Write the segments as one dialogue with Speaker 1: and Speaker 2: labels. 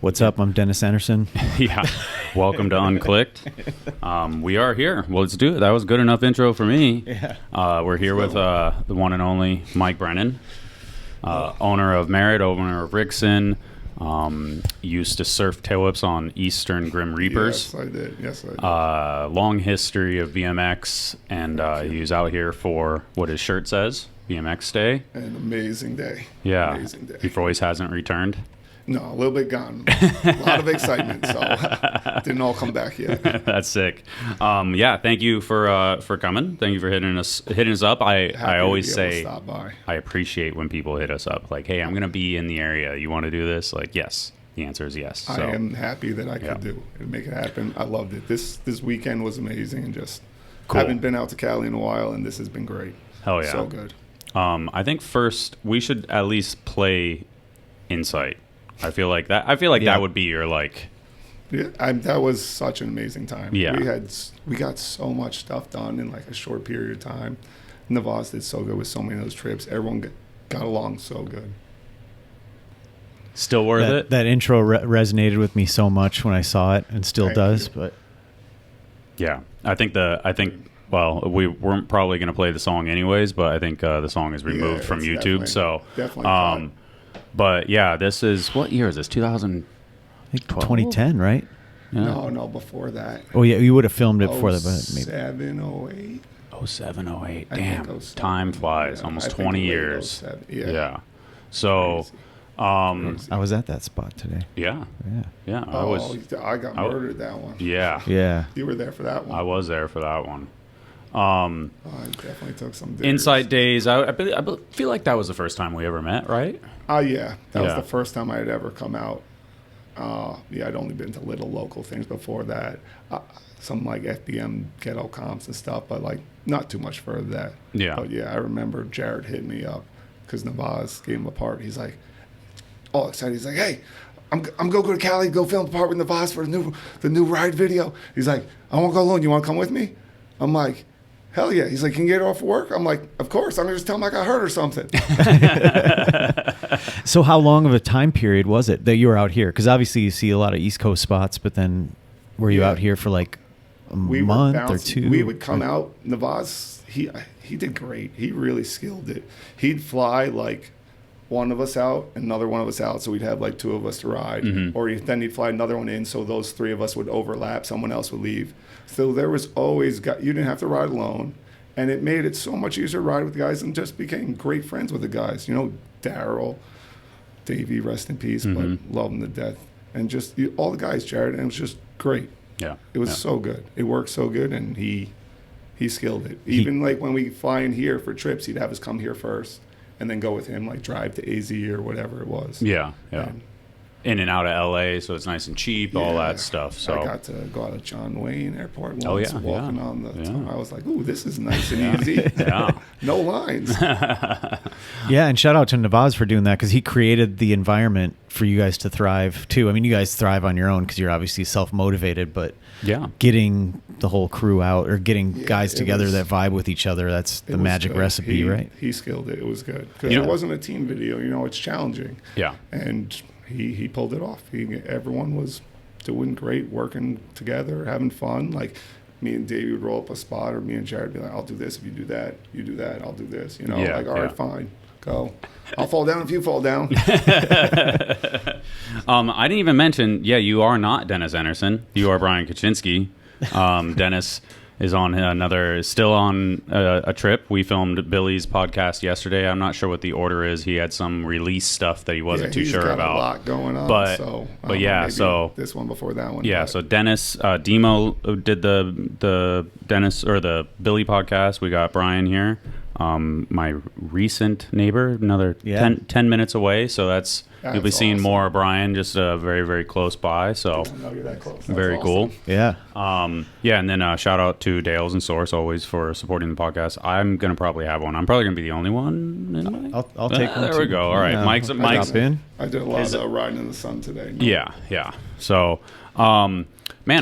Speaker 1: What's up? I'm Dennis Anderson.
Speaker 2: Yeah. Welcome to Unclicked. We are here. Well, let's do it. That was good enough intro for me.
Speaker 1: Yeah.
Speaker 2: We're here with the one and only Mike Brennan, owner of Merritt, owner of Rixin. Used to surf tail whips on Eastern Grim Reapers.
Speaker 3: Yes, I did.
Speaker 2: Long history of BMX, and he was out here for what his shirt says, BMX Day.
Speaker 3: An amazing day.
Speaker 2: Yeah.
Speaker 3: Amazing day.
Speaker 2: He always hasn't returned.
Speaker 3: No, a little bit gone. A lot of excitement, so didn't all come back yet.
Speaker 2: That's sick. Yeah, thank you for coming. Thank you for hitting us up. I always say
Speaker 3: stop by.
Speaker 2: I appreciate when people hit us up like, hey, I'm gonna be in the area. You want to do this? Like, yes. The answer is yes. So,
Speaker 3: I am happy that I could do and make it happen. I loved it. This weekend was amazing, and just
Speaker 2: cool.
Speaker 3: Haven't been out to Cali in a while, and this has been great.
Speaker 2: Hell yeah,
Speaker 3: so good.
Speaker 2: I think first we should at least play Insight. I feel like that would be your like.
Speaker 3: Yeah, that was such an amazing time.
Speaker 2: Yeah,
Speaker 3: we got so much stuff done in like a short period of time. Navas did so good with so many of those trips. Everyone got along so good.
Speaker 2: Still worth it.
Speaker 1: That intro resonated with me so much when I saw it, and still does. But
Speaker 2: yeah, I think. Well, we weren't probably going to play the song anyways, but I think the song is removed from YouTube.
Speaker 3: Definitely.
Speaker 2: But yeah, this is, what year is this? 2012?
Speaker 1: I think 2010, right?
Speaker 2: Yeah.
Speaker 3: No, before that.
Speaker 1: Oh yeah, you would have filmed it before that, but maybe
Speaker 3: 07, 08.
Speaker 2: 07, 08. Damn, time flies. Almost 20 years.
Speaker 3: Yeah.
Speaker 2: So,
Speaker 1: I was at that spot today.
Speaker 2: Yeah.
Speaker 3: I got murdered that one.
Speaker 2: Yeah.
Speaker 1: Yeah.
Speaker 3: You were there for that one.
Speaker 2: I was there for that one.
Speaker 3: I definitely took some diggers.
Speaker 2: Insight Days. I feel like that was the first time we ever met, right?
Speaker 3: Yeah. That was the first time I had ever come out. I'd only been to little local things before that. Some like FBM ghetto comps and stuff, but like not too much further than that.
Speaker 2: Yeah.
Speaker 3: But yeah, I remember Jared hit me up because Navas gave him a part. He's like, all excited. He's like, hey, I'm gonna go to Cali, go film a part with Navas for the new ride video. He's like, I won't go alone. You want to come with me? I'm like, hell yeah. He's like, can you get off work? I'm like, of course. I'm going to just tell him I got hurt or something.
Speaker 1: So how long of a time period was it that you were out here? Because obviously you see a lot of East Coast spots, but then were you out here for like a month or two?
Speaker 3: We would come out. Navas, he did great. He really skilled it. He'd fly like one of us out, another one of us out, so we'd have like two of us to ride. Mm-hmm. Or then he'd fly another one in, so those three of us would overlap. Someone else would leave. So there was always, you didn't have to ride alone. And it made it so much easier to ride with guys, and just became great friends with the guys. You know, Daryl, Davey, rest in peace, but love him to death. And just all the guys, Jared, and it was just great.
Speaker 2: Yeah.
Speaker 3: It was so good. It worked so good, and he skilled it. Even like when we fly in here for trips, he'd have us come here first and then go with him, like drive to AZ or whatever it was.
Speaker 2: Yeah. In and out of LA, so it's nice and cheap, all that stuff. So
Speaker 3: I got to go out of John Wayne Airport once, walking on the I was like, ooh, this is nice and easy. No lines.
Speaker 1: Yeah, and shout out to Navaz for doing that, because he created the environment for you guys to thrive too. I mean, you guys thrive on your own because you're obviously self-motivated, but getting the whole crew out, or getting guys together that vibe with each other, that's the magic recipe, right?
Speaker 3: He skilled it. It was good. Because it wasn't a team video. You know, it's challenging.
Speaker 2: Yeah.
Speaker 3: And he pulled it off. Everyone was doing great, working together, having fun. Like, me and Davey would roll up a spot, or me and Jared would be like, I'll do this if you do that. You do that, I'll do this. You know, like, all right, fine. Go. I'll fall down if you fall down.
Speaker 2: I didn't even mention, you are not Dennis Anderson. You are Brian Kachinsky. Dennis is still on a trip. We filmed Billy's podcast yesterday. I'm not sure what the order is. He had some release stuff that he wasn't too sure about.
Speaker 3: He's got a lot going on.
Speaker 2: But so
Speaker 3: this one before that one.
Speaker 2: Yeah. So Dennis, Demo did the Dennis or the Billy podcast. We got Brian here. My recent neighbor, another 10 minutes away. So that's you'll be seeing more of Brian, just very, very close by. So
Speaker 3: you're that close.
Speaker 2: Very cool.
Speaker 1: Yeah.
Speaker 2: And then shout out to Dales and Source always for supporting the podcast. I'm gonna probably have one. I'm probably gonna be the only one.
Speaker 1: I'll take one.
Speaker 2: There we go. All right, Mike's
Speaker 1: in.
Speaker 3: I did a lot of riding in the sun today.
Speaker 2: Yeah. So, man,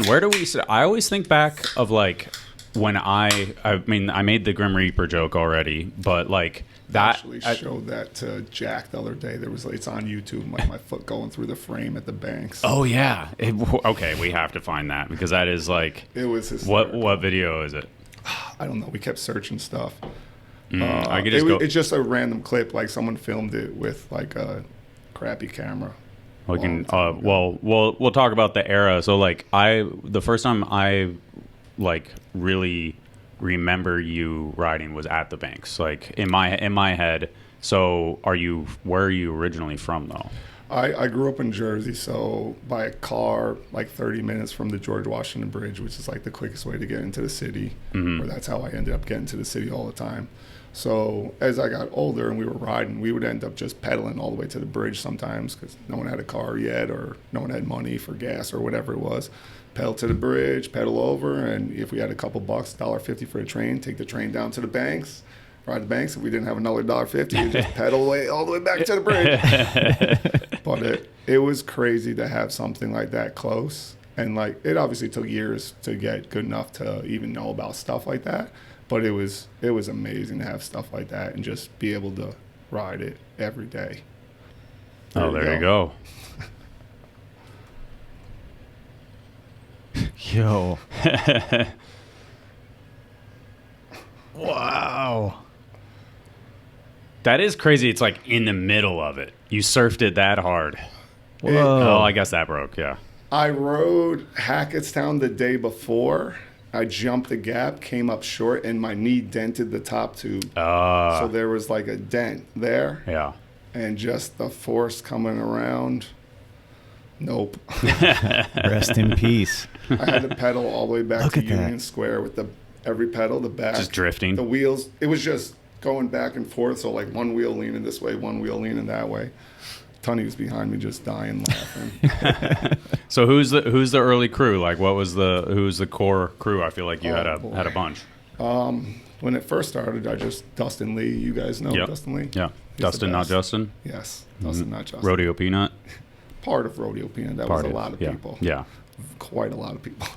Speaker 2: where do we? I always think back of like when I mean, I made the Grim Reaper joke already, but like that.
Speaker 3: Actually showed that to Jack the other day. It's on YouTube. My foot going through the frame at the banks.
Speaker 2: Oh yeah. Okay, we have to find that because that is like.
Speaker 3: It was hysterical.
Speaker 2: What video is it?
Speaker 3: I don't know. We kept searching stuff.
Speaker 2: I could just go.
Speaker 3: It's just a random clip. Like someone filmed it with like a crappy camera.
Speaker 2: We can. We'll talk about the era. So like the first time I like really remember you riding was at the banks. Like in my head. So where are you originally from though?
Speaker 3: I grew up in Jersey, so by a car, like 30 minutes from the George Washington Bridge, which is like the quickest way to get into the city, or that's how I ended up getting to the city all the time. So as I got older and we were riding, we would end up just pedaling all the way to the bridge sometimes because no one had a car yet or no one had money for gas or whatever it was. Pedal to the bridge, pedal over, and if we had a couple bucks, $1.50 for the train, take the train down to the banks. Ride the banks. If we didn't have another $1.50, we just pedal away all the way back to the bridge. But it was crazy to have something like that close. And like it obviously took years to get good enough to even know about stuff like that. But it was amazing to have stuff like that and just be able to ride it every day.
Speaker 2: There you go.
Speaker 1: Yo. Wow.
Speaker 2: That is crazy. It's like in the middle of it. You surfed it that hard.
Speaker 1: Whoa.
Speaker 2: I guess that broke, yeah.
Speaker 3: I rode Hackettstown the day before. I jumped the gap, came up short, and my knee dented the top tube. So there was like a dent there.
Speaker 2: Yeah.
Speaker 3: And just the force coming around. Nope.
Speaker 1: Rest in peace.
Speaker 3: I had to pedal all the way back to Union Square with every pedal, the back.
Speaker 2: Just drifting.
Speaker 3: The wheels. It was just going back and forth. So like one wheel leaning this way, one wheel leaning that way. Tony was behind me just dying laughing.
Speaker 2: So who's the early crew? Like who's the core crew? I feel like you had a bunch.
Speaker 3: When it first started, Dustin Lee, you guys know Dustin Lee?
Speaker 2: Yeah. Dustin, not Justin?
Speaker 3: Yes. Dustin, not Justin.
Speaker 2: Rodeo Peanut?
Speaker 3: Part of Rodeo Peanut. That was a lot of people.
Speaker 2: Yeah.
Speaker 3: Quite a lot of people.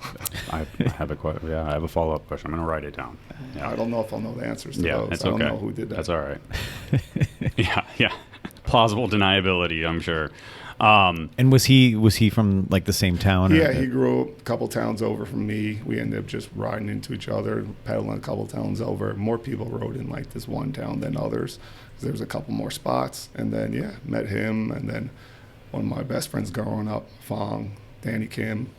Speaker 2: I have a follow-up question. I'm going to write it down. Yeah.
Speaker 3: I don't know if I'll know the answers to those.
Speaker 2: It's
Speaker 3: I don't know who did that.
Speaker 2: That's all right. Yeah. Plausible deniability, I'm sure.
Speaker 1: And was he from like the same town?
Speaker 3: Yeah, he grew up a couple towns over from me. We ended up just riding into each other, pedaling a couple towns over. More people rode in like this one town than others. There was a couple more spots, and then met him, and then one of my best friends growing up, Fong, Danny Kim.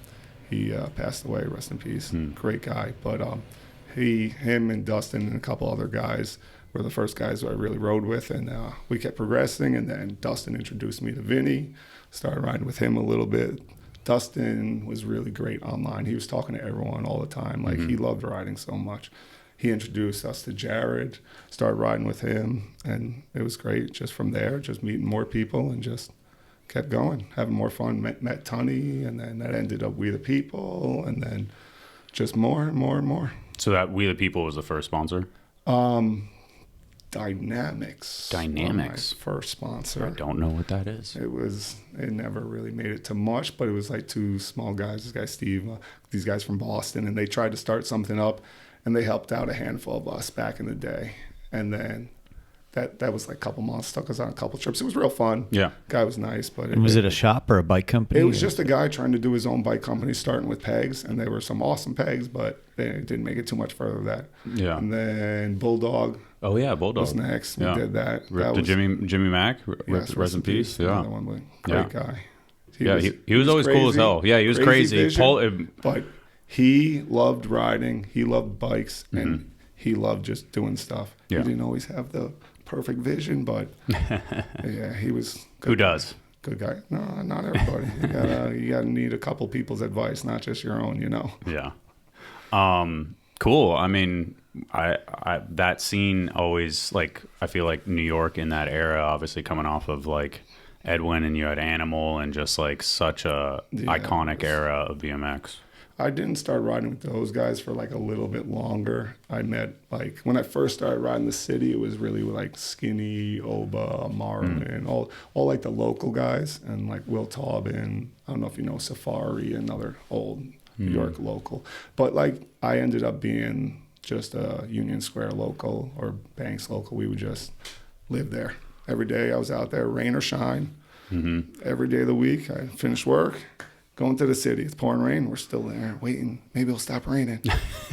Speaker 3: He passed away. Rest in peace. Great guy, but him, and Dustin and a couple other guys were the first guys who I really rode with, and we kept progressing, and then Dustin introduced me to Vinny, started riding with him a little bit. Dustin was really great online. He was talking to everyone all the time. Like, he loved riding so much. He introduced us to Jared, started riding with him, and it was great. Just from there, just meeting more people and just kept going, having more fun. Met Tunney, and then that ended up We the People, and then just more and more and more.
Speaker 2: So that We the People was the first sponsor?
Speaker 3: Dynamics.
Speaker 2: My
Speaker 3: first sponsor.
Speaker 2: I don't know what that is.
Speaker 3: It never really made it to much, but it was like two small guys, this guy Steve, these guys from Boston, and they tried to start something up, and they helped out a handful of us back in the day. And then that was like a couple months, took us on a couple trips. It was real fun.
Speaker 2: Yeah.
Speaker 3: Guy was nice. But
Speaker 1: was it a shop or a bike company?
Speaker 3: It was just a guy trying to do his own bike company, starting with pegs, and they were some awesome pegs, but they didn't make it too much further than that.
Speaker 2: Yeah.
Speaker 3: And then Bulldog.
Speaker 2: Oh yeah, Bulldog
Speaker 3: was next. We did that.
Speaker 2: Jimmy Mac, rest in peace. Yeah.
Speaker 3: Great guy.
Speaker 2: He was always crazy, cool as hell. Yeah, he was crazy.
Speaker 3: Vision, but he loved riding. He loved bikes, and he loved just doing stuff. Yeah. He didn't always have the perfect vision, but yeah, he was good.
Speaker 2: Who does?
Speaker 3: Good guy. No, not everybody. You gotta need a couple people's advice, not just your own,
Speaker 2: Yeah. Cool. I mean, I that scene always, like, I feel like New York in that era, obviously coming off of like Edwin, and you had Animal, and just like such a iconic era of BMX.
Speaker 3: I didn't start riding with those guys for like a little bit longer. I met, like, when I first started riding the city, it was really like Skinny, Oba, Marlin, all like the local guys, and like Will Taubin. I don't know if you know Safari, another old New York local. But like I ended up being just a Union Square local or Banks local. We would just live there. Every day I was out there, rain or shine. Every day of the week, I finished work, going to the city. It's pouring rain. We're still there waiting. Maybe it'll stop raining.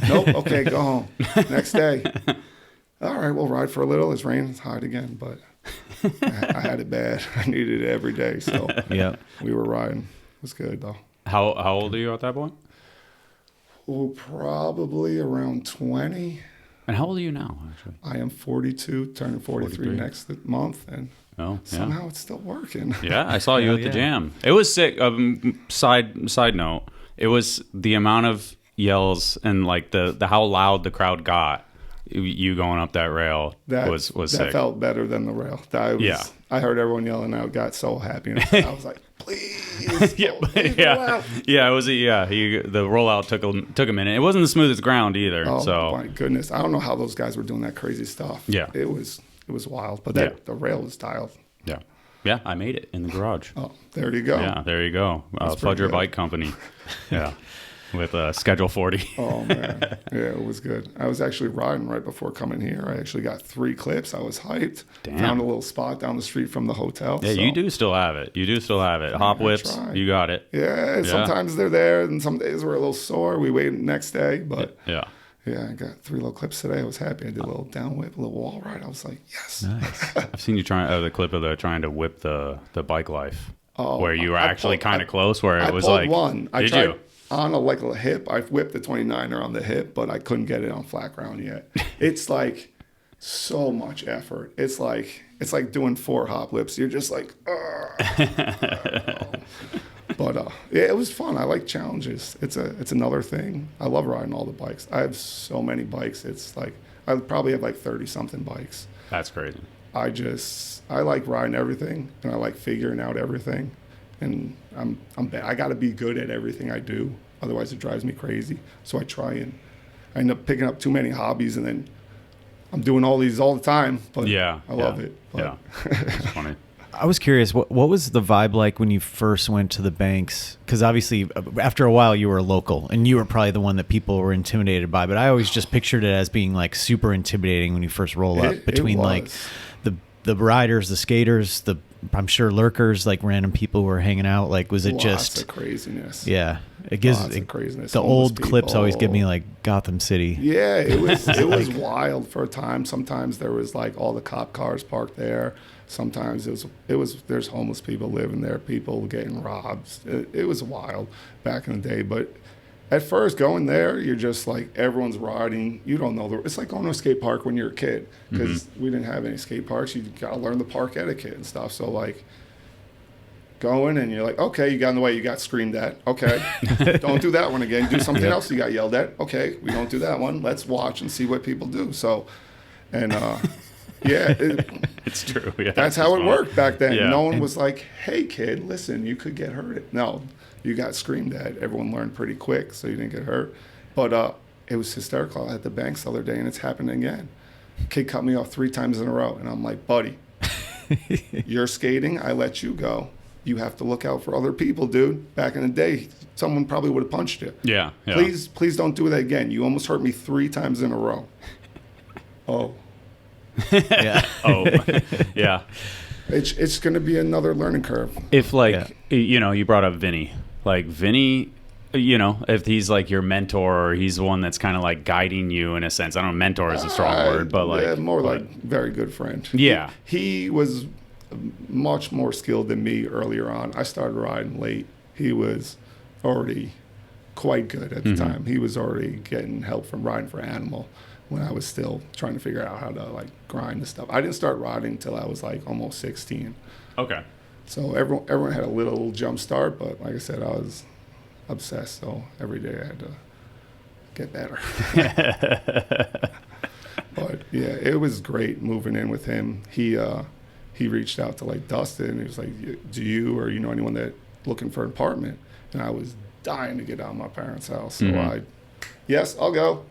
Speaker 3: Nope. Okay, go home. Next day. All right, we'll ride for a little. It's raining. It's hot again. But I had it bad. I needed it every day. So we were riding. It was good, though.
Speaker 2: How old are you at that point?
Speaker 3: Oh, probably around 20.
Speaker 2: And how old are you now, actually?
Speaker 3: I am 42, turning 43 next month. And somehow it's still working.
Speaker 2: Yeah, I saw you at the jam. It was sick. Side note, it was the amount of yells and like the how loud the crowd got. You going up that rail was sick.
Speaker 3: That felt better than the rail. I heard everyone yelling out. Got so happy. And I was like, please.
Speaker 2: It was the rollout took a minute. It wasn't the smoothest ground either.
Speaker 3: Oh
Speaker 2: so
Speaker 3: my goodness, I don't know how those guys were doing that crazy stuff.
Speaker 2: Yeah,
Speaker 3: it was wild. But the rail was dialed.
Speaker 2: Yeah, I made it in the garage.
Speaker 3: Oh, there you go.
Speaker 2: Yeah, there you go. Fudger Bike Company. Yeah. With Schedule 40.
Speaker 3: Oh, man. Yeah, it was good. I was actually riding right before coming here. I actually got 3 clips. I was hyped.
Speaker 2: Damn.
Speaker 3: Found a little spot down the street from the hotel.
Speaker 2: Yeah, so. You do still have it. Hop whips, you got it.
Speaker 3: Yeah, sometimes they're there, and some days we're a little sore. We wait the next day, but yeah, I got 3 little clips today. I was happy. I did a little down whip, a little wall ride. I was like, yes.
Speaker 2: Nice. I've seen you the clip of trying to whip the bike life, where you were actually kind of close, where it was like,
Speaker 3: one.
Speaker 2: Did you?
Speaker 3: On a hip, I whipped the 29er on the hip, but I couldn't get it on flat ground yet. It's like so much effort. It's like doing 4 hop whips. You're just like, but it was fun. I like challenges. It's another thing. I love riding all the bikes. I have so many bikes. It's like I probably have like 30 something bikes.
Speaker 2: That's crazy.
Speaker 3: I like riding everything, and I like figuring out everything. And I'm bad. I got to be good at everything I do. Otherwise, it drives me crazy. So I try, and I end up picking up too many hobbies, and then I'm doing all these all the time. But I love it. But.
Speaker 2: It's funny.
Speaker 1: I was curious, what was the vibe like when you first went to the Banks? Because obviously, after a while, you were local, and you were probably the one that people were intimidated by. But I always just pictured it as being like super intimidating when you first roll up between like the riders, the skaters, I'm sure lurkers, like random people who were hanging out. Like, was it
Speaker 3: lots of craziness?
Speaker 1: Yeah, it gives
Speaker 3: craziness.
Speaker 1: The old clips always give me like Gotham City.
Speaker 3: Yeah, it was wild for a time. Sometimes there was like all the cop cars parked there. Sometimes there's homeless people living there, people getting robbed. It was wild back in the day, but. At first, going there, you're just like, everyone's riding. You don't know. It's like going to a skate park when you're a kid, because we didn't have any skate parks. You got to learn the park etiquette and stuff. So, like, going and you're like, okay, you got in the way. You got screamed at. Okay. Don't do that one again. Do something else you got yelled at. Okay, we don't do that one. Let's watch and see what people do. So, and,
Speaker 2: it's true. Yeah,
Speaker 3: that's how it worked back then. Yeah. No one was like, hey, kid, listen, you could get hurt. No. You got screamed at. Everyone learned pretty quick, so you didn't get hurt. But it was hysterical. At the Banks the other day, and it's happening again. Kid cut me off 3 times in a row, and I'm like, buddy, you're skating. I let you go. You have to look out for other people, dude. Back in the day, someone probably would have punched you.
Speaker 2: Yeah.
Speaker 3: Please don't do that again. You almost hurt me 3 times in a row. Oh.
Speaker 2: Yeah. Oh. Yeah.
Speaker 3: It's going to be another learning curve.
Speaker 2: If you brought up Vinny. Like Vinny, if he's like your mentor, or he's the one that's kind of like guiding you in a sense. I don't know, mentor is a strong word, but like
Speaker 3: like very good friend.
Speaker 2: Yeah,
Speaker 3: he was much more skilled than me earlier on. I started riding late. He was already quite good at the time. He was already getting help from riding for Animal when I was still trying to figure out how to like grind the stuff. I didn't start riding until I was like almost 16.
Speaker 2: Okay.
Speaker 3: So everyone had a little jump start, but like I said, I was obsessed. So every day I had to get better. But yeah, it was great moving in with him. He reached out to like Dustin. He was like, "Do you or you know anyone that looking for an apartment?" And I was dying to get out of my parents' house. So yes, I'll go.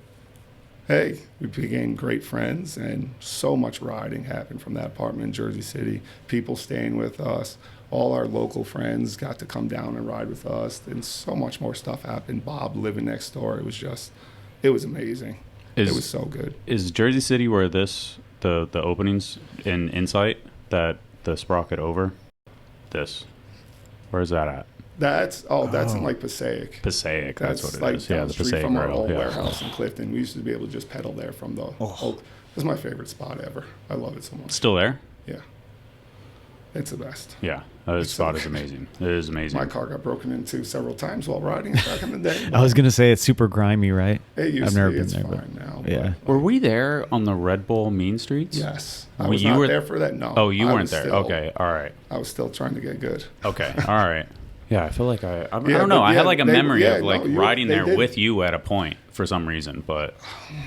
Speaker 3: hey, we became great friends, and so much riding happened from that apartment in Jersey City. People staying with us. All our local friends got to come down and ride with us, and so much more stuff happened. Bob living next door. It was amazing. It was so good.
Speaker 2: Is Jersey City where the openings in Insight that the sprocket over? Where's that at?
Speaker 3: That's in like Passaic.
Speaker 2: Passaic, that's what it
Speaker 3: like
Speaker 2: is. Yeah, the Passaic
Speaker 3: from our
Speaker 2: Rail.
Speaker 3: old warehouse in Clifton. We used to be able to just pedal there from the old. It's my favorite spot ever. I love it so much.
Speaker 2: Still there?
Speaker 3: Yeah. It's the best.
Speaker 2: Yeah, that spot is amazing. It is amazing.
Speaker 3: My car got broken into several times while riding back in the day.
Speaker 1: I was going to say it's super grimy, right?
Speaker 3: It used
Speaker 1: I've
Speaker 3: to
Speaker 1: never
Speaker 3: be.
Speaker 1: been
Speaker 3: It's
Speaker 1: there,
Speaker 3: fine now.
Speaker 1: Yeah.
Speaker 2: Were we there on the Red Bull Mean Streets?
Speaker 3: Yes. I was not there for that. No.
Speaker 2: Oh, you weren't there. Okay. All right.
Speaker 3: I was still trying to get good.
Speaker 2: Okay. All right. Yeah, I feel like I don't know. I had like a memory of like riding there with you at a point for some reason, but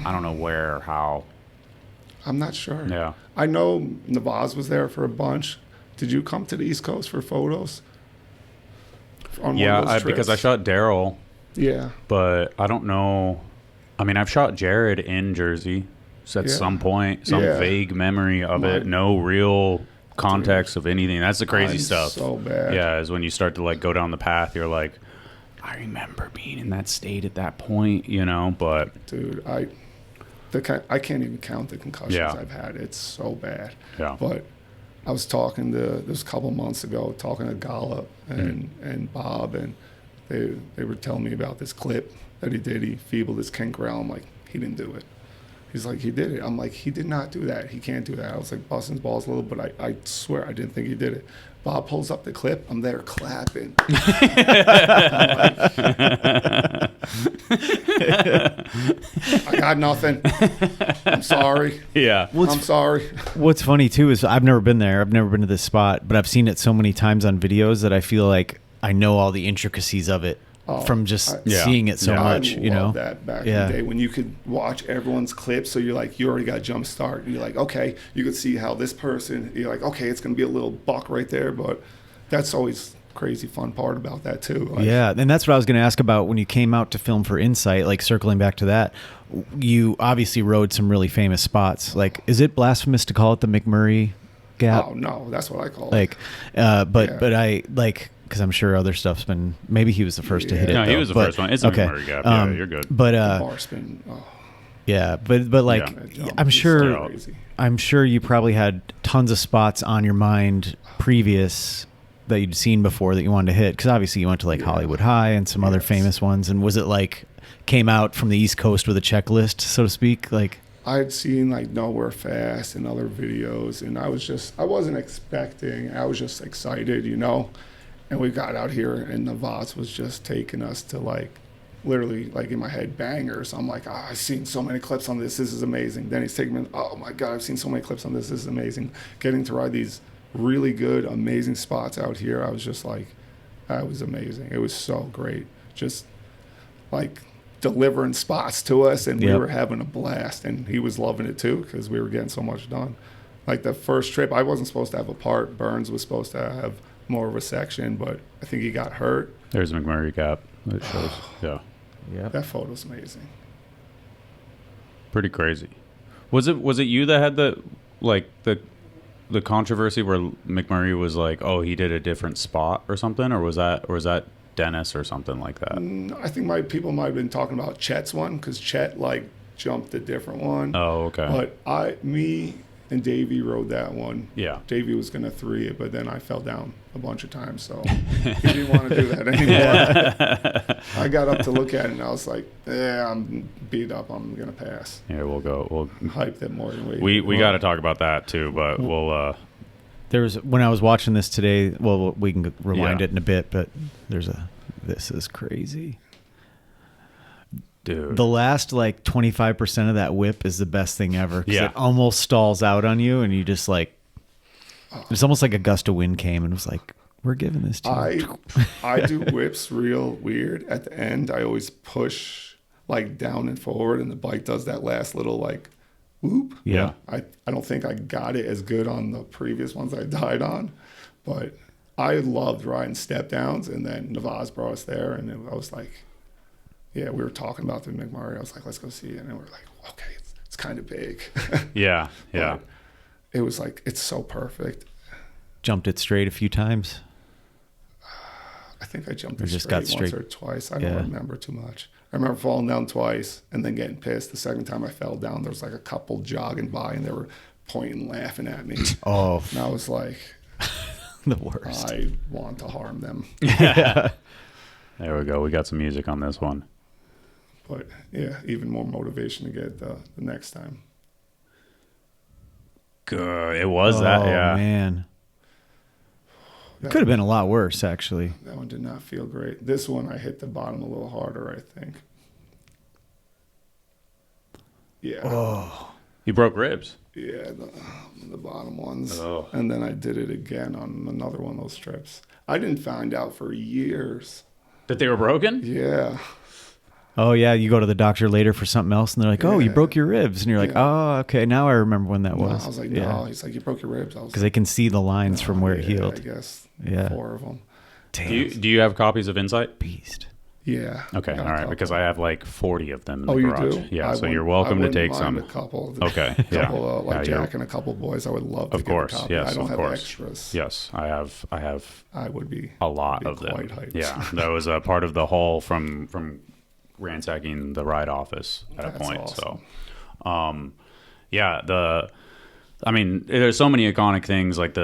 Speaker 2: I don't know where or how.
Speaker 3: I'm not sure.
Speaker 2: Yeah.
Speaker 3: I know Navaz was there for a bunch. Did you come to the East Coast for photos?
Speaker 2: Because I shot Daryl.
Speaker 3: Yeah.
Speaker 2: But I don't know. I mean, I've shot Jared in Jersey at some point. Some vague memory of it. No real context of anything. That's the crazy stuff.
Speaker 3: So bad.
Speaker 2: Yeah, is when you start to like go down the path. You're like, I remember being in that state at that point, you know. But
Speaker 3: dude, I can't even count the concussions I've had. It's so bad.
Speaker 2: Yeah.
Speaker 3: But I was talking this couple months ago, talking to Gollop and Bob, and they were telling me about this clip that he did. He feebled his kink rail. I'm like, he didn't do it. He's like, he did it. I'm like, he did not do that. He can't do that. I was like busting his balls a little, but I swear I didn't think he did it. Bob pulls up the clip. I'm there clapping. I got nothing. I'm sorry.
Speaker 2: Yeah.
Speaker 3: I'm sorry.
Speaker 1: What's funny too is I've never been there. I've never been to this spot, but I've seen it so many times on videos that I feel like I know all the intricacies of it. From just seeing it so much, you know.
Speaker 3: That back in the day when you could watch everyone's clips, so you're like, you already got jump start, and you're like, okay, you could see how this person. You're like, okay, it's gonna be a little buck right there, but that's always crazy fun part about that too. Like,
Speaker 1: yeah, and that's what I was gonna ask about when you came out to film for Insight. Like circling back to that, you obviously rode some really famous spots. Like, is it blasphemous to call it the McMurray Gap?
Speaker 3: Oh no, that's what I call
Speaker 1: it. But I like. Because I'm sure other stuff's been. Maybe he was the first to hit it.
Speaker 2: No, he was the first one. It's a McMurray Gap. Yeah, you're good.
Speaker 1: But
Speaker 3: the bar spin.
Speaker 1: Yeah, but like, I'm sure you probably had tons of spots on your mind previous that you'd seen before that you wanted to hit. Because obviously you went to like Hollywood High and some other famous ones. And was it like came out from the East Coast with a checklist, so to speak? Like
Speaker 3: I had seen like Nowhere Fast and other videos, and I wasn't expecting. I was just excited, you know. And we got out here, and Navaz was just taking us to like, literally like in my head bangers. I'm like, I've seen so many clips on this. This is amazing. Then he's taking me, oh my God, I've seen so many clips on this. This is amazing. Getting to ride these really good, amazing spots out here. I was just like, that was amazing. It was so great. Just like delivering spots to us, and we were having a blast. And he was loving it too, because we were getting so much done. Like the first trip, I wasn't supposed to have a part. Burns was supposed to have more of a section, but I think he got hurt.
Speaker 2: There's a McMurray Gap that shows. Yeah.
Speaker 3: That photo's amazing.
Speaker 2: Pretty crazy. Was it you that had the controversy where McMurray was like, oh, he did a different spot or something, or was that Dennis or something like that?
Speaker 3: I think people might have been talking about Chet's one, because Chet like jumped a different one.
Speaker 2: Oh, okay.
Speaker 3: But me and Davey rode that one.
Speaker 2: Yeah.
Speaker 3: Davey was going to 3 it, but then I fell down a bunch of times, so he didn't want to do that anymore. I got up to look at it, and I was like, I'm beat up. I'm going to pass.
Speaker 2: Yeah, we'll
Speaker 3: hype that more than
Speaker 2: we got to talk about that too, but we'll...
Speaker 1: There was, when I was watching this today, well, we can rewind it in a bit, but this is crazy.
Speaker 2: Dude.
Speaker 1: The last like 25% of that whip is the best thing ever.
Speaker 2: Yeah.
Speaker 1: It almost stalls out on you, and you just like, it's almost like a gust of wind came and was like, we're giving this to you.
Speaker 3: I do whips real weird. At the end, I always push like down and forward, and the bike does that last little like whoop.
Speaker 2: Yeah.
Speaker 3: I don't think I got it as good on the previous ones I died on, but I loved riding step downs, and then Navaz brought us there, and I was like, we were talking about the McMurray. I was like, let's go see it. And we're like, okay, it's kind of big.
Speaker 2: Yeah.
Speaker 3: It was like, it's so perfect.
Speaker 1: Jumped it straight a few times?
Speaker 3: I think I jumped it straight once or twice. I don't remember too much. I remember falling down twice and then getting pissed. The second time I fell down, there was like a couple jogging by and they were pointing, laughing at me. Oh. And I was like,
Speaker 1: the worst.
Speaker 3: I want to harm them.
Speaker 2: Yeah. There we go. We got some music on this one.
Speaker 3: But yeah, even more motivation to get the next time.
Speaker 2: Good. It was that, yeah.
Speaker 1: Oh, man. It could have been a lot worse, actually.
Speaker 3: That one did not feel great. This one, I hit the bottom a little harder, I think. Yeah.
Speaker 1: Oh.
Speaker 2: You broke ribs?
Speaker 3: Yeah, the bottom ones. Oh. And then I did it again on another one of those trips. I didn't find out for years.
Speaker 2: That they were broken?
Speaker 3: Yeah.
Speaker 1: Oh, yeah, you go to the doctor later for something else, and they're like, oh, you broke your ribs. And you're like, oh, okay, now I remember when that was.
Speaker 3: I was like, no. He's like, you broke your ribs.
Speaker 1: Because they can see the lines from where it healed.
Speaker 3: I guess.
Speaker 1: Yeah.
Speaker 3: 4 of them.
Speaker 2: Damn. Do you have copies of Insight?
Speaker 1: Beast.
Speaker 3: Yeah.
Speaker 2: Okay, all right, because I have like 40 of them in the
Speaker 3: You
Speaker 2: garage.
Speaker 3: do?
Speaker 2: Yeah, so you're welcome to take some.
Speaker 3: A couple.
Speaker 2: Okay,
Speaker 3: like Jack and a couple boys. I would love to get a copy.
Speaker 2: Yes,
Speaker 3: I don't
Speaker 2: of
Speaker 3: have
Speaker 2: course.
Speaker 3: extras.
Speaker 2: Yes, I have.
Speaker 3: I would be
Speaker 2: a lot of them.
Speaker 3: Hyped.
Speaker 2: Yeah, that was a part of the haul from ransacking the ride office at a point. Awesome. So, there's so many iconic things like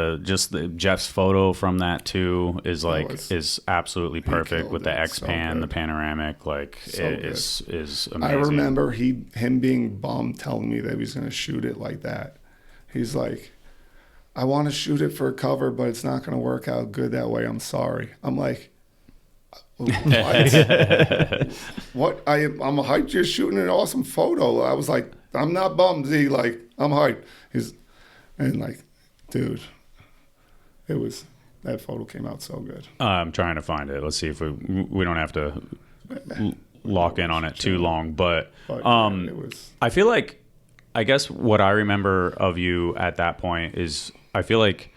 Speaker 2: Jeff's photo from that too is is absolutely perfect with the X-Pan, the panoramic, is amazing.
Speaker 3: I remember him being bummed telling me that he was going to shoot it like that. He's like, I want to shoot it for a cover, but it's not going to work out good that way. I'm sorry. I'm like, what? What? I'm hyped. You're shooting an awesome photo. I was like, I'm not bummed. I'm hyped. And dude, that photo came out so good.
Speaker 2: I'm trying to find it. Let's see if we don't have to lock in on it too long. But it was. I feel like, I guess what I remember of you at that point is I feel like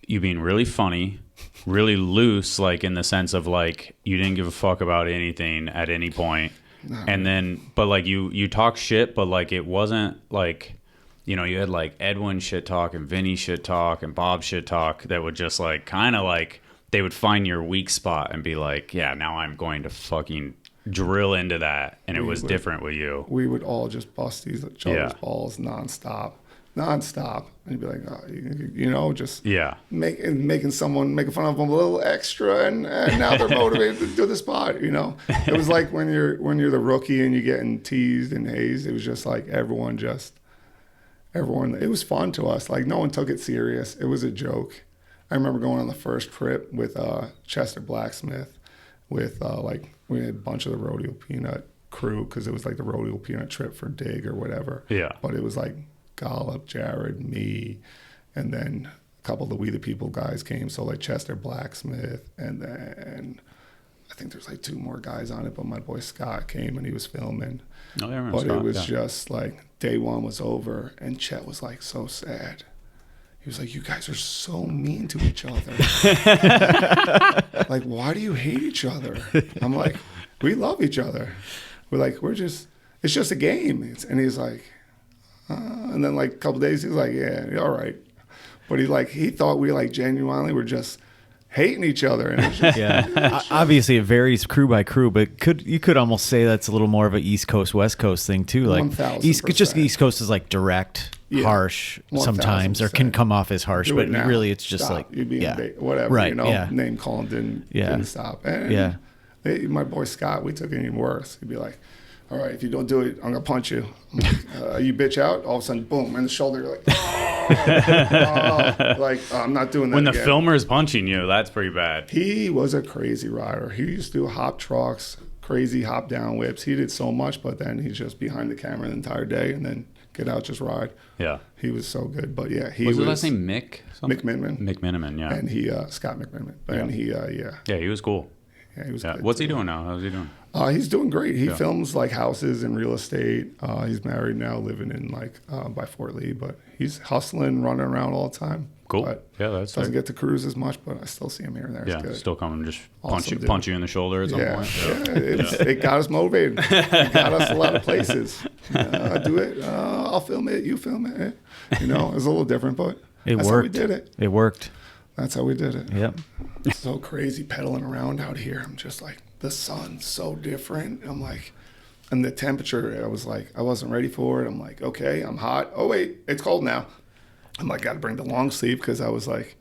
Speaker 2: you being really funny, really loose, in the sense of you didn't give a fuck about anything at any point. And then, but you talk shit, but it wasn't you had Edwin shit talk and Vinny shit talk and Bob shit talk that would just they would find your weak spot and be like, yeah, now I'm going to fucking drill into that. And it was different with you.
Speaker 3: We would all just bust each other's balls nonstop. And you'd be like, just making fun of them a little extra, and now they're motivated to do the spot. It was like when you're the rookie and you're getting teased and hazed. It was just everyone. It was fun to us. No one took it serious. It was a joke. I remember going on the first trip with Chester Blacksmith, with we had a bunch of the Rodeo Peanut crew because it was the Rodeo Peanut trip for Dig or whatever. Yeah. But it was Gollop, Jared, me, and then a couple of the We the People guys came. So Chester Blacksmith, and then I think there's 2 more guys on it. But my boy Scott came and he was filming. Oh, yeah, but Scott, it was just day one was over, and Chet was so sad. He was like, "You guys are so mean to each other. Why do you hate each other?" I'm like, "We love each other. It's just a game." And he's like, and then a couple of days, he's like, "Yeah, all right." But he thought we genuinely were just hating each other. And it's just,
Speaker 1: obviously it varies crew by crew, but you could almost say that's a little more of an East Coast, West Coast thing too.
Speaker 3: 1000%.
Speaker 1: East Coast is direct, harsh 1000%. Sometimes, or can come off as harsh, but really it's just
Speaker 3: you'd be whatever,
Speaker 1: right,
Speaker 3: name calling didn't stop. And my boy Scott, we took it even worse. He'd be like, "All right, if you don't do it, I'm gonna punch you." I'm like, "You bitch out." All of a sudden, boom, in the shoulder. You're I'm not doing that.
Speaker 2: When the
Speaker 3: again.
Speaker 2: filmer's punching you, that's pretty bad.
Speaker 3: He was a crazy rider. He used to do hop trucks, crazy hop down whips. He did so much, but then he's just behind the camera the entire day, and then get out, just ride. Yeah, he was so good. But yeah, he was
Speaker 2: his last name Mick?
Speaker 3: McMiniman.
Speaker 2: McMiniman, yeah.
Speaker 3: And he Scott McMiniman. And he
Speaker 2: he was cool.
Speaker 3: Yeah, he was good.
Speaker 2: What's he doing now? How's he doing?
Speaker 3: He's doing great. He films houses and real estate. He's married now, living in by Fort Lee, but he's hustling, running around all the time.
Speaker 2: Cool.
Speaker 3: But
Speaker 2: that's
Speaker 3: doesn't get to cruise as much, but I still see him here and there.
Speaker 2: Yeah,
Speaker 3: it's good.
Speaker 2: still coming, just
Speaker 3: Awesome,
Speaker 2: punch you in the shoulder at some point.
Speaker 3: It got us motivated. It got us a lot of places. I do it. I'll film it. You film it. You know, it's a little different, but
Speaker 1: that's worked.
Speaker 3: How we did it.
Speaker 1: It worked.
Speaker 3: That's how we did it.
Speaker 1: Yep.
Speaker 3: It's so crazy pedaling around out here. I'm just like, the sun's so different. I'm like, and the temperature, I was like, I wasn't ready for it. I'm like, okay, I'm hot. Oh, wait, it's cold now. I'm like, got to bring the long sleeve because I was like,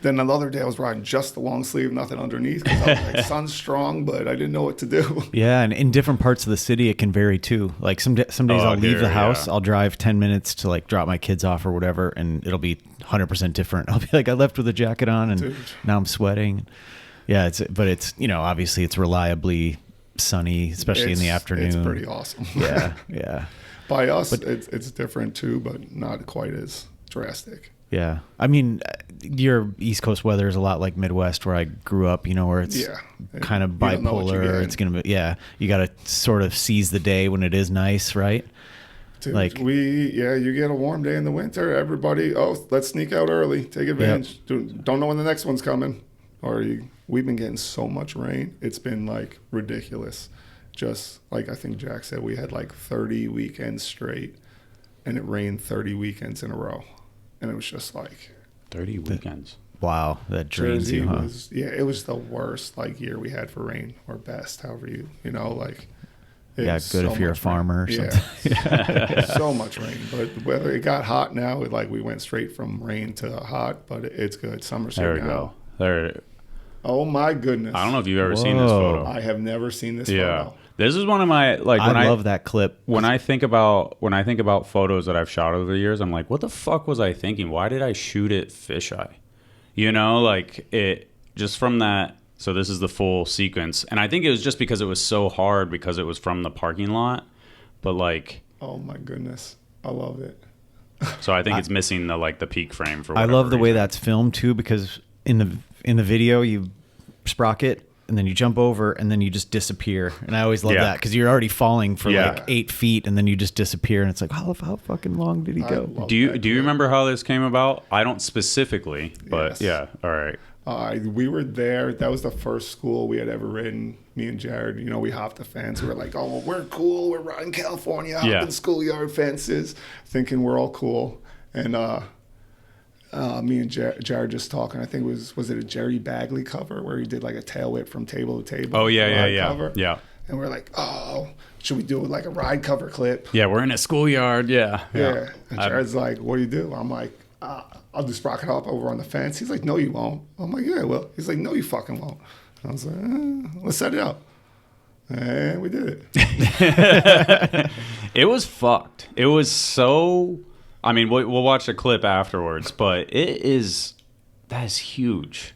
Speaker 3: then another day I was riding just the long sleeve, nothing underneath because I was like, sun's strong, but I didn't know what to do.
Speaker 1: Yeah, and in different parts of the city, it can vary too. Like some days I'll leave the house, I'll drive 10 minutes to like drop my kids off or whatever, and it'll be 100% different. I'll be like, I left with a jacket on, and now I'm sweating. Yeah, it's you know, obviously it's reliably sunny, especially in the afternoon.
Speaker 3: It's pretty awesome.
Speaker 1: Yeah.
Speaker 3: By us, it's different too, but not quite as drastic.
Speaker 1: Yeah. I mean, your East Coast weather is a lot like Midwest where I grew up, you know, where it's kind of bipolar. It's going to be, you got to sort of seize the day when it is nice, right?
Speaker 3: Dude, you get a warm day in the winter, everybody, let's sneak out early, take advantage. Yep. Don't know when the next one's coming. We've been getting so much rain. It's been like ridiculous. Just like I think Jack said, we had like 30 weekends straight, and it rained 30 weekends in a row. And it was just like
Speaker 2: 30 weekends.
Speaker 1: Wow, that drains you, huh?
Speaker 3: It was the worst like year we had for rain, or best, however you know, like.
Speaker 1: Yeah, good if you're a farmer or something.
Speaker 3: Yeah. So much rain, but whether it got hot now, we went straight from rain to hot, but it's good. Summer's here now.
Speaker 2: There.
Speaker 3: Oh my goodness!
Speaker 2: I don't know if you've ever seen this photo.
Speaker 3: I have never seen this
Speaker 2: photo.
Speaker 3: Yeah,
Speaker 2: this is one of my like. I
Speaker 1: love that clip.
Speaker 2: When I think about photos that I've shot over the years, I'm like, what the fuck was I thinking? Why did I shoot it fisheye? You know, like it just from that. So this is the full sequence, and I think it was just because it was so hard because it was from the parking lot. But like,
Speaker 3: oh my goodness, I love it.
Speaker 2: So I think it's missing the peak frame for.
Speaker 1: I love the way that's filmed too, because in the video you sprocket and then you jump over and then you just disappear, and I always love that because you're already falling for like 8 feet and then you just disappear, and it's like how fucking long did he go?
Speaker 2: Do you remember how this came about? I don't specifically, but yeah, all right.
Speaker 3: We were there. That was the first school we had ever ridden. Me and Jared, you know, we hopped the fence. We were like, oh, we're cool. We're riding California, hopping schoolyard fences, thinking we're all cool. And me and Jared just talking. I think was it a Jerry Bagley cover where he did like a tail whip from table to table?
Speaker 2: Oh, yeah.
Speaker 3: Cover.
Speaker 2: Yeah.
Speaker 3: And we're like, should we do like a ride cover clip?
Speaker 2: Yeah, we're in a schoolyard. Yeah.
Speaker 3: And Jared's like, what do you do? I'm like, I'll just sprocket up over on the fence. He's like, no, you won't. I'm like, yeah, I will. He's like, no, you fucking won't. I was like, let's set it up. And we did
Speaker 2: it. It was fucked. It was so... I mean, we'll watch the clip afterwards, but that is huge.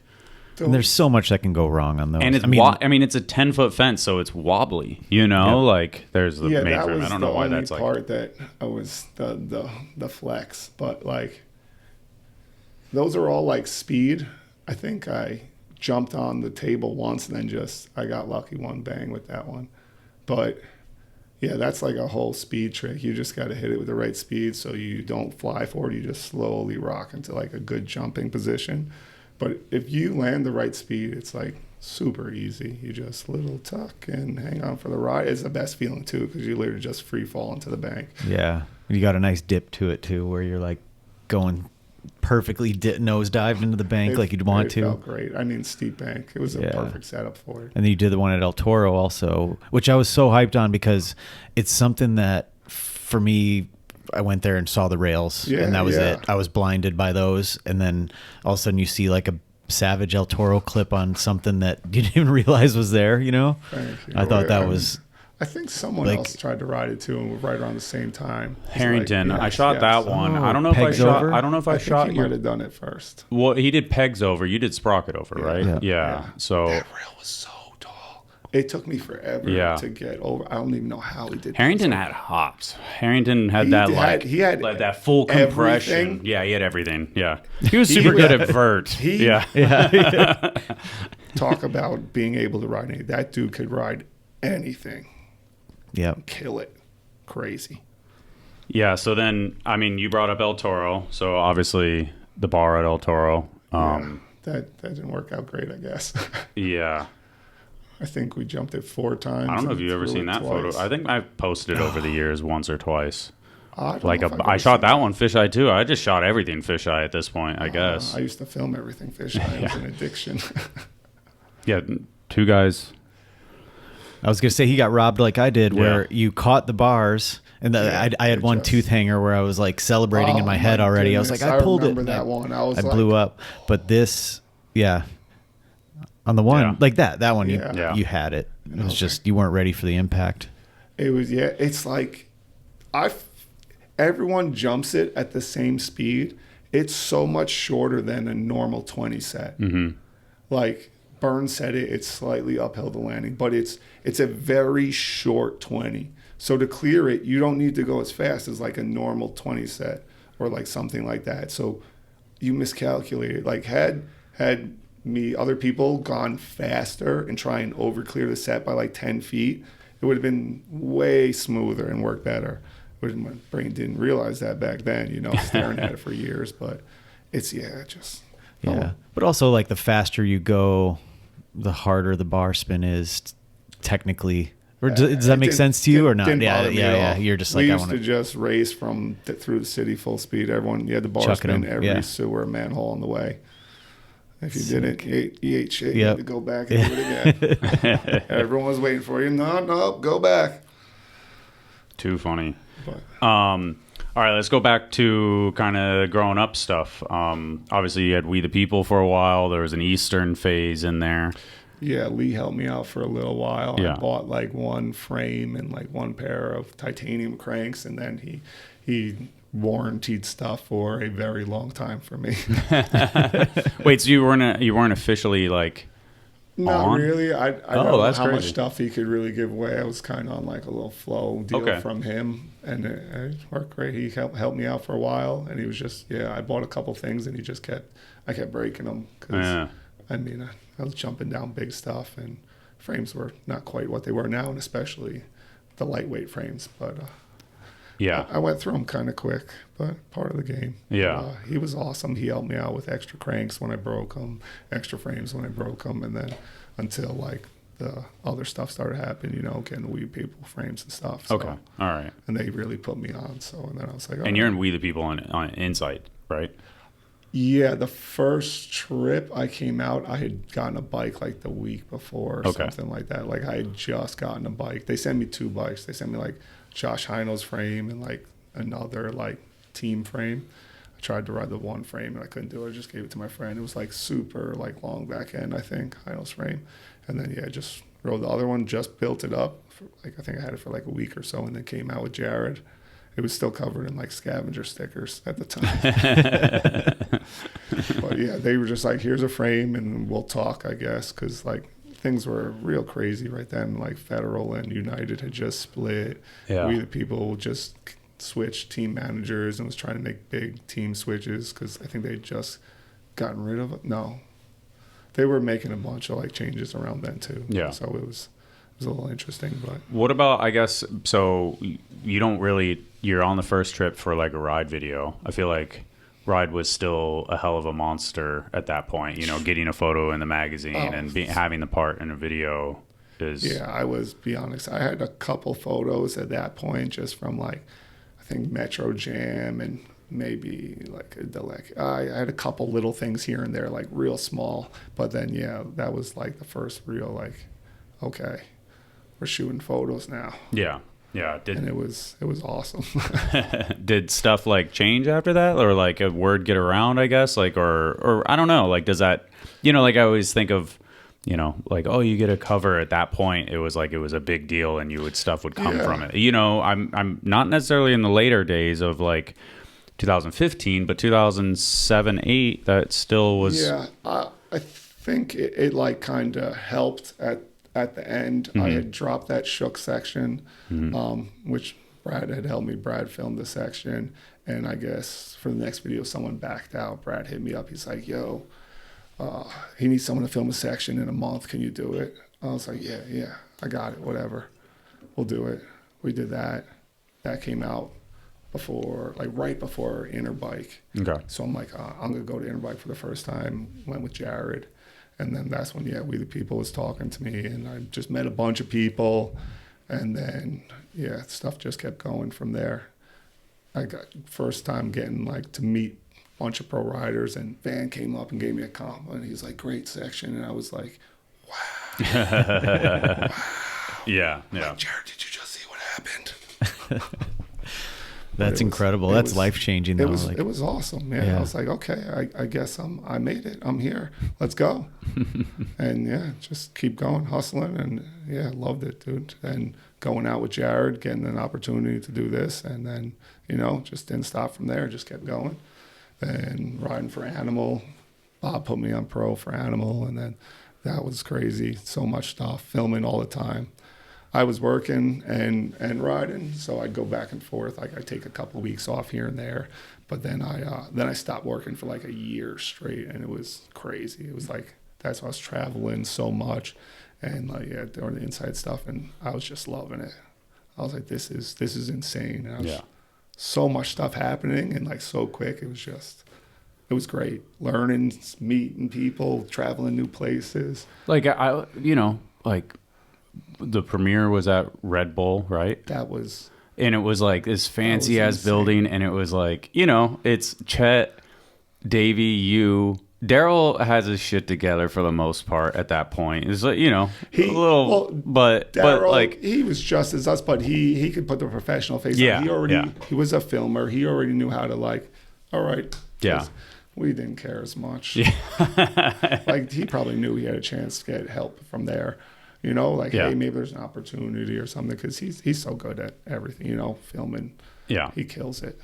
Speaker 1: And there's so much that can go wrong on those.
Speaker 2: And it's it's a 10-foot fence, so it's wobbly. You know, like there's the mainframe. I don't know why that's like.
Speaker 3: Part that was the flex, but like those are all like speed. I think I jumped on the table once and then I got lucky one bang with that one, but. Yeah, that's like a whole speed trick. You just got to hit it with the right speed so you don't fly forward. You just slowly rock into like a good jumping position. But if you land the right speed, it's like super easy. You just little tuck and hang on for the ride. It's the best feeling too because you literally just free fall into the bank.
Speaker 1: Yeah, you got a nice dip to it too where you're like going perfectly nose dived into the bank like you'd want to.
Speaker 3: It felt great. I mean, steep bank. It was a perfect setup for it.
Speaker 1: And then you did the one at El Toro also, which I was so hyped on because it's something that for me, I went there and saw the rails and that was it. I was blinded by those. And then all of a sudden you see like a Savage El Toro clip on something that you didn't even realize was there, you know? I thought that was...
Speaker 3: I think someone else tried to ride it too, and we're right around the same time.
Speaker 2: Harrington, I shot that one. I don't know if I shot. I don't know if I shot.
Speaker 3: Think he might have done it first.
Speaker 2: Well, he did pegs over. You did sprocket over, right? Yeah. So
Speaker 3: that rail was so tall. It took me forever to get over. I don't even know how he did.
Speaker 2: Harrington had hops. Harrington had he had that full compression. Everything. Yeah, he had everything. Yeah, he was super good at vert.
Speaker 3: Talk about being able to ride anything. That dude could ride anything.
Speaker 1: Yeah.
Speaker 3: Kill it. Crazy.
Speaker 2: Yeah, so then, I mean, you brought up El Toro, so obviously the bar at El Toro.
Speaker 3: That didn't work out great, I guess.
Speaker 2: Yeah.
Speaker 3: I think we jumped it 4 times.
Speaker 2: I don't know if you've ever seen that photo. I think I've posted it over the years once or twice. I shot that one fisheye too. I just shot everything fisheye at this point, I guess.
Speaker 3: I used to film everything fisheye. It was an addiction.
Speaker 2: Yeah, 2 guys.
Speaker 1: I was going to say he got robbed like I did, where you caught the bars. And I had one tooth hanger where I was like celebrating in my head already.
Speaker 3: Goodness.
Speaker 1: I was like, I pulled it.
Speaker 3: That one. I
Speaker 1: blew up. But this, on the one like that one, you had it. It was just you weren't ready for the impact.
Speaker 3: It was It's like everyone jumps it at the same speed. It's so much shorter than a normal 20 set.
Speaker 2: Mm-hmm.
Speaker 3: Like Burn said it's slightly uphill the landing, but it's a very short 20. So to clear it, you don't need to go as fast as like a normal 20 set or like something like that. So you miscalculated. Like had other people gone faster and try and over clear the set by like 10 feet, it would have been way smoother and worked better. My brain didn't realize that back then, staring at it for years. But it's
Speaker 1: But also like the faster you go, the harder the bar spin is technically. Or does that make sense to you or not? Yeah. You're just like,
Speaker 3: we used to just race through the city full speed. Everyone, you had the bar spin every sewer manhole on the way. If you didn't, you ate shit. You had to go back and do it again. Everyone was waiting for you. No, go back.
Speaker 2: Too funny. All right, let's go back to kind of growing up stuff. Obviously, you had We the People for a while. There was an Eastern phase in there.
Speaker 3: Yeah, Lee helped me out for a little while.
Speaker 2: Yeah.
Speaker 3: I bought like one frame and like one pair of titanium cranks, and then he warrantied stuff for a very long time for me.
Speaker 2: Wait, so you weren't officially like
Speaker 3: Not
Speaker 2: on?
Speaker 3: really. I don't know how
Speaker 2: crazy.
Speaker 3: much stuff he could really give away. I was kind of on like a little flow deal from him, and it worked great. He helped me out for a while, and he was just I bought a couple things, and I kept breaking them because I was jumping down big stuff, and frames were not quite what they were now, and especially the lightweight frames. But I went through them kind of quick, but part of the game.
Speaker 2: Yeah.
Speaker 3: He was awesome. He helped me out with extra cranks when I broke them, extra frames when I broke them, and then until like the other stuff started happening, getting We the People frames and stuff. So,
Speaker 2: okay. All right.
Speaker 3: And they really put me on. So, and then I was like,
Speaker 2: and you're in We the People on Insight, right?
Speaker 3: Yeah, the first trip I came out, I had gotten a bike like the week before or something like that. Like I had just gotten a bike. They sent me 2 bikes. They sent me like Josh Hino's frame and like another like team frame. I tried to ride the one frame and I couldn't do it. I just gave it to my friend. It was like super like long back end, I think, Hino's frame. And then just rode the other one, just built it up. I think I had it for like a week or so, and then came out with Jared. It was still covered in like scavenger stickers at the time. But yeah, they were just like, here's a frame and we'll talk, I guess. Cause like things were real crazy right then. Like Federal and United had just split.
Speaker 2: Yeah.
Speaker 3: We the People just switched team managers and was trying to make big team switches. Cause I think they'd just gotten rid of it. No, they were making a bunch of like changes around then too.
Speaker 2: Yeah.
Speaker 3: So it was a little interesting. But
Speaker 2: what about, I guess, so you're on the first trip for like a ride video. I feel like Ride was still a hell of a monster at that point, getting a photo in the magazine and having the part in a video is...
Speaker 3: Yeah, I was, be honest, I had a couple photos at that point just from like, I think Metro Jam and maybe like I had a couple little things here and there, like real small, but then that was like the first real like, okay, we're shooting photos now.
Speaker 2: Yeah.
Speaker 3: And it was awesome.
Speaker 2: Did stuff like change after that, or like a word get around, I guess, like, or I don't know, like, does that, like I always think of, like, oh, you get a cover at that point. It was like, it was a big deal and stuff would come from it. I'm not necessarily in the later days of like 2015, but 2007, 8, that still was.
Speaker 3: Yeah. I think it like kind of helped at the end.
Speaker 2: Mm-hmm.
Speaker 3: I had dropped that shook section, which Brad had helped me. Brad filmed the section, and I guess for the next video, someone backed out. Brad hit me up. He's like, yo, he needs someone to film a section in a month. Can you do it? I was like, yeah, I got it. Whatever. We'll do it. We did that. That came out right before Interbike.
Speaker 2: Okay.
Speaker 3: So I'm like, I'm gonna go to Interbike for the first time. Went with Jared, and then that's when We the People was talking to me, and I just met a bunch of people, and then stuff just kept going from there. I got first time getting like to meet a bunch of pro riders, and Van came up and gave me a compliment. He's like, great section, and I was like, wow. Wow.
Speaker 2: Yeah.
Speaker 3: Like, Jared, did you just see what happened?
Speaker 1: That's incredible. That's life-changing, though.
Speaker 3: It was awesome. Yeah. I was like, okay, I guess I made it. I'm here. Let's go. And just keep going, hustling. And loved it, dude. And going out with Jared, getting an opportunity to do this. And then, just didn't stop from there. Just kept going. And riding for Animal. Bob put me on pro for Animal. And then that was crazy. So much stuff, filming all the time. I was working and riding, so I'd go back and forth. Like I take a couple of weeks off here and there, but then I stopped working for like a year straight, and it was crazy. It was like that's why I was traveling so much, and doing the inside stuff, and I was just loving it. I was like, this is insane. And so much stuff happening and like so quick. It was great. Learning, meeting people, traveling new places.
Speaker 2: Like the premiere was at Red Bull, right?
Speaker 3: That was...
Speaker 2: And it was like this fancy-ass building, and it was like, it's Chet, Davey, you... Daryl has his shit together for the most part at that point. It's like, but like...
Speaker 3: He was just as us, but he could put the professional face on. He was a filmer. He already knew how to all right.
Speaker 2: Yeah.
Speaker 3: We didn't care as much.
Speaker 2: Yeah.
Speaker 3: Like, he probably knew he had a chance to get help from there. Hey, maybe there's an opportunity or something, because he's so good at everything, filming. Yeah. He kills it.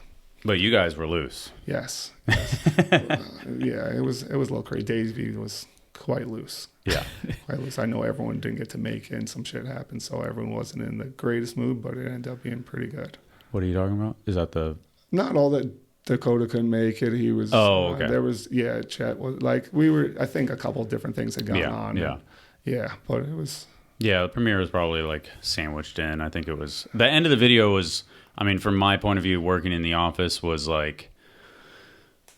Speaker 2: But you guys were loose.
Speaker 3: Yes. It was a little crazy. Davey was quite loose.
Speaker 2: Yeah.
Speaker 3: Quite loose. I know everyone didn't get to make it, and some shit happened, so everyone wasn't in the greatest mood, but it ended up being pretty good.
Speaker 2: What are you talking about? Is that the...
Speaker 3: Not all that Dakota couldn't make it. He was...
Speaker 2: Oh, okay.
Speaker 3: There was... Chet was... I think a couple of different things had gone on.
Speaker 2: Yeah.
Speaker 3: Yeah, but it was...
Speaker 2: Yeah, the premiere was probably like sandwiched in. I think it was... The end of the video was... I mean, from my point of view, working in the office was like...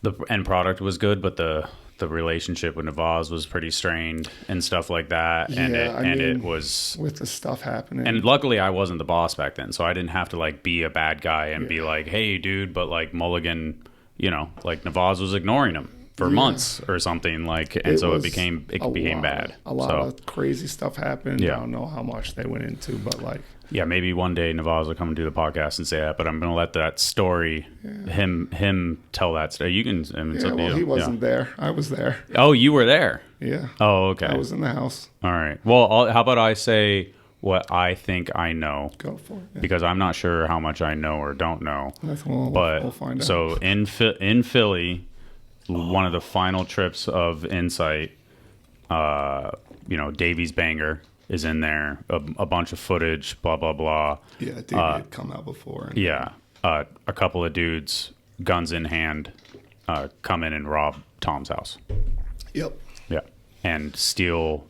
Speaker 2: The end product was good, but the relationship with Navaz was pretty strained and stuff like that. And it was...
Speaker 3: With the stuff happening.
Speaker 2: And luckily, I wasn't the boss back then, so I didn't have to like be a bad guy and be like, hey, dude, but like Mulligan, like Navaz was ignoring him for months or something, it became bad.
Speaker 3: A lot of crazy stuff happened. I don't know how much they went into, but
Speaker 2: maybe one day Navaz will come and do the podcast and say that, but I'm gonna let that story him tell that story. You can.
Speaker 3: He wasn't there. I was there.
Speaker 2: Oh, you were there.
Speaker 3: Yeah.
Speaker 2: Oh, okay. I
Speaker 3: was in the house.
Speaker 2: All right. Well, how about I say what I think I know?
Speaker 3: Go for it. Yeah.
Speaker 2: Because I'm not sure how much I know or don't know.
Speaker 3: We'll find out.
Speaker 2: So in Philly. One of the final trips of Insight, Davies Banger is in there. A bunch of footage, blah, blah, blah.
Speaker 3: Yeah, Davey had come out before.
Speaker 2: A couple of dudes, guns in hand, come in and rob Tom's house.
Speaker 3: Yep.
Speaker 2: Yeah. And steal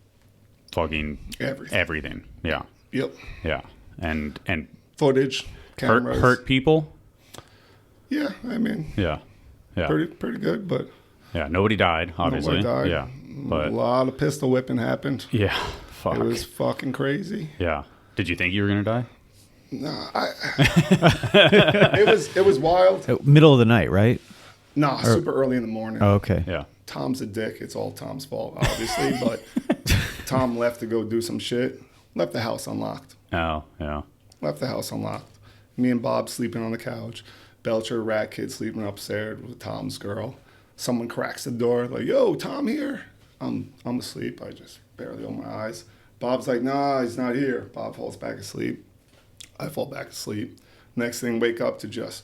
Speaker 2: fucking everything. Yeah.
Speaker 3: Yep.
Speaker 2: Yeah. And
Speaker 3: footage, cameras.
Speaker 2: Hurt people?
Speaker 3: Yeah, I mean...
Speaker 2: Yeah. Yeah.
Speaker 3: Pretty good, but
Speaker 2: nobody died, obviously.
Speaker 3: Nobody died.
Speaker 2: Yeah, but
Speaker 3: a lot of pistol whipping happened.
Speaker 2: Yeah, fuck.
Speaker 3: It was fucking crazy.
Speaker 2: Yeah. Did you think you were gonna die?
Speaker 3: No, it was wild.
Speaker 1: Middle of the night, right?
Speaker 3: No, super early in the morning.
Speaker 1: Oh, okay.
Speaker 2: Yeah.
Speaker 3: Tom's a dick. It's all Tom's fault, obviously, but Tom left to go do some shit. Left the house unlocked.
Speaker 2: Oh, yeah.
Speaker 3: Left the house unlocked. Me and Bob sleeping on the couch. Belcher, rat kid, sleeping upstairs with Tom's girl. Someone cracks the door, like, yo, Tom here? I'm asleep. I just barely open my eyes. Bob's like, nah, he's not here. Bob falls back asleep. I fall back asleep. Next thing, wake up to just,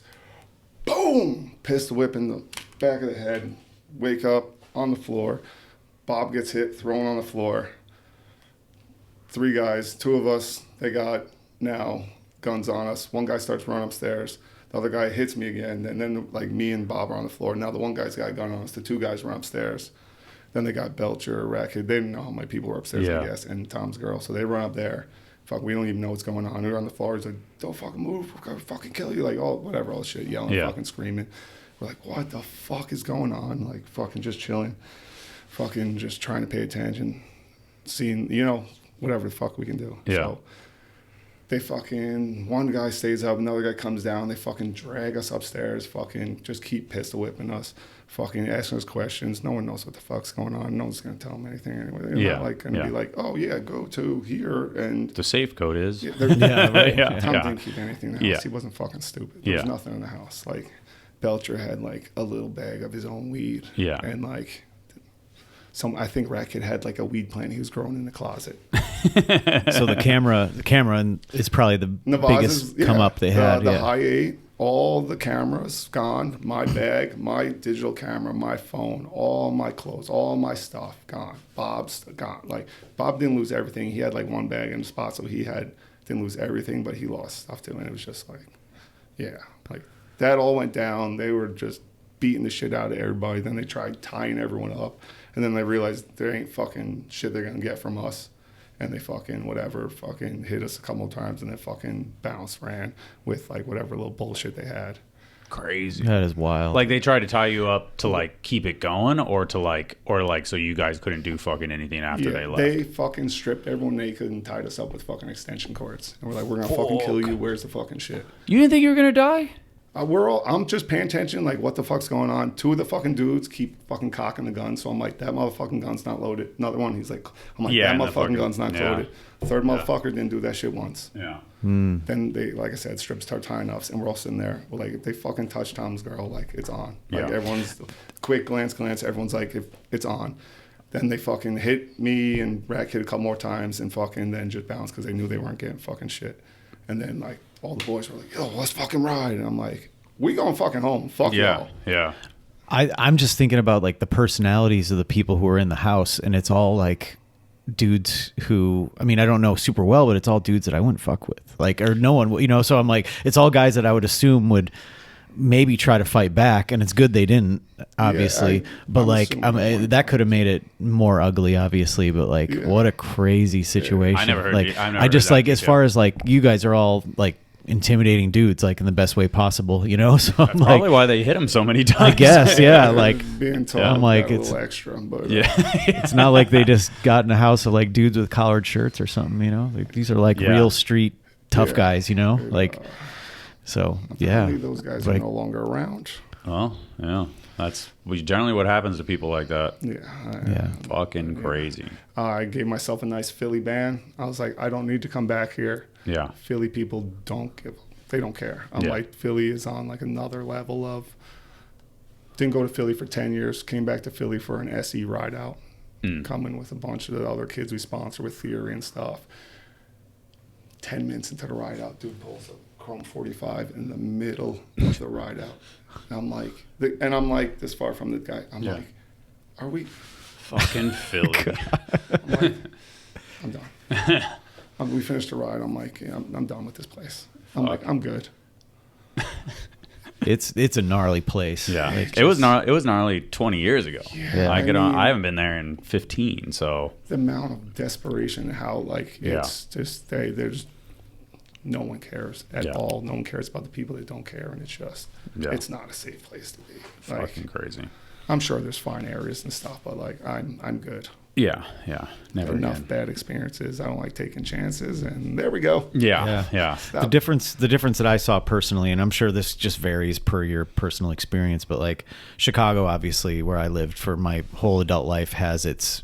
Speaker 3: boom, pistol whip in the back of the head. Wake up on the floor. Bob gets hit, thrown on the floor. 3 guys, 2 of us, they got now guns on us. One guy starts running upstairs. The other guy hits me again, and then me and Bob are on the floor. Now the one guy's got a gun on us. The 2 guys run upstairs. Then they got Belcher, Racket. They didn't know how many people were upstairs, I guess, and Tom's girl. So they run up there. Fuck, we don't even know what's going on. We're on the floor. It's like, don't fucking move. We're going to fucking kill you. Like, all the shit, yelling, fucking screaming. We're like, what the fuck is going on? Like, fucking just chilling. Fucking just trying to pay attention. Seeing, whatever the fuck we can do.
Speaker 2: Yeah.
Speaker 3: So they fucking, one guy stays up, another guy comes down. They fucking drag us upstairs. Fucking just keep pistol whipping us. Fucking asking us questions. No one knows what the fuck's going on. No one's going to tell them anything anyway. They're not like going to be like, oh yeah, go to here. And
Speaker 2: the safe code is.
Speaker 3: Tom didn't keep anything in the house. He wasn't fucking stupid. There was nothing in the house. Like Belcher had like a little bag of his own weed. Yeah. And like I think Racket had like a weed plant he was growing in the closet.
Speaker 1: So the camera is probably the biggest come up they had.
Speaker 3: The high 8, all the cameras gone. My bag, my digital camera, my phone, all my clothes, all my stuff gone. Bob's gone. Like Bob didn't lose everything. He had like one bag in the spot, so didn't lose everything, but he lost stuff too. And it was just like, like that all went down. They were just beating the shit out of everybody. Then they tried tying everyone up. And then they realized there ain't fucking shit they're going to get from us. And they fucking hit us a couple of times and then fucking ran with like whatever little bullshit they had.
Speaker 2: Crazy.
Speaker 1: That is wild.
Speaker 2: Like they tried to tie you up to like keep it going or so you guys couldn't do fucking anything after they left.
Speaker 3: They fucking stripped everyone naked and tied us up with fucking extension cords. And we're like, we're going to fucking kill you. Where's the fucking shit?
Speaker 2: You didn't think you were going to die?
Speaker 3: I'm just paying attention, like, what the fuck's going on. 2 of the fucking dudes keep fucking cocking the gun, so I'm like, that motherfucking gun's not loaded. Another one, he's like, that motherfucking gun's not loaded. Third motherfucker didn't do that shit once. Yeah. Then they, like I said, strips start tying us, and we're all sitting there. We're like, if they fucking touch Tom's girl, like, it's on. Like, everyone's, quick glance, everyone's like, if it's on. Then they fucking hit me, and Rack hit a couple more times, and fucking then just bounced, because they knew they weren't getting fucking shit. And then, like, all the boys were like, yo, let's fucking ride. And I'm like, we going fucking home. Fuck y'all.
Speaker 2: Yeah.
Speaker 1: I'm just thinking about like the personalities of the people who are in the house, and it's all like dudes who, I mean, I don't know super well, but it's all dudes that I wouldn't fuck with. Like, or no one, so I'm like, it's all guys that I would assume would maybe try to fight back, and it's good they didn't, obviously. But like, that could have made it more ugly, obviously. But like, what a crazy situation.
Speaker 2: I never heard.
Speaker 1: Like, I just like, as far as like, you guys are all like intimidating dudes, like in the best way possible, so I'm
Speaker 2: that's probably why they hit him so many times,
Speaker 1: I guess. Like
Speaker 3: being told
Speaker 1: I'm like,
Speaker 3: it's a little extra, but
Speaker 1: it's not like they just got in a house of like dudes with collared shirts or something, like these are like real street tough guys, like so
Speaker 3: those guys are no longer around.
Speaker 2: Well, that's generally what happens to people like that. Fucking crazy.
Speaker 3: I gave myself a nice Philly band. I was like, I don't need to come back here.
Speaker 2: Yeah.
Speaker 3: Philly people don't care. I'm like, Philly is on like another level of, didn't go to Philly for 10 years, came back to Philly for an SE ride out, coming with a bunch of the other kids we sponsor with Theory and stuff. 10 minutes into the ride out, dude pulls a Chrome 45 in the middle of the ride out. And I'm like this far from the guy. I'm like, are we?
Speaker 2: Fucking Philly.
Speaker 3: I'm like, I'm done. We finished the ride. I'm like, I'm done with this place. I'm like, I'm good.
Speaker 1: It's a gnarly place.
Speaker 2: Yeah, it was gnarly 20 years ago. Yeah, I haven't been there in 15. So
Speaker 3: the amount of desperation, how like it's just there's no one cares at all. No one cares about the people that don't care, and it's just it's not a safe place to be. Like,
Speaker 2: fucking crazy.
Speaker 3: I'm sure there's fine areas and stuff, but like I'm good.
Speaker 2: Yeah. Never
Speaker 3: enough bad experiences. I don't like taking chances, and there we go.
Speaker 2: Yeah.
Speaker 1: The difference that I saw personally, and I'm sure this just varies per your personal experience, but like Chicago, obviously, where I lived for my whole adult life, has its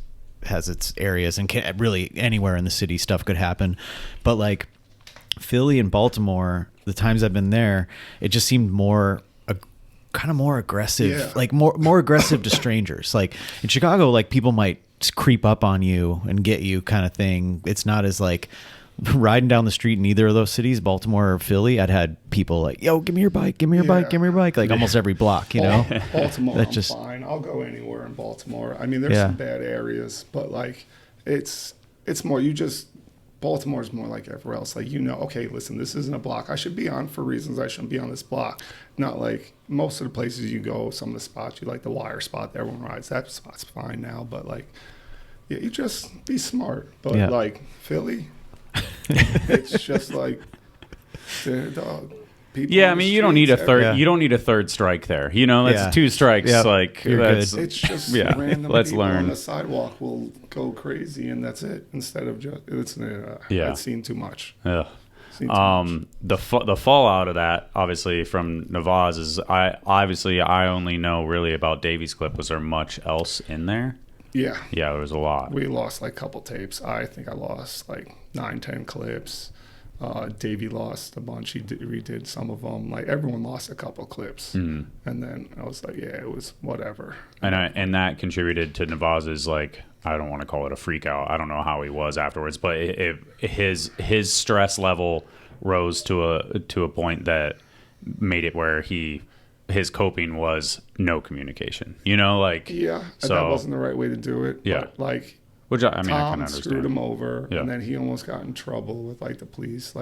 Speaker 1: areas, and really anywhere in the city stuff could happen, but like Philly and Baltimore, the times I've been there, it just seemed more aggressive, like more aggressive to strangers. Like in Chicago, like people might creep up on you and get you kind of thing. It's not as like riding down the street in either of those cities, Baltimore or Philly. I'd had people like, yo, give me your bike, like almost every block,
Speaker 3: Baltimore, I'm fine. I'll go anywhere in Baltimore. I mean, there's some bad areas, but like it's more, you just Baltimore's more like everywhere else. Like, okay, listen, this isn't a block I should be on for reasons I shouldn't be on this block. Not like most of the places you go, some of the spots you like, the wire spot that everyone rides, that spot's fine now. But like, yeah, you just be smart. But like Philly, it's just like, dog.
Speaker 2: Yeah, I mean, you don't need a third. Yeah. You don't need a third strike there. That's 2 strikes. Yep. Like that's
Speaker 3: it's just random
Speaker 2: Let's
Speaker 3: people
Speaker 2: learn.
Speaker 3: on the sidewalk will go crazy, and that's it. Instead of just I've seen too much.
Speaker 2: Yeah. The fallout of that, obviously, from Navaz is I only know really about Davy's clip. Was there much else in there?
Speaker 3: Yeah.
Speaker 2: Yeah, there was a lot.
Speaker 3: We lost like a couple tapes. I think I lost like 9-10 clips. Davey lost a bunch. He redid some of them. Like everyone lost a couple clips, and then I was like, yeah, it was whatever.
Speaker 2: And that contributed to Navaz's, like, I don't want to call it a freak out. I don't know how he was afterwards, but his stress level rose to a point that made it where his coping was no communication. So
Speaker 3: that wasn't the right way to do it.
Speaker 2: Yeah,
Speaker 3: but like.
Speaker 2: Which I can
Speaker 3: Tom
Speaker 2: understand.
Speaker 3: Screwed him over, and then he almost got in trouble with like the police,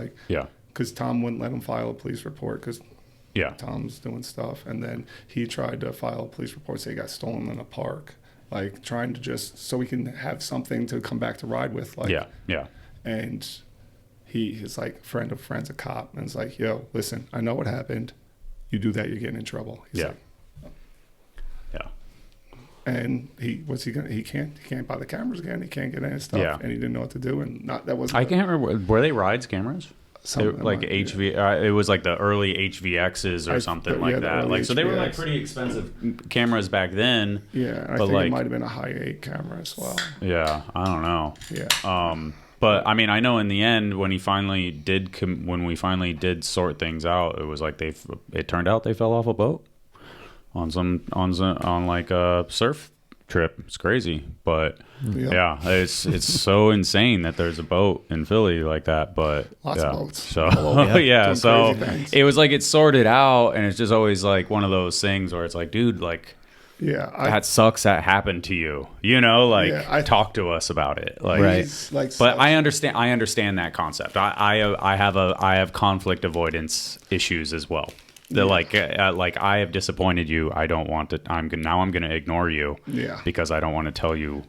Speaker 3: because Tom wouldn't let him file a police report because Tom's doing stuff, and then he tried to file a police report, say he got stolen in a park, like trying to just so he can have something to come back to ride with, and he's like friend of friends, a cop, and it's like, yo, listen, I know what happened, you do that, you're getting in trouble. He's like, and he can't buy the cameras again. He can't get any stuff, and he didn't know what to do. And that wasn't.
Speaker 2: I can't remember. Were they rides cameras? Like HV, it was like the early HVXs or something like that. Like, so they were like pretty expensive cameras back then.
Speaker 3: Yeah, I think it might have been a high 8 camera as well.
Speaker 2: Yeah, I don't know.
Speaker 3: Yeah.
Speaker 2: But I mean, I know in the end when we finally did sort things out, it was like it turned out they fell off a boat. On like a surf trip. It's crazy, but it's so insane that there's a boat in Philly like that. But
Speaker 3: lots of boats.
Speaker 2: So so it was like it's sorted out, and it's just always like one of those things where it's like, dude, like, that sucks that happened to you. Talk to us about it. Like,
Speaker 3: right.
Speaker 2: But I understand that concept. I have conflict avoidance issues as well. Like I have disappointed you. I don't want to. I'm going to ignore you.
Speaker 3: Yeah.
Speaker 2: Because I don't want to tell you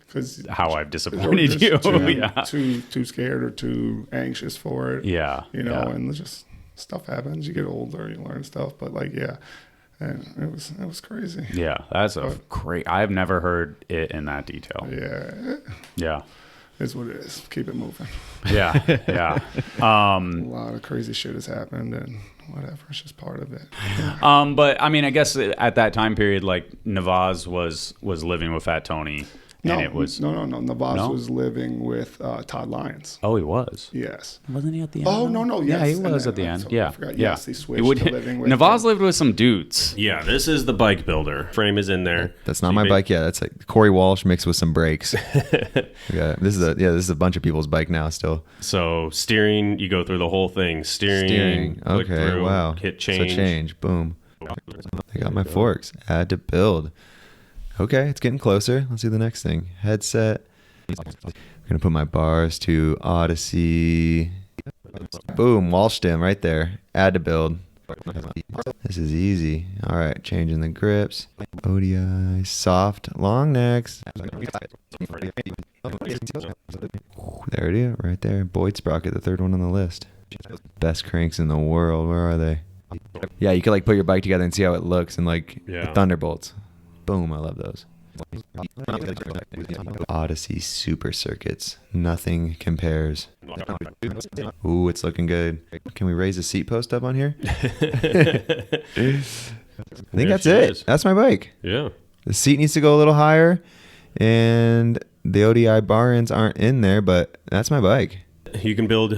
Speaker 2: how I've disappointed you.
Speaker 3: Too scared or too anxious for it.
Speaker 2: Yeah.
Speaker 3: And just stuff happens. You get older, you learn stuff. But and it was crazy.
Speaker 2: Yeah, that's great. I've never heard it in that detail.
Speaker 3: Yeah.
Speaker 2: Yeah.
Speaker 3: Is what it is. Keep it moving.
Speaker 2: Yeah. Yeah.
Speaker 3: A lot of crazy shit has happened, and whatever, it's just part of it.
Speaker 2: But I mean, I guess at that time period, like Navaz was living with Fat Tony.
Speaker 3: No,
Speaker 2: and it was
Speaker 3: Navaz was living with Todd Lyons.
Speaker 2: Oh, he was.
Speaker 3: Yes.
Speaker 2: Wasn't he at the end?
Speaker 3: Oh no, yes.
Speaker 2: Yeah, he was at the end.
Speaker 3: I forgot. Yes, he switched to living with
Speaker 2: Navaz lived with some dudes.
Speaker 4: Yeah, this is the bike builder. Frame is in there.
Speaker 5: That's not my bike. Yeah, that's like Corey Walsh mixed with some brakes. This is a bunch of people's bike now still.
Speaker 4: So steering, you go through the whole thing. Steering.
Speaker 5: Okay.
Speaker 4: Through,
Speaker 5: wow.
Speaker 4: Hit change.
Speaker 5: So change. Boom. I got my forks. Add to build. Okay, it's getting closer. Let's do the next thing. Headset. I'm going to put my bars to Odyssey. Boom, Walsh stem right there. Add to build. This is easy. All right, changing the grips. ODI, soft, long necks. There it is, right there. Boyd Sprocket, the third one on the list. Best cranks in the world. Where are they? Yeah, you could like put your bike together and see how it looks, and like the Thunderbolts. Boom, I love those. Odyssey Super Circuits. Nothing compares. Ooh, it's looking good. Can we raise the seat post up on here? I think that's it. That's my bike.
Speaker 4: Yeah.
Speaker 5: The seat needs to go a little higher, and the ODI bar ends aren't in there, but that's my bike.
Speaker 4: You can build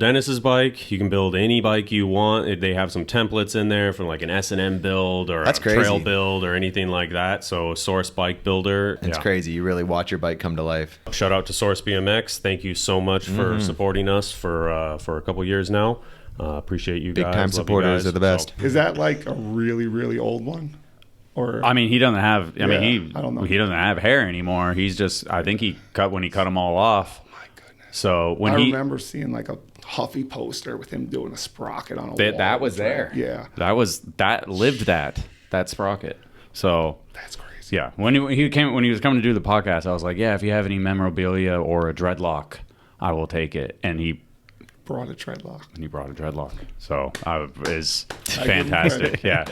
Speaker 4: Dennis's bike. You can build any bike you want. They have some templates in there from like an S&M build or a trail build or anything like that. So Source Bike Builder.
Speaker 5: It's crazy. You really watch your bike come to life.
Speaker 4: Shout out to Source BMX. Thank you so much for supporting us for a couple years now. Appreciate you guys.
Speaker 5: Big time supporters are the best.
Speaker 3: Is that like a really, really old one? Or
Speaker 2: I mean, he doesn't have.
Speaker 3: I don't know.
Speaker 2: He doesn't have hair anymore. He's just. I think he cut them all off.
Speaker 3: My goodness.
Speaker 2: So when
Speaker 3: I remember seeing like a Huffy poster with him doing a sprocket on a wall.
Speaker 2: That was there.
Speaker 3: Yeah.
Speaker 2: That lived that sprocket. So
Speaker 3: that's crazy.
Speaker 2: Yeah. When he was coming to do the podcast, I was like, yeah, if you have any memorabilia or a dreadlock, I will take it. And he brought a dreadlock. So is fantastic. Yeah.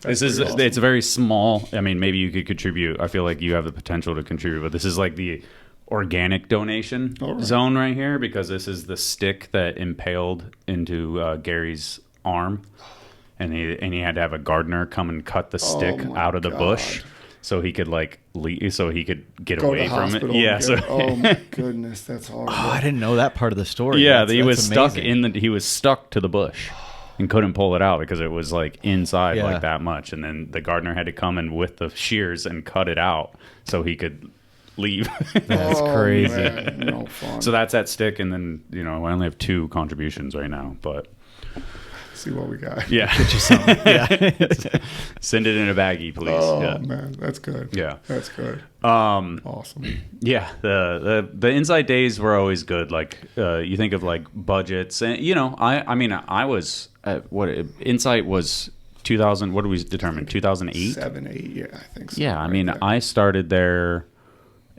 Speaker 2: It's very small. I mean, maybe you could contribute. I feel like you have the potential to contribute, but this is like the organic donation zone right here, because this is the stick that impaled into Gary's arm, and he had to have a gardener come and cut the stick out of the bush so he could get away from it. Yeah.
Speaker 3: Oh my goodness, that's horrible.
Speaker 1: Oh, I didn't know that part of the story.
Speaker 2: Yeah, he was stuck to the bush and couldn't pull it out because it was like inside like that much, and then the gardener had to come in with the shears and cut it out so he could leave.
Speaker 1: That's crazy.
Speaker 3: Man, no fun.
Speaker 2: So that's that stick, and then I only have 2 contributions right now, but
Speaker 3: see what we got.
Speaker 2: Yeah,
Speaker 1: get you some. Yeah,
Speaker 2: send it in a baggie, please.
Speaker 3: Oh man, that's good.
Speaker 2: Yeah,
Speaker 3: that's good. Awesome.
Speaker 2: Yeah, the Insight days were always good. Like you think of like budgets, and I was Insight was 2000. What did we determine? 2008.
Speaker 3: 7, 8. Yeah, I think so.
Speaker 2: Yeah, I started there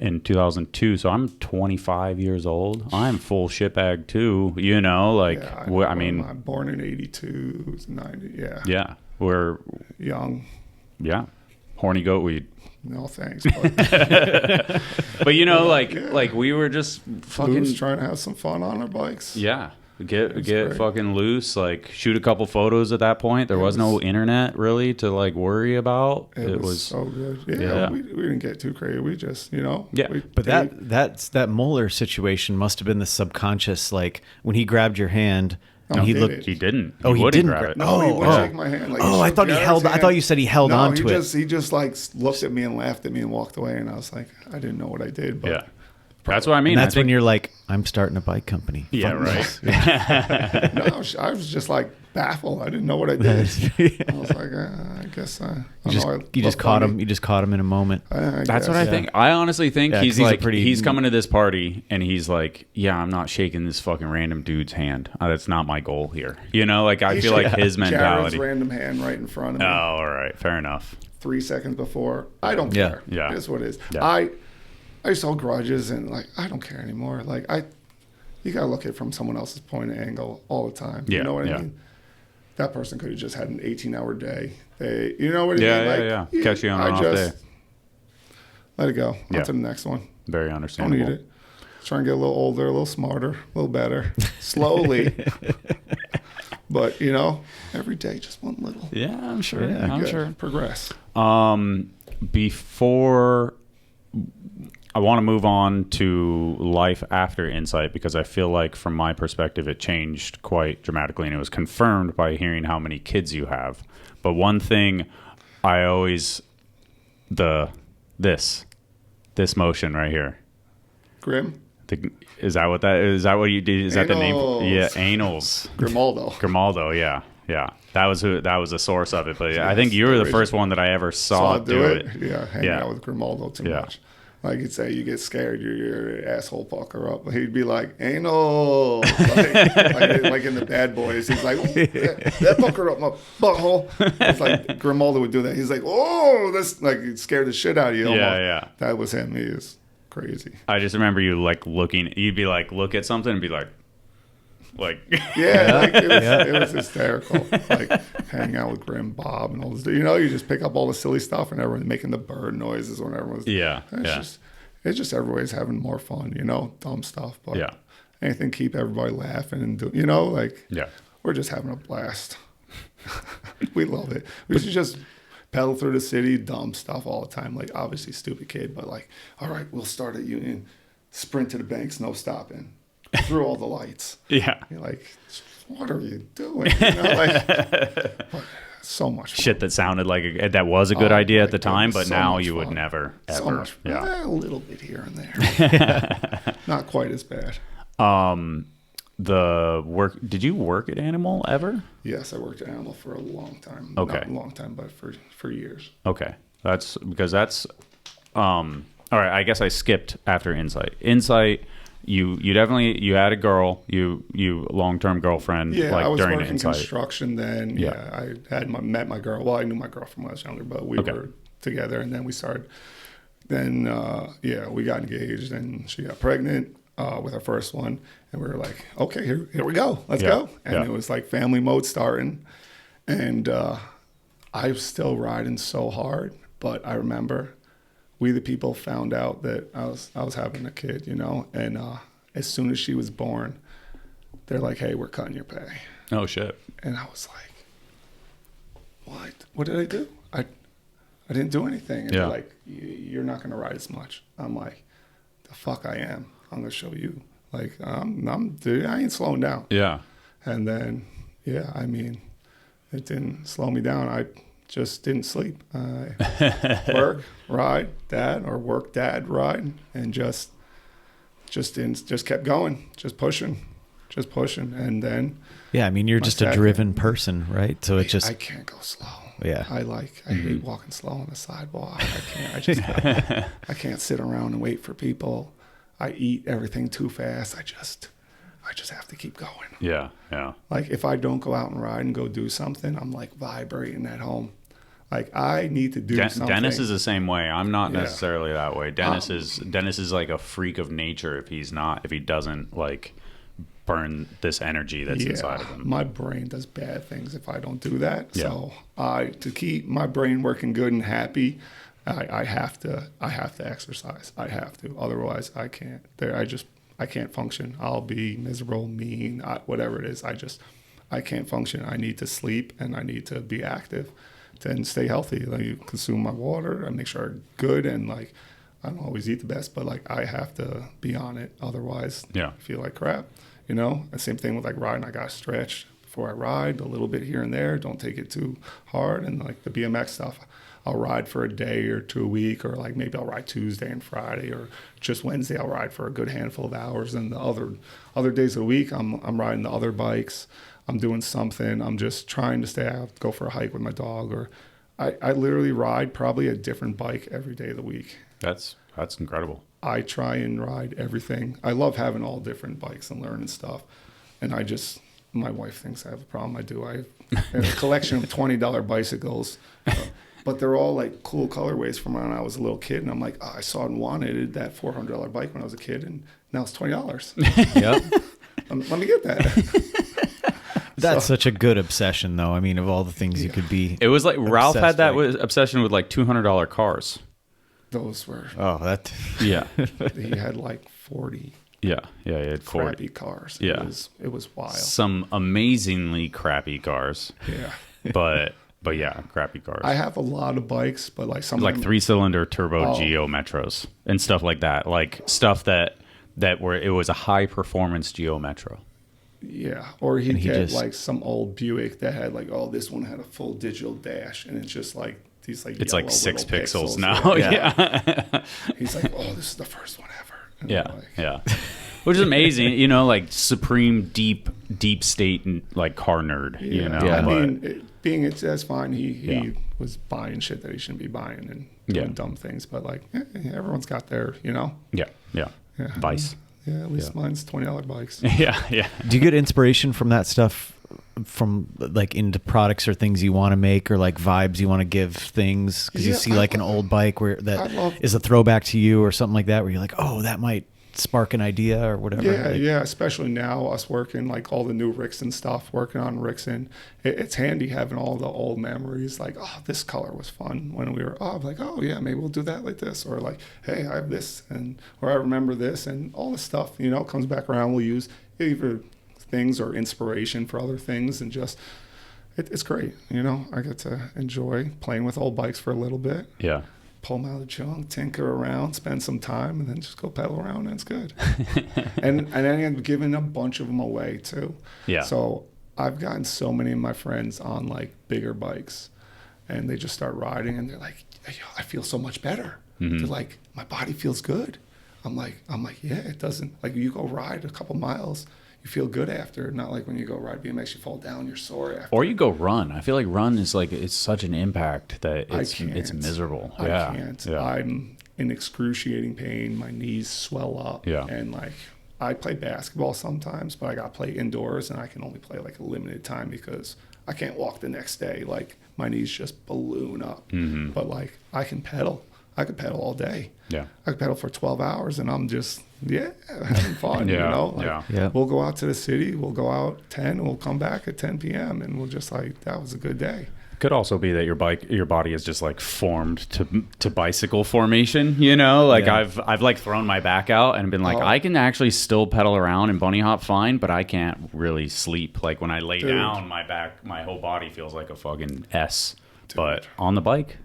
Speaker 2: in 2002, so I'm 25 years old. I'm full shitbag too, I'm
Speaker 3: born in 82, 90, yeah.
Speaker 2: Yeah, we're
Speaker 3: young.
Speaker 2: Yeah, horny goat weed.
Speaker 3: No thanks.
Speaker 2: But like we were just fucking
Speaker 3: trying to have some fun on our bikes.
Speaker 2: Yeah. Get fucking loose, like shoot a couple photos at that point. There was no internet really to like worry about.
Speaker 3: It was so good. Yeah. We didn't get too crazy. We just,
Speaker 2: Yeah.
Speaker 1: But that Moeller situation must have been the subconscious, like when he grabbed your hand.
Speaker 2: He didn't.
Speaker 1: Oh, he didn't grab.
Speaker 3: No, he wouldn't shake my hand. Like,
Speaker 1: I thought he held. I thought you said he held onto it.
Speaker 3: He just like looked at me and laughed at me and walked away. And I was like, I didn't know what I did. But
Speaker 2: yeah. That's what I mean.
Speaker 1: And that's when you're like, I'm starting a bike company.
Speaker 2: Yeah, right.
Speaker 3: No, I was just like baffled. I didn't know what I did. I was like, I guess
Speaker 1: you just caught him. You just caught him in a moment.
Speaker 2: That's what I think. I honestly think he's like he's coming to this party and he's like, yeah, I'm not shaking this fucking random dude's hand. That's not my goal here. I feel like his mentality.
Speaker 3: Jared's random hand right in front of me.
Speaker 2: Oh, all right, fair enough.
Speaker 3: 3 seconds before. I don't care.
Speaker 2: Yeah,
Speaker 3: it is what it is.
Speaker 2: Yeah.
Speaker 3: I used to hold grudges and like I don't care anymore. Like you gotta look at it from someone else's point of angle all the time.
Speaker 2: Yeah,
Speaker 3: you know what I mean? That person could have just had an 18-hour day. You know what I mean?
Speaker 2: Yeah. Catch you on an off day.
Speaker 3: Let it go.
Speaker 2: Yeah.
Speaker 3: On to the next one.
Speaker 2: Very understandable.
Speaker 3: Don't need it. Try and get a little older, a little smarter, a little better, slowly. But every day just one little.
Speaker 2: Yeah, I'm sure. Yeah, I'm sure.
Speaker 3: Progress.
Speaker 2: Before I want to move on to life after Insight, because I feel like from my perspective it changed quite dramatically, and it was confirmed by hearing how many kids you have. But one thing I always this motion right here.
Speaker 3: Grim?
Speaker 2: Is that what that is? Is that what you did? Is that the name? Yeah, anals.
Speaker 3: Grimaldo,
Speaker 2: yeah. That was the source of it. But I think you were the first one that I ever saw do it.
Speaker 3: Yeah, hanging out with Grimaldo too much. Like he'd say, you get scared, your asshole pucker up. He'd be like, anal. like in the Bad Boys. He's like, that pucker up my butthole. It's like Grimaldo would do that. He's like, oh, this, like, it scared the shit out of you.
Speaker 2: Yeah.
Speaker 3: That was him. He is crazy.
Speaker 2: I just remember you like looking, you'd be like, look at something and be like,
Speaker 3: it was hysterical. Like hanging out with Grim Bob and all this. You just pick up all the silly stuff and everyone's making the bird noises when everyone's. It's just everybody's having more fun. Dumb stuff. But anything keep everybody laughing and do. We're just having a blast. We love it. We should just pedal through the city, dumb stuff all the time. Like obviously stupid kid, but like, all right, we'll start at Union, sprint to the banks, no stopping. Through all the lights.
Speaker 2: Yeah.
Speaker 3: You're like, what are you doing? But so much fun.
Speaker 2: Shit that sounded like that was a good idea at the time, but now you would never, ever.
Speaker 3: So much fun. A little bit here and there. Not quite as bad.
Speaker 2: The work, did you work at Animal ever?
Speaker 3: Yes, I worked at Animal for a long time.
Speaker 2: Okay.
Speaker 3: Not a long time, but for years.
Speaker 2: Okay. That's all right, I guess I skipped after Insight. Insight you definitely you had a girl, you long-term girlfriend.
Speaker 3: Yeah,
Speaker 2: like
Speaker 3: I was
Speaker 2: during
Speaker 3: working
Speaker 2: Insight.
Speaker 3: construction then. Yeah, I had met my girl. Well, I knew my girl from when I was younger, but we were together, and then we started. Then we got engaged, and she got pregnant with our first one, and we were like, okay, here we go, let's go. And it was like family mode starting, and I was still riding so hard, but I remember we the people found out that I was having a kid, you know, and as soon as she was born, they're like, hey, we're cutting your pay.
Speaker 2: Oh shit.
Speaker 3: And I was like, what did I do? I didn't do anything. And they're like, you're not going to ride as much. I'm like, the fuck I am. I'm going to show you. Like, dude, I ain't slowing down. Yeah. And then, I mean, it didn't slow me down. I just didn't sleep. Work, ride, dad, or work, dad, ride, and just kept going, just pushing. And then,
Speaker 1: I mean, you're just a driven person, right? So I
Speaker 3: can't go slow.
Speaker 1: Yeah.
Speaker 3: I hate walking slow on the sidewalk. I can't sit around and wait for people. I eat everything too fast. I just have to keep going.
Speaker 2: Yeah.
Speaker 3: Like if I don't go out and ride and go do something, I'm like vibrating at home. Like I need to do something.
Speaker 2: Dennis is the same way. I'm not necessarily that way. Dennis is like a freak of nature if he doesn't like burn this energy that's inside of him.
Speaker 3: My brain does bad things if I don't do that. Yeah. So to keep my brain working good and happy, I have to exercise. I have to. Otherwise I can't. I can't function. I'll be miserable, mean, whatever it is. I can't function. I need to sleep and I need to be active and stay healthy. Like consume my water. I make sure I'm good, and like I don't always eat the best, but like I have to be on it. Otherwise, I feel like crap. You know, the same thing with like riding. I got to stretch before I ride a little bit here and there. Don't take it too hard. And like the BMX stuff, I'll ride for a day or two a week, or like maybe I'll ride Tuesday and Friday, or just Wednesday I'll ride for a good handful of hours. And the other days of the week, I'm riding the other bikes. I'm doing something. I'm just trying to stay out, go for a hike with my dog, or I literally ride probably a different bike every day of the week.
Speaker 2: That's incredible.
Speaker 3: I try and ride everything. I love having all different bikes and learning stuff. And my wife thinks I have a problem. I do. I have a collection of $20 bicycles, but they're all like cool colorways from when I was a little kid. And I'm like, I saw it and wanted that $400 bike when I was a kid, and now it's $20. Yep. Let me get that.
Speaker 1: That's such a good obsession, though. I mean, of all the things you could be.
Speaker 2: It was like Ralph had that obsession with like $200 cars.
Speaker 3: Those were.
Speaker 1: Oh, that.
Speaker 2: Yeah.
Speaker 3: He had like 40.
Speaker 2: Yeah, he had 40
Speaker 3: crappy cars.
Speaker 2: Yeah,
Speaker 3: it was wild.
Speaker 2: Some amazingly crappy cars.
Speaker 3: Yeah,
Speaker 2: but yeah, crappy cars.
Speaker 3: I have a lot of bikes, but like some
Speaker 2: like 3-cylinder turbo Geo Metros and stuff like that. Like stuff that were it was a high performance Geo Metro.
Speaker 3: Yeah, or he'd get like some old Buick that had like, this one had a full digital dash, and it's just like these like
Speaker 2: it's like 6 pixels now. Yeah.
Speaker 3: He's like, this is the first one ever. And
Speaker 2: yeah. Which is amazing, you know, like supreme deep state like car nerd, you know.
Speaker 3: Yeah. I mean, that's fine. He was buying shit that he shouldn't be buying and doing dumb things, but like everyone's got their, you know.
Speaker 2: Yeah. Vice.
Speaker 3: Yeah, at least mine's $20 bikes.
Speaker 2: Yeah.
Speaker 1: Do you get inspiration from that stuff, from like into products or things you want to make, or like vibes you want to give things? Because you see like an old bike where that is a throwback to you or something like that, where you're like, that might spark an idea or whatever.
Speaker 3: Yeah. Especially now, us working like all the new Rixin stuff, working on Rixin, it's handy having all the old memories. Like, this color was fun when we were. I'm like, maybe we'll do that like this, or like, hey, I have this, or I remember this, and all this stuff. You know, comes back around. We'll use either things or inspiration for other things, and just it's great. You know, I get to enjoy playing with old bikes for a little bit.
Speaker 2: Yeah.
Speaker 3: Pull them out of the trunk, tinker around, spend some time, and then just go pedal around, and it's good. and I end up giving a bunch of them away too.
Speaker 2: Yeah.
Speaker 3: So I've gotten so many of my friends on like bigger bikes, and they just start riding, and they're like, I feel so much better. Mm-hmm. They're like, my body feels good. I'm like, yeah, it doesn't. Like you go ride a couple miles, you feel good after. Not like when you go ride BMX, you fall down, you're sore after.
Speaker 2: Or you go run. I feel like run is like, it's such an impact that it's miserable.
Speaker 3: I can't. Yeah. I'm in excruciating pain. My knees swell up.
Speaker 2: Yeah.
Speaker 3: And like I play basketball sometimes, but I got to play indoors, and I can only play like a limited time because I can't walk the next day. Like my knees just balloon up. But like I can pedal. I could pedal all day.
Speaker 2: Yeah.
Speaker 3: I could pedal for 12 hours, and I'm just having fun.
Speaker 2: Yeah.
Speaker 3: You know, like,
Speaker 2: Yeah.
Speaker 3: we'll go out to the city. We'll go out 10, and we'll come back at 10 p.m. and we'll just like that was a good day.
Speaker 2: Could also be that your body is just like formed to bicycle formation, you know? Like I've like thrown my back out and been like, I can actually still pedal around and bunny hop fine, but I can't really sleep. Like when I lay down, my whole body feels like a fucking S. Dude. But on the bike,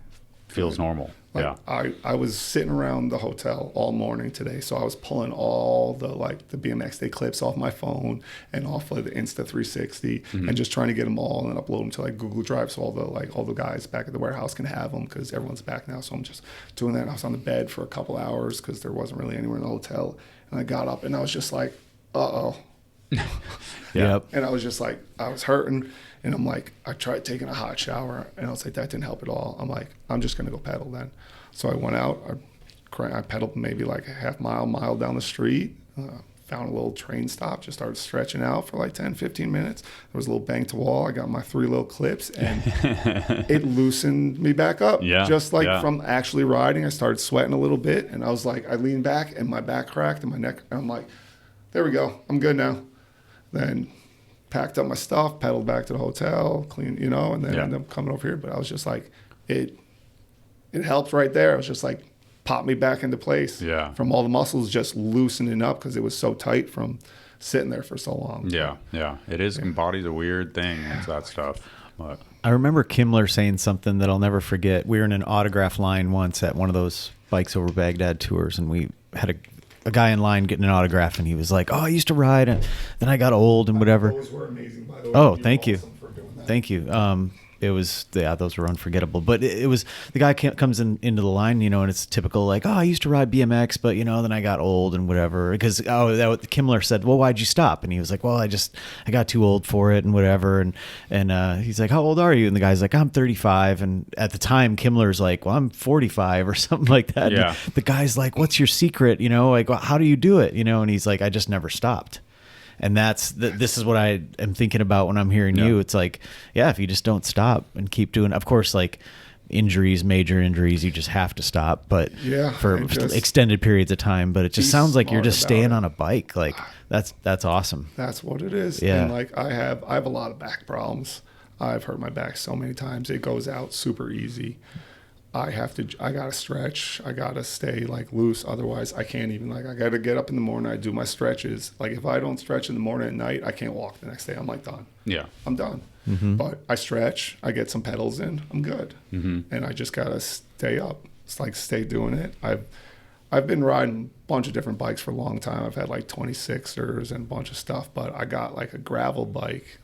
Speaker 2: feels normal.
Speaker 3: Like I was sitting around the hotel all morning today, so I was pulling all the BMX Day clips off my phone and off of the Insta360 and just trying to get them all and upload them to like Google Drive so all the guys back at the warehouse can have them because everyone's back now. So I'm just doing that. And I was on the bed for a couple hours because there wasn't really anywhere in the hotel, and I got up and I was just like,
Speaker 2: Yep.
Speaker 3: And I was just like, I was hurting. And I'm like, I tried taking a hot shower, and I was like, that didn't help at all. I'm like, I'm just going to go pedal then. So I went out. I pedaled maybe like a half mile down the street, found a little train stop, just started stretching out for like 10, 15 minutes. There was a little bang to wall. I got my 3 little clips, and it loosened me back up.
Speaker 2: Yeah.
Speaker 3: Just like from actually riding, I started sweating a little bit, and I was like, I leaned back, and my back cracked, and my neck, and I'm like, there we go. I'm good now. Then packed up my stuff, pedaled back to the hotel, clean, you know, and then ended up coming over here. But I was just like, it helped right there. I was just like, popped me back into place from all the muscles just loosening up because it was so tight from sitting there for so long.
Speaker 2: Yeah. It is. Body's a weird thing. It's that stuff. But
Speaker 1: I remember Kimmler saying something that I'll never forget. We were in an autograph line once at one of those Bikes Over Baghdad tours, and we had a guy in line getting an autograph, and he was like, I used to ride, and then I got old and whatever.
Speaker 3: Those were amazing, by the way.
Speaker 1: Oh, thank you.
Speaker 3: Awesome for doing that.
Speaker 1: Thank you. It was, those were unforgettable. But it was, the guy comes into the line, you know, and it's typical, like, I used to ride BMX, but, you know, then I got old and whatever. Because, Kimmler said, well, why'd you stop? And he was like, well, I got too old for it and whatever. And he's like, how old are you? And the guy's like, I'm 35. And at the time, Kimmler's like, well, I'm 45 or something like that.
Speaker 2: Yeah.
Speaker 1: And the guy's like, what's your secret? You know, like, how do you do it? You know, and he's like, I just never stopped. And this is what I am thinking about when I'm hearing you. It's like, if you just don't stop and keep doing, of course, like major injuries, you just have to stop, but for extended periods of time. But it just sounds like you're just staying on a bike. Like that's awesome.
Speaker 3: That's what it is.
Speaker 1: Yeah.
Speaker 3: And like I have a lot of back problems. I've hurt my back so many times. It goes out super easy. I gotta stretch. I gotta stay like loose. Otherwise I can't even, like, I gotta get up in the morning. I do my stretches. Like if I don't stretch in the morning at night, I can't walk the next day. I'm like done.
Speaker 2: Yeah.
Speaker 3: I'm done. But I stretch, I get some pedals in, I'm good. And I just gotta stay up. It's like stay doing it. I've been riding a bunch of different bikes for a long time. I've had like 26ers and a bunch of stuff, but I got like a gravel bike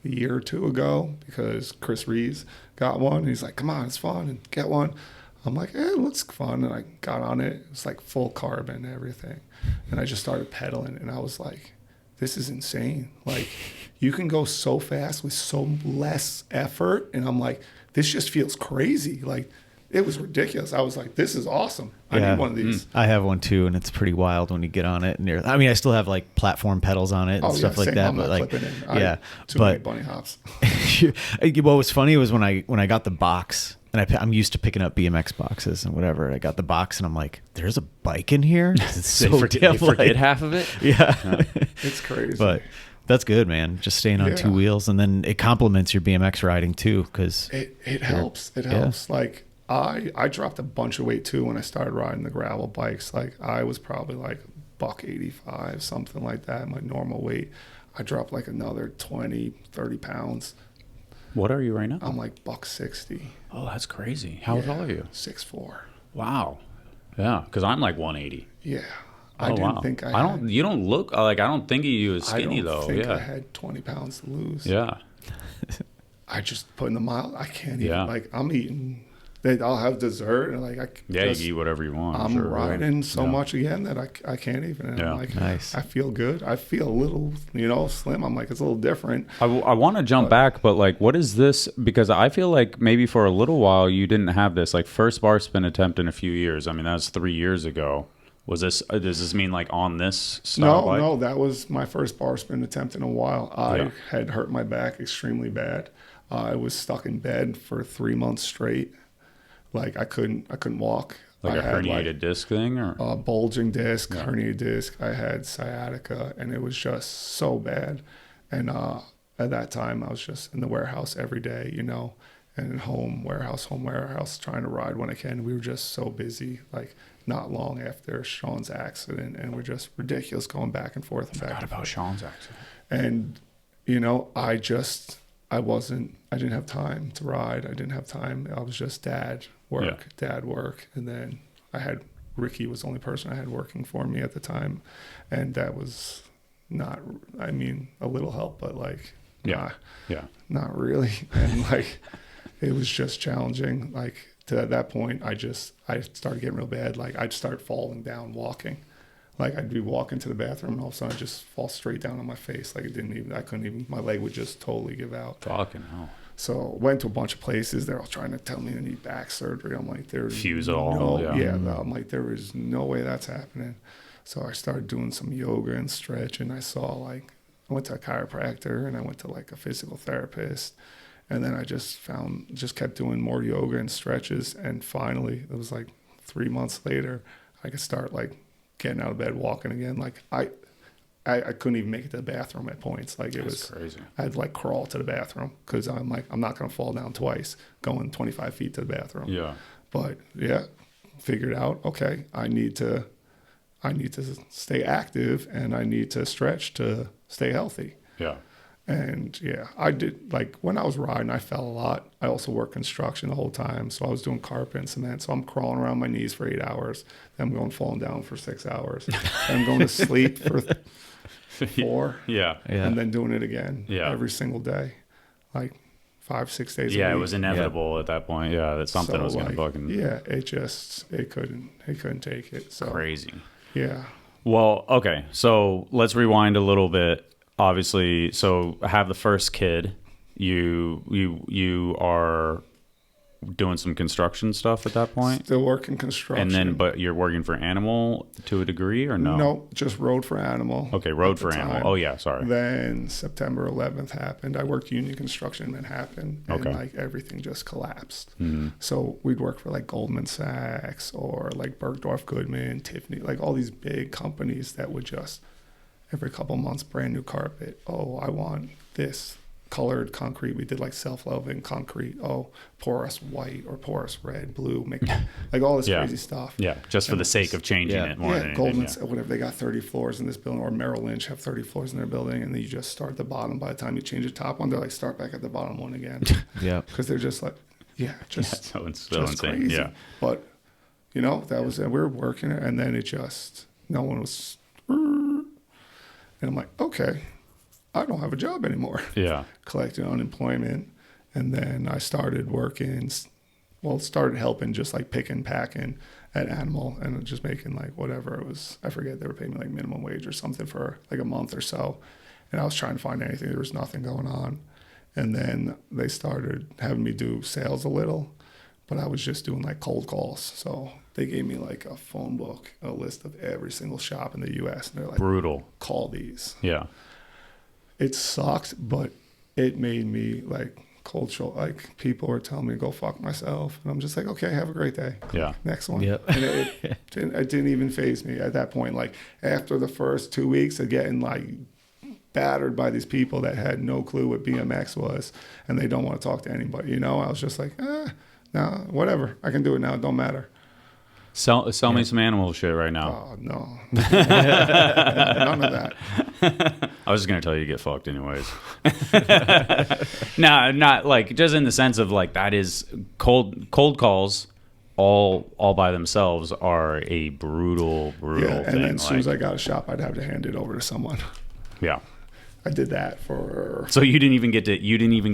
Speaker 3: a year or two ago because Chris Reeves got one. He's like, come on, it's fun, and get one. I'm like, it looks fun. And I got on it. It's like full carbon and everything. And I just started pedaling, and I was like, this is insane. Like, you can go so fast with so less effort. And I'm like, this just feels crazy. Like, it was ridiculous. I was like, this is awesome. I need one of these.
Speaker 1: I have one too, and it's pretty wild when you get on it. And I mean, I still have like platform pedals on it and stuff like that.
Speaker 3: I'm
Speaker 1: but
Speaker 3: not
Speaker 1: like,
Speaker 3: too many bunny hops.
Speaker 1: What was funny was when I got the box, and I'm used to picking up BMX boxes and whatever. I got the box, and I'm like, there's a bike in here. It's so damn
Speaker 2: forget half of it.
Speaker 1: Yeah.
Speaker 3: It's crazy.
Speaker 1: But that's good, man. Just staying on two wheels, and then it complements your BMX riding too, because
Speaker 3: it helps. It helps. Like, I dropped a bunch of weight too when I started riding the gravel bikes. Like, I was probably like $185, something like that, my normal weight. I dropped like another 20, 30 pounds.
Speaker 2: What are you right now?
Speaker 3: I'm like $160.
Speaker 2: Oh, that's crazy. How tall are you?
Speaker 3: 6'4".
Speaker 2: Wow. Yeah, because I'm like 180.
Speaker 3: Yeah.
Speaker 2: I didn't think I had. You don't look like, I don't think of you as skinny though.
Speaker 3: I don't think I had 20 pounds to lose.
Speaker 2: Yeah.
Speaker 3: I just put in the mile. I can't even, like, I'm eating. I'll have dessert, and like
Speaker 2: you eat whatever you want.
Speaker 3: I'm riding so much again that I can't even. And I'm like,
Speaker 1: nice.
Speaker 3: I feel good. I feel a little, slim. I'm like, it's a little different.
Speaker 2: I want to jump back, but like, what is this? Because I feel like maybe for a little while you didn't have this. Like, first bar spin attempt in a few years. I mean, that was 3 years ago. Was this? Does this mean like on this style bike?
Speaker 3: No, that was my first bar spin attempt in a while. I had hurt my back extremely bad. I was stuck in bed for 3 months straight. Like I couldn't walk.
Speaker 2: Like a herniated disc thing, or
Speaker 3: a bulging disc, herniated disc. I had sciatica, and it was just so bad. And at that time, I was just in the warehouse every day, you know, and home warehouse, trying to ride when I can. We were just so busy, like not long after Sean's accident, and we're just ridiculous going back and forth.
Speaker 2: Forgot about Sean's accident.
Speaker 3: And, you know, I didn't have time to ride. I didn't have time. I was just dad work. And then Ricky was the only person I had working for me at the time. And that was not, I mean, a little help, but like, not really. And like, it was just challenging. Like to that point, I started getting real bad. Like I'd start falling down walking. Like I'd be walking to the bathroom and all of a sudden I'd just fall straight down on my face. Like I couldn't even, my leg would just totally give out.
Speaker 2: Fucking hell.
Speaker 3: So went to a bunch of places. They're all trying to tell me I need back surgery. I'm like,
Speaker 2: fuse it all.
Speaker 3: I'm like, there is no way that's happening. So I started doing some yoga and stretch, and I saw like, I went to a chiropractor and I went to like a physical therapist. And then I just kept doing more yoga and stretches. And finally, it was like 3 months later, I could start like getting out of bed, walking again. Like I couldn't even make it to the bathroom at points. Like it was
Speaker 2: crazy.
Speaker 3: I'd like crawl to the bathroom because I'm like, I'm not going to fall down twice going 25 feet to the bathroom.
Speaker 2: Yeah.
Speaker 3: But yeah, figured out, okay, I need to stay active and I need to stretch to stay healthy.
Speaker 2: Yeah.
Speaker 3: And yeah, I did, like when I was riding, I fell a lot. I also worked construction the whole time. So I was doing carpet and cement. So I'm crawling around my knees for 8 hours. Then I'm falling down for 6 hours. Then I'm going to sleep for 4.
Speaker 2: Yeah.
Speaker 3: And then doing it again every single day, like 5-6 days a week.
Speaker 2: Yeah, it was inevitable at that point. Yeah, that something was going to fucking...
Speaker 3: Yeah, it couldn't take it. So
Speaker 2: crazy.
Speaker 3: Yeah.
Speaker 2: Well, okay. So let's rewind a little bit. Obviously, so have the first kid. You are doing some construction stuff at that point.
Speaker 3: Still working construction,
Speaker 2: and then but you're working for Animal to a degree, or no?
Speaker 3: No, just rode for Animal.
Speaker 2: Okay, rode for Animal. Oh yeah, sorry.
Speaker 3: Then September 11th happened. I worked union construction in Manhattan, and like everything just collapsed. Mm-hmm. So we'd work for like Goldman Sachs or like Bergdorf Goodman, Tiffany, like all these big companies that would just every couple months, brand new carpet. Oh, I want this colored concrete. We did like self-leveling concrete. Oh, pour us white or pour us red, blue, make like all this crazy stuff.
Speaker 2: Yeah, just for the sake of changing it more than anything.
Speaker 3: Goldman's, whatever, they got 30 floors in this building, or Merrill Lynch have 30 floors in their building, and then you just start at the bottom. By the time you change the top one, they're like, start back at the bottom one again.
Speaker 1: Yeah.
Speaker 3: Because they're just like,
Speaker 2: so
Speaker 3: just
Speaker 2: insane.
Speaker 3: Crazy.
Speaker 2: Yeah.
Speaker 3: But, you know, that was it. We were working it, and then it just, no one was... And I'm like, okay, I don't have a job anymore.
Speaker 2: Yeah.
Speaker 3: Collecting unemployment. And then I started working, started helping just like picking, packing at Animal and just making like whatever it was. I forget, they were paying me like minimum wage or something for like a month or so. And I was trying to find anything. There was nothing going on. And then they started having me do sales a little, but I was just doing like cold calls. So they gave me like a phone book, a list of every single shop in the U.S. And they're like,
Speaker 2: brutal.
Speaker 3: Call these.
Speaker 2: Yeah.
Speaker 3: It sucked, but it made me like cultural. Like people were telling me to go fuck myself. And I'm just like, okay, have a great day.
Speaker 2: Yeah.
Speaker 3: Next one.
Speaker 1: Yep.
Speaker 3: And it didn't even faze me at that point. Like after the first 2 weeks of getting like battered by these people that had no clue what BMX was and they don't want to talk to anybody, you know, I was just like, no, whatever. I can do it now. It don't matter.
Speaker 2: Sell me some Animal shit right now.
Speaker 3: Oh, no. None of that.
Speaker 2: I was just going to tell you to get fucked anyways. No, not like, just in the sense of like, that is cold calls all by themselves are a brutal
Speaker 3: and
Speaker 2: thing.
Speaker 3: And then as soon as I got a shop, I'd have to hand it over to someone.
Speaker 2: Yeah.
Speaker 3: I did that for...
Speaker 2: So you didn't even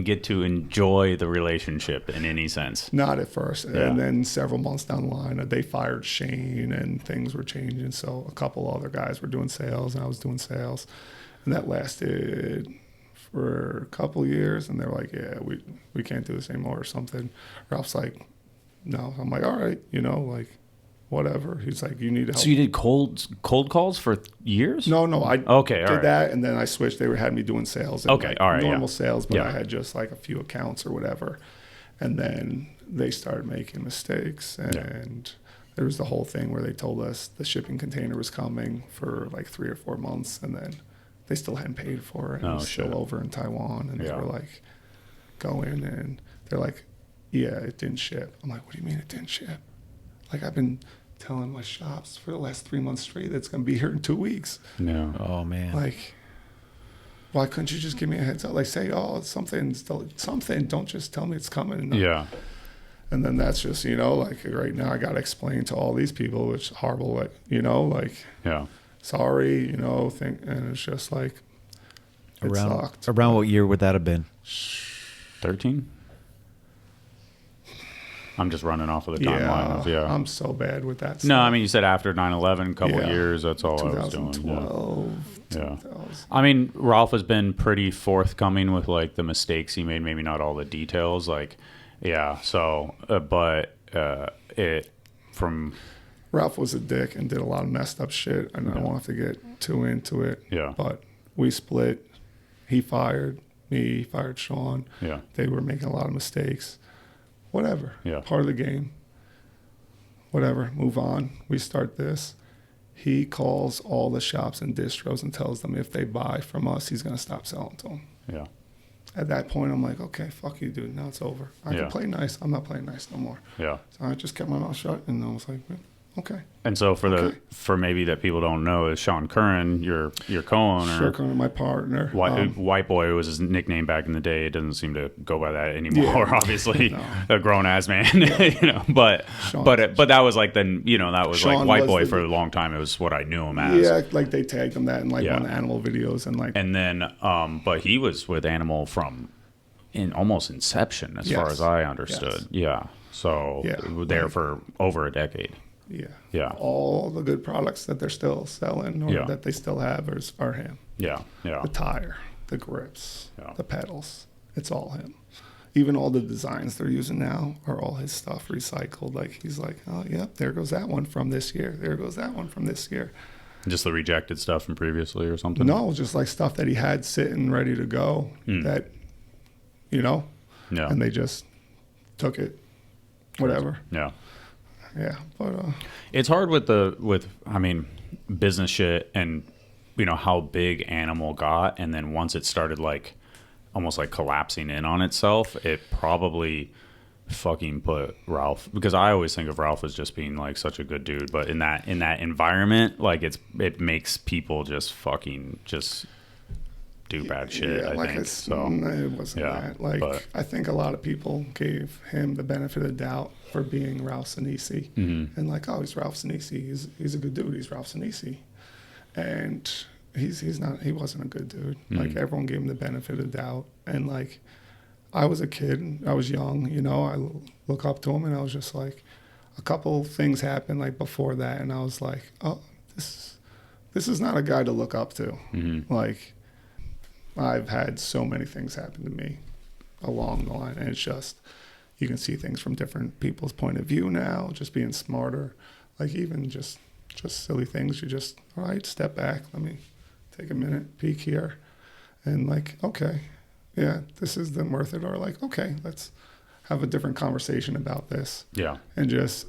Speaker 2: get to enjoy the relationship in any sense?
Speaker 3: Not at first.
Speaker 2: Yeah.
Speaker 3: And then several months down the line, they fired Shane and things were changing. So a couple other guys were doing sales and I was doing sales. And that lasted for a couple years. And they were like, yeah, we can't do this anymore or something. Ralph's like, no. I'm like, all right, you know, like whatever. He's like, you need help.
Speaker 2: So you did cold calls for years?
Speaker 3: No, I did
Speaker 2: right.
Speaker 3: that, and then I switched. They had me doing sales. And
Speaker 2: okay, all right,
Speaker 3: normal sales, but I had just like a few accounts or whatever. And then they started making mistakes, and there was the whole thing where they told us the shipping container was coming for like 3 or 4 months, and then they still hadn't paid for it. It was still over in Taiwan, and they were like, go in, and they're like, yeah, it didn't ship. I'm like, what do you mean it didn't ship? Like, I've been telling my shops for the last 3 months straight that it's going to be here in 2 weeks.
Speaker 2: No.
Speaker 1: Oh, man.
Speaker 3: Like, why couldn't you just give me a heads up? Like, say, oh, something. Don't just tell me it's coming.
Speaker 2: Yeah.
Speaker 3: And then that's just, like right now I got to explain to all these people, which is horrible, like, like, sorry, and it's just like, it sucked.
Speaker 1: Around what year would that have been?
Speaker 2: 13? I'm just running off of the timeline. Yeah.
Speaker 3: I'm so bad with that stuff.
Speaker 2: No, I mean, you said after 9/11, a couple years, that's all I was doing.
Speaker 3: 2012.
Speaker 2: I mean, Ralph has been pretty forthcoming with like the mistakes he made, maybe not all the details. Like, so,
Speaker 3: Ralph was a dick and did a lot of messed up shit, and I don't have to get too into it.
Speaker 2: Yeah.
Speaker 3: But we split. He fired me, he fired Sean.
Speaker 2: Yeah.
Speaker 3: They were making a lot of mistakes. Whatever.
Speaker 2: Yeah.
Speaker 3: Part of the game. Whatever. Move on. We start this. He calls all the shops and distros and tells them if they buy from us, he's going to stop selling to them.
Speaker 2: Yeah.
Speaker 3: At that point, I'm like, okay, fuck you, dude. Now it's over. I can play nice. I'm not playing nice no more.
Speaker 2: Yeah.
Speaker 3: So I just kept my mouth shut, and I was like, okay.
Speaker 2: And so for maybe that people don't know, is Sean Curran, your co-owner.
Speaker 3: Sean Curran, my partner.
Speaker 2: White Boy was his nickname back in the day. It doesn't seem to go by that anymore. Obviously, a grown ass man. But that was like that was Sean like White Boy for a long time. It was what I knew him as.
Speaker 3: Yeah, like they tagged him that in one of the animal videos and
Speaker 2: then but he was with Animal from almost inception, as far as I understood. Yes. Yeah. So there for over a decade.
Speaker 3: Yeah. All the good products that they're still selling or that they still have are him. Yeah. The tire, the grips, the pedals. It's all him. Even all the designs they're using now are all his stuff recycled. Like he's like, oh yeah, there goes that one from this year. There goes that one from this year.
Speaker 2: Just the rejected stuff from previously or something?
Speaker 3: No, just like stuff that he had sitting ready to go that, and they just took it, whatever.
Speaker 2: Yeah.
Speaker 3: Yeah, but
Speaker 2: it's hard with business shit and how big Animal got, and then once it started like almost like collapsing in on itself, it probably fucking put Ralph, because I always think of Ralph as just being like such a good dude, but in that environment, like it makes people just fucking just do bad shit.
Speaker 3: Yeah,
Speaker 2: I think so.
Speaker 3: It wasn't that. Like I think a lot of people gave him the benefit of the doubt for being Ralph Sinisi, and like, oh, he's Ralph Sinisi. He's a good dude. He's Ralph Sinisi, and he's not. He wasn't a good dude. Like everyone gave him the benefit of the doubt, and like I was a kid. I was young. I look up to him, and I was just like, a couple things happened like before that, and I was like, oh, this is not a guy to look up to. Like, I've had so many things happen to me along the line, and it's just, you can see things from different people's point of view now, just being smarter. Like even just silly things, you just, all right, step back, let me take a minute, peek here, and like, okay, yeah, this isn't worth it, or like, okay, let's have a different conversation about this. Yeah. And just,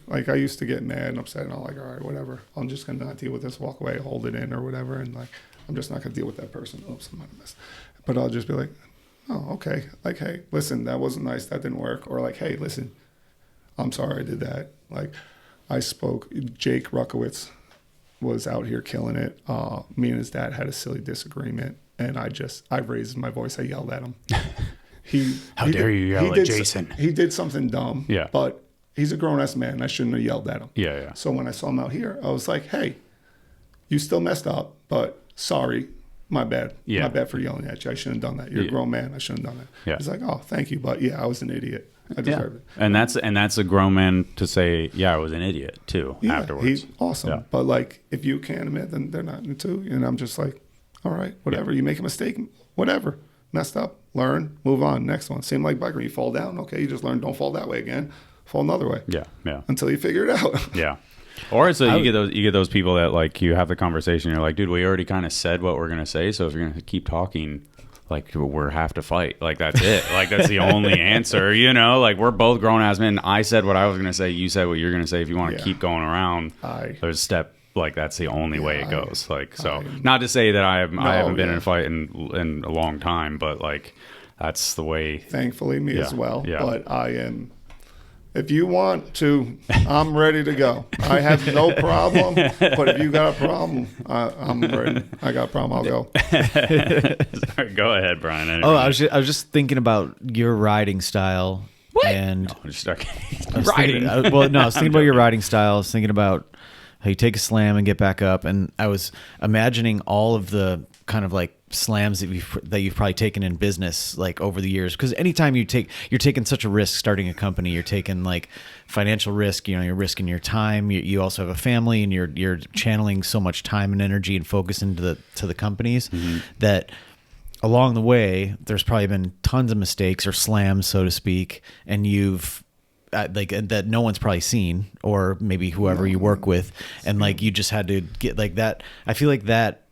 Speaker 3: like I used to get mad and upset, and I'm like, all right, whatever, I'm just going to not deal with this, walk away, hold it in or whatever, and like, I'm just not going to deal with that person. Oops, I might have missed. But I'll just be like, oh, okay. Like, hey, listen, that wasn't nice. That didn't work. Or like, hey, listen, I'm sorry I did that. Like, I spoke. Jake Ruckowitz was out here killing it. Me and his dad had a silly disagreement, and I raised my voice. I yelled at him. How dare you yell at Jason? He did something dumb. Yeah. But he's a grown-ass man. I shouldn't have yelled at him. Yeah, yeah. So when I saw him out here, I was like, hey, you still messed up, but sorry, my bad. Yeah. My bad for yelling at you. I shouldn't have done that. You're a grown man. I shouldn't have done that. Yeah. He's like, oh, thank you, but yeah, I was an idiot. I deserve it.
Speaker 2: And that's a grown man to say, yeah, I was an idiot too.
Speaker 3: Yeah,
Speaker 2: afterwards.
Speaker 3: He's awesome. Yeah. But like, if you can't admit, then they're not too. And I'm just like, all right, whatever. You make a mistake, whatever. Messed up, learn, move on. Next one. Same like biker. You fall down, okay. You just learn. Don't fall that way again. fall another way.
Speaker 2: Yeah, yeah.
Speaker 3: Until you figure it out.
Speaker 2: Yeah. Or so you get those people that like you have the conversation. You're like, dude, we already kind of said what we're gonna say. So if you're gonna keep talking, like we're have to fight. Like that's it. Like that's the only answer. You know, like we're both grown ass men. I said what I was gonna say. You said what you're gonna say. If you want to keep going around, there's a step. Like that's the only way it goes. Like so, not to say that I haven't been in a fight in a long time, but like that's the way.
Speaker 3: Thankfully, me as well. Yeah. But I am. If you want to, I'm ready to go. I have no problem. But if you got a problem, I'm ready. I got a problem. I'll go.
Speaker 2: Sorry, go ahead, Brian.
Speaker 1: Anyway. I was just thinking about your riding style. What? And
Speaker 2: I'm just riding.
Speaker 1: I was thinking about your riding style. I was thinking about how you take a slam and get back up, and I was imagining all of the kind of like slams that you've probably taken in business like over the years, because anytime you're taking such a risk starting a company, you're taking like financial risk, you're risking your time, you also have a family, and you're channeling so much time and energy and focus into the companies that along the way there's probably been tons of mistakes or slams, so to speak, and you've like that no one's probably seen, or maybe whoever you work with, and like you just had to get like that. I feel like that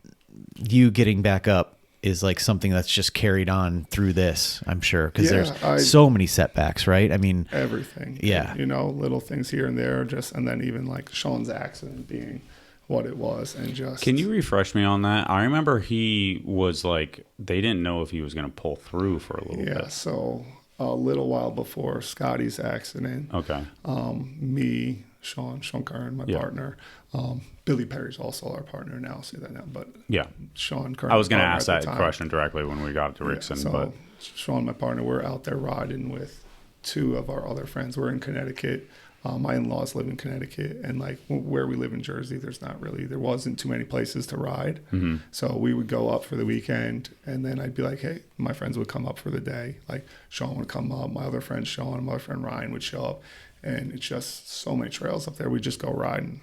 Speaker 1: you getting back up is like something that's just carried on through this, I'm sure, because there's so many setbacks, right? I mean,
Speaker 3: everything.
Speaker 1: Yeah,
Speaker 3: little things here and there, and then even like Sean's accident being what it was, and just.
Speaker 2: Can you refresh me on that? I remember he was like they didn't know if he was going to pull through for a little bit.
Speaker 3: Yeah, so. A little while before Scotty's accident.
Speaker 2: Okay.
Speaker 3: Me, Sean Curran, my partner. Billy Perry's also our partner now. I'll say that now, but Sean Curran.
Speaker 2: I was going to ask that question directly when we got to Rixin.
Speaker 3: So
Speaker 2: but
Speaker 3: Sean, my partner, we're out there riding with two of our other friends. We're in Connecticut. My in-laws live in Connecticut, and like where we live in Jersey, there wasn't too many places to ride. Mm-hmm. So we would go up for the weekend, and then I'd be like, hey, my friends would come up for the day. Like Sean would come up, my other friend Sean, my other friend Ryan would show up, and it's just so many trails up there. We just go riding.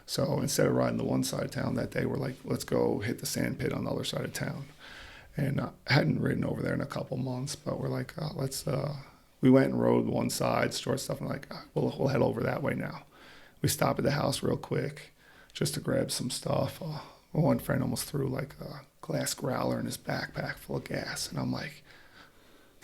Speaker 3: So instead of riding the one side of town that day, we're like, let's go hit the sand pit on the other side of town. And I hadn't ridden over there in a couple months, but we're like, let's. We went and rode one side, stored stuff, and like, we'll head over that way now. We stopped at the house real quick just to grab some stuff. One friend almost threw like a glass growler in his backpack full of gas. And I'm like,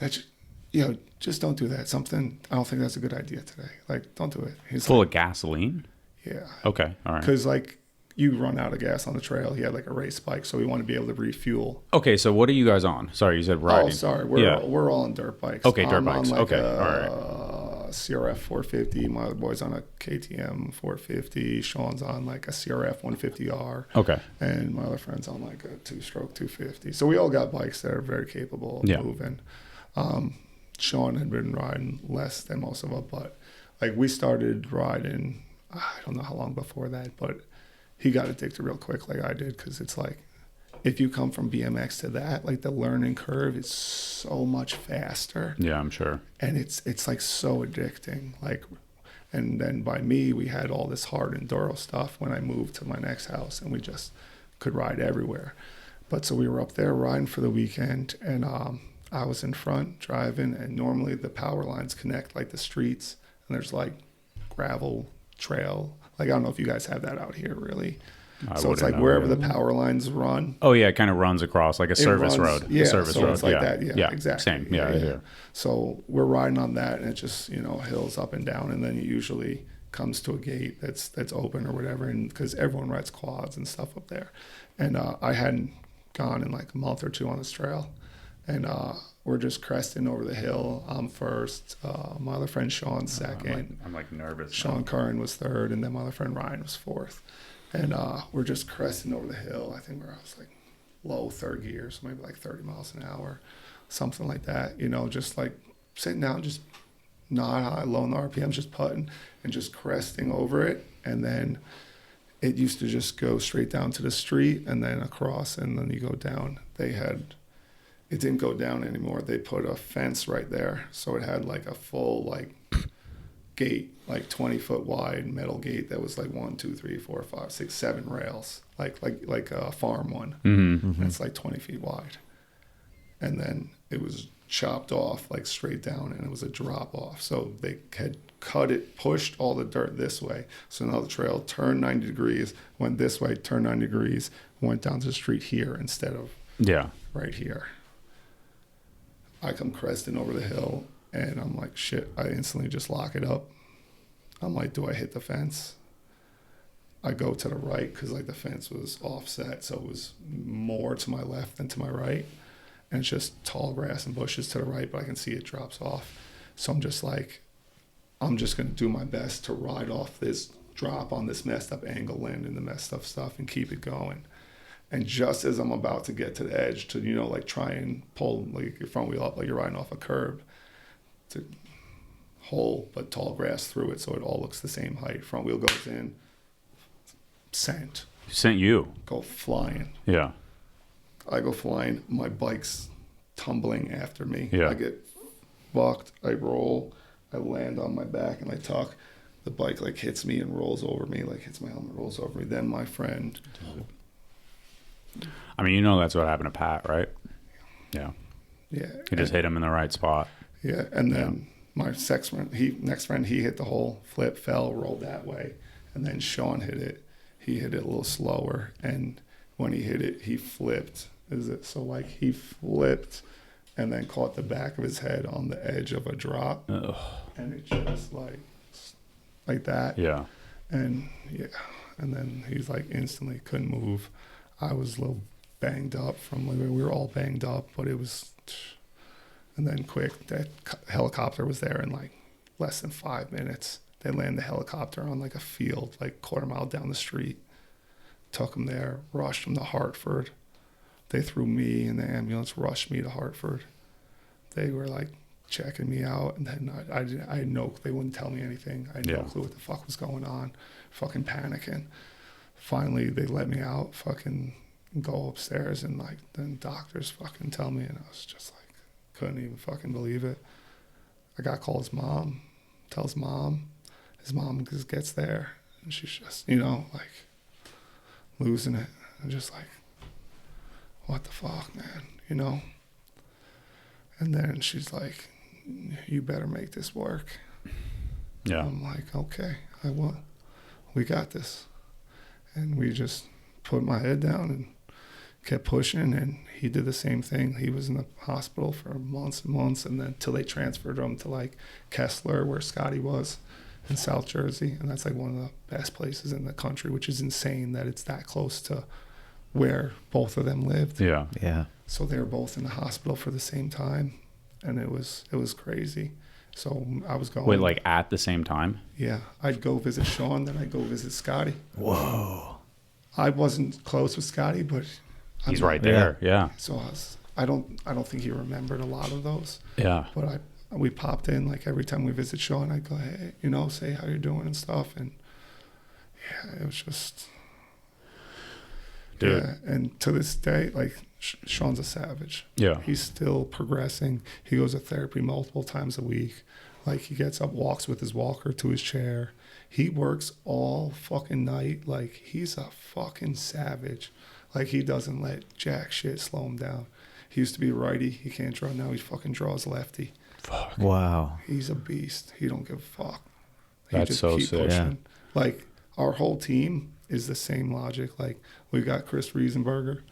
Speaker 3: just don't do that. I don't think that's a good idea today. Like, don't do it. He's
Speaker 2: full of gasoline?
Speaker 3: Yeah.
Speaker 2: Okay, all right.
Speaker 3: Because like, you run out of gas on the trail. He had like a race bike, so we want to be able to refuel.
Speaker 2: Okay, so what are you guys on? Sorry, you said riding.
Speaker 3: Oh, sorry. We're all on dirt bikes.
Speaker 2: Okay, dirt bikes.
Speaker 3: On like
Speaker 2: all
Speaker 3: right. CRF 450. My other boy's on a KTM 450. Sean's on like a CRF 150R.
Speaker 2: Okay.
Speaker 3: And my other friend's on like a two-stroke 250. So we all got bikes that are very capable of moving. Sean had been riding less than most of us, but like we started riding, I don't know how long before that, but he got addicted real quick like I did, because it's like if you come from BMX to that, like the learning curve is so much faster.
Speaker 2: Yeah, I'm sure.
Speaker 3: And it's like so addicting. Like, and then by me, we had all this hard enduro stuff when I moved to my next house, and we just could ride everywhere. But so we were up there riding for the weekend, and I was in front driving, and normally the power lines connect like the streets, and there's like gravel trail. Like, I don't know if you guys have that out here, really. So it's like wherever the power lines run.
Speaker 2: Oh, yeah, it kind of runs across like a service road.
Speaker 3: Yeah,
Speaker 2: service road.
Speaker 3: It's like that. Yeah, exactly.
Speaker 2: Same. Yeah.
Speaker 3: So we're riding on that, and it just, hills up and down, and then it usually comes to a gate that's open or whatever, and because everyone rides quads and stuff up there. And I hadn't gone in like a month or two on this trail, and we're just cresting over the hill. I'm first. My other friend Sean's second.
Speaker 2: I'm like nervous.
Speaker 3: Sean Curran was third, and then my other friend Ryan was fourth. And we're just cresting over the hill. I think I was like low third gear, so maybe like 30 miles an hour, something like that. Just like sitting down, just not high, low in the RPMs, just putting and just cresting over it. And then it used to just go straight down to the street and then across, and then you go down. It didn't go down anymore. They put a fence right there, so it had like a full like gate, like 20-foot wide metal gate that was like 1, 2, 3, 4, 5, 6, 7 rails, like a farm one. Mm-hmm. And it's like 20 feet wide. And then it was chopped off like straight down, and it was a drop off. So they had cut it, pushed all the dirt this way. So now the trail turned 90 degrees, went this way, turned 90 degrees, went down to the street here instead of right here. I come cresting over the hill, and I'm like, shit, I instantly just lock it up. I'm like, do I hit the fence? I go to the right because like the fence was offset, so it was more to my left than to my right. And it's just tall grass and bushes to the right, but I can see it drops off. So I'm just like, I'm just going to do my best to ride off this drop on this messed up angle, land in the messed up stuff, and keep it going. And just as I'm about to get to the edge to, you know, like try and pull like your front wheel up like you're riding off a curb, to hole but tall grass through it so it all looks the same height. Front wheel goes in, sent.
Speaker 2: Sent you.
Speaker 3: Go flying.
Speaker 2: Yeah.
Speaker 3: I go flying. My bike's tumbling after me.
Speaker 2: Yeah.
Speaker 3: I get fucked. I roll. I land on my back and I tuck. The bike like hits me and rolls over me, like hits my helmet, rolls over me. Then my friend.
Speaker 2: I mean, you know that's what happened to Pat, right? Yeah.
Speaker 3: Yeah.
Speaker 2: He just hit him in the right spot.
Speaker 3: Yeah. And then my next friend, he hit the hole, flip, fell, rolled that way. And then Sean hit it. He hit it a little slower. And when he hit it, he flipped. So like he flipped and then caught the back of his head on the edge of a drop. Ugh. And it just like that.
Speaker 2: Yeah.
Speaker 3: And yeah. And then he's like instantly couldn't move. I was a little banged up from like, we were all banged up, but it was, and then quick, that helicopter was there in like less than 5 minutes. They landed the helicopter on like a field, like quarter mile down the street. Took him there, rushed him to Hartford. They threw me in the ambulance, rushed me to Hartford. They were like checking me out, and then I had no, they wouldn't tell me anything. I had no clue what the fuck was going on, fucking panicking. Finally, they let me out, fucking go upstairs, and like then doctors fucking tell me, and I was just like, couldn't even fucking believe it. I got called his mom, tells mom, his mom just gets there, and she's just, you know, like losing it, and just like, what the fuck, man, you know? And then she's like, you better make this work.
Speaker 2: Yeah.
Speaker 3: I'm like, okay, I will. We got this. And we just put my head down and kept pushing, and he did the same thing. He was in the hospital for months and months, and then till they transferred him to like Kessler, where Scotty was in South Jersey, and that's like one of the best places in the country, which is insane that it's that close to where both of them lived.
Speaker 2: Yeah.
Speaker 1: Yeah.
Speaker 3: So they were both in the hospital for the same time, and it was crazy. So I was going.
Speaker 2: Wait, like at the same time?
Speaker 3: Yeah, I'd go visit Sean, then I'd go visit Scotty.
Speaker 1: Whoa.
Speaker 3: I wasn't close with Scotty, but
Speaker 2: he's right there. Yeah.
Speaker 3: So I don't think he remembered a lot of those.
Speaker 2: Yeah.
Speaker 3: But we popped in like every time we visit Sean. I'd go, hey, you know, say how you're doing and stuff, and yeah, it was just.
Speaker 2: Dude.
Speaker 3: Yeah, and to this day, like Sean's a savage.
Speaker 2: Yeah.
Speaker 3: He's still progressing. He goes to therapy multiple times a week. Like he gets up, walks with his walker to his chair. He works all fucking night. Like he's a fucking savage. Like he doesn't let jack shit slow him down. He used to be a righty. He can't draw now. He fucking draws lefty.
Speaker 2: Fuck.
Speaker 1: Wow.
Speaker 3: He's a beast. He don't give a fuck.
Speaker 2: That's so sick.
Speaker 3: Yeah. Like our whole team is the same logic. Like we got Chris Riesenberger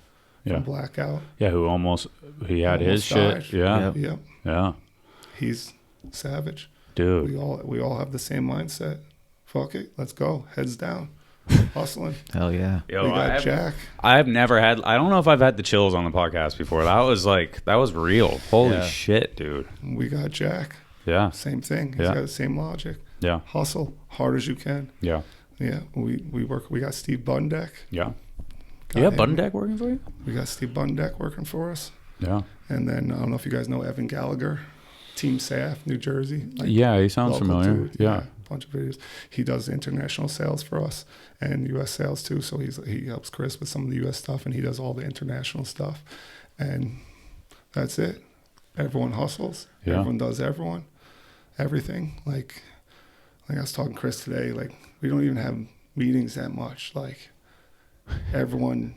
Speaker 3: from Blackout.
Speaker 2: Yeah, he had his
Speaker 3: died.
Speaker 2: shit. Yeah.
Speaker 3: Yep.
Speaker 2: Yeah.
Speaker 3: He's savage.
Speaker 2: Dude.
Speaker 3: We all have the same mindset. Fuck it, let's go. Heads down. Hustling.
Speaker 1: Hell yeah.
Speaker 2: Yo,
Speaker 3: we got Jack.
Speaker 2: I've never had, I don't know if I've had the chills on the podcast before. That was real. Holy shit, dude.
Speaker 3: We got Jack.
Speaker 2: Yeah.
Speaker 3: Same thing. He's got the same logic.
Speaker 2: Yeah.
Speaker 3: Hustle hard as you can.
Speaker 2: Yeah.
Speaker 3: Yeah. We got Steve Bundeck.
Speaker 2: Yeah. Bundeck working for you?
Speaker 3: We got Steve Bundeck working for us.
Speaker 2: Yeah.
Speaker 3: And then I don't know if you guys know Evan Gallagher, Team SAF, New Jersey.
Speaker 2: Like he sounds familiar.
Speaker 3: Dude. Yeah. A bunch of videos. He does international sales for us and U.S. sales too. So he helps Chris with some of the U.S. stuff, and he does all the international stuff. And that's it. Everyone hustles. Yeah. Everyone does everything. Like I was talking to Chris today, like we don't even have meetings that much. Like everyone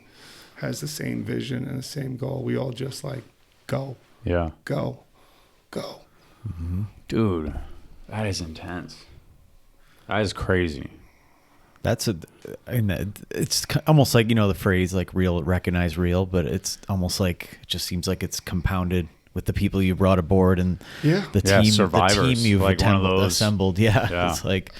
Speaker 3: has the same vision and the same goal. We all just like go.
Speaker 2: Yeah.
Speaker 3: Go.
Speaker 2: Mm-hmm. Dude, that is intense. That is crazy.
Speaker 1: It's almost like, the phrase like real, recognize real, but it's almost like, it just seems like it's compounded with the people you brought aboard and the team,
Speaker 2: survivors,
Speaker 1: the team you've
Speaker 2: like
Speaker 1: assembled. Yeah. It's like,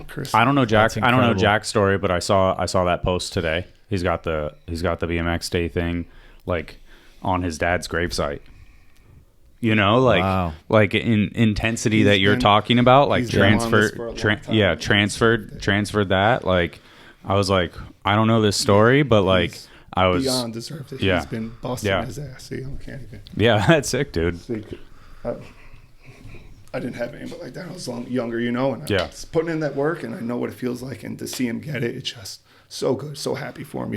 Speaker 3: Chris,
Speaker 2: I don't know Jack's story, but I saw that post today. He's got the BMX Day thing like on his dad's gravesite.
Speaker 1: Wow.
Speaker 2: Like in intensity that you're talking about, like transferred that. Like, I was like, I don't know this story, but like I was
Speaker 3: beyond deserved it. He's been busting his ass. See, I can't even.
Speaker 2: Yeah, that's sick, dude.
Speaker 3: I didn't have anybody like that. I was younger, and I was putting in that work, and I know what it feels like, and to see him get it, it's just so good, so happy for him,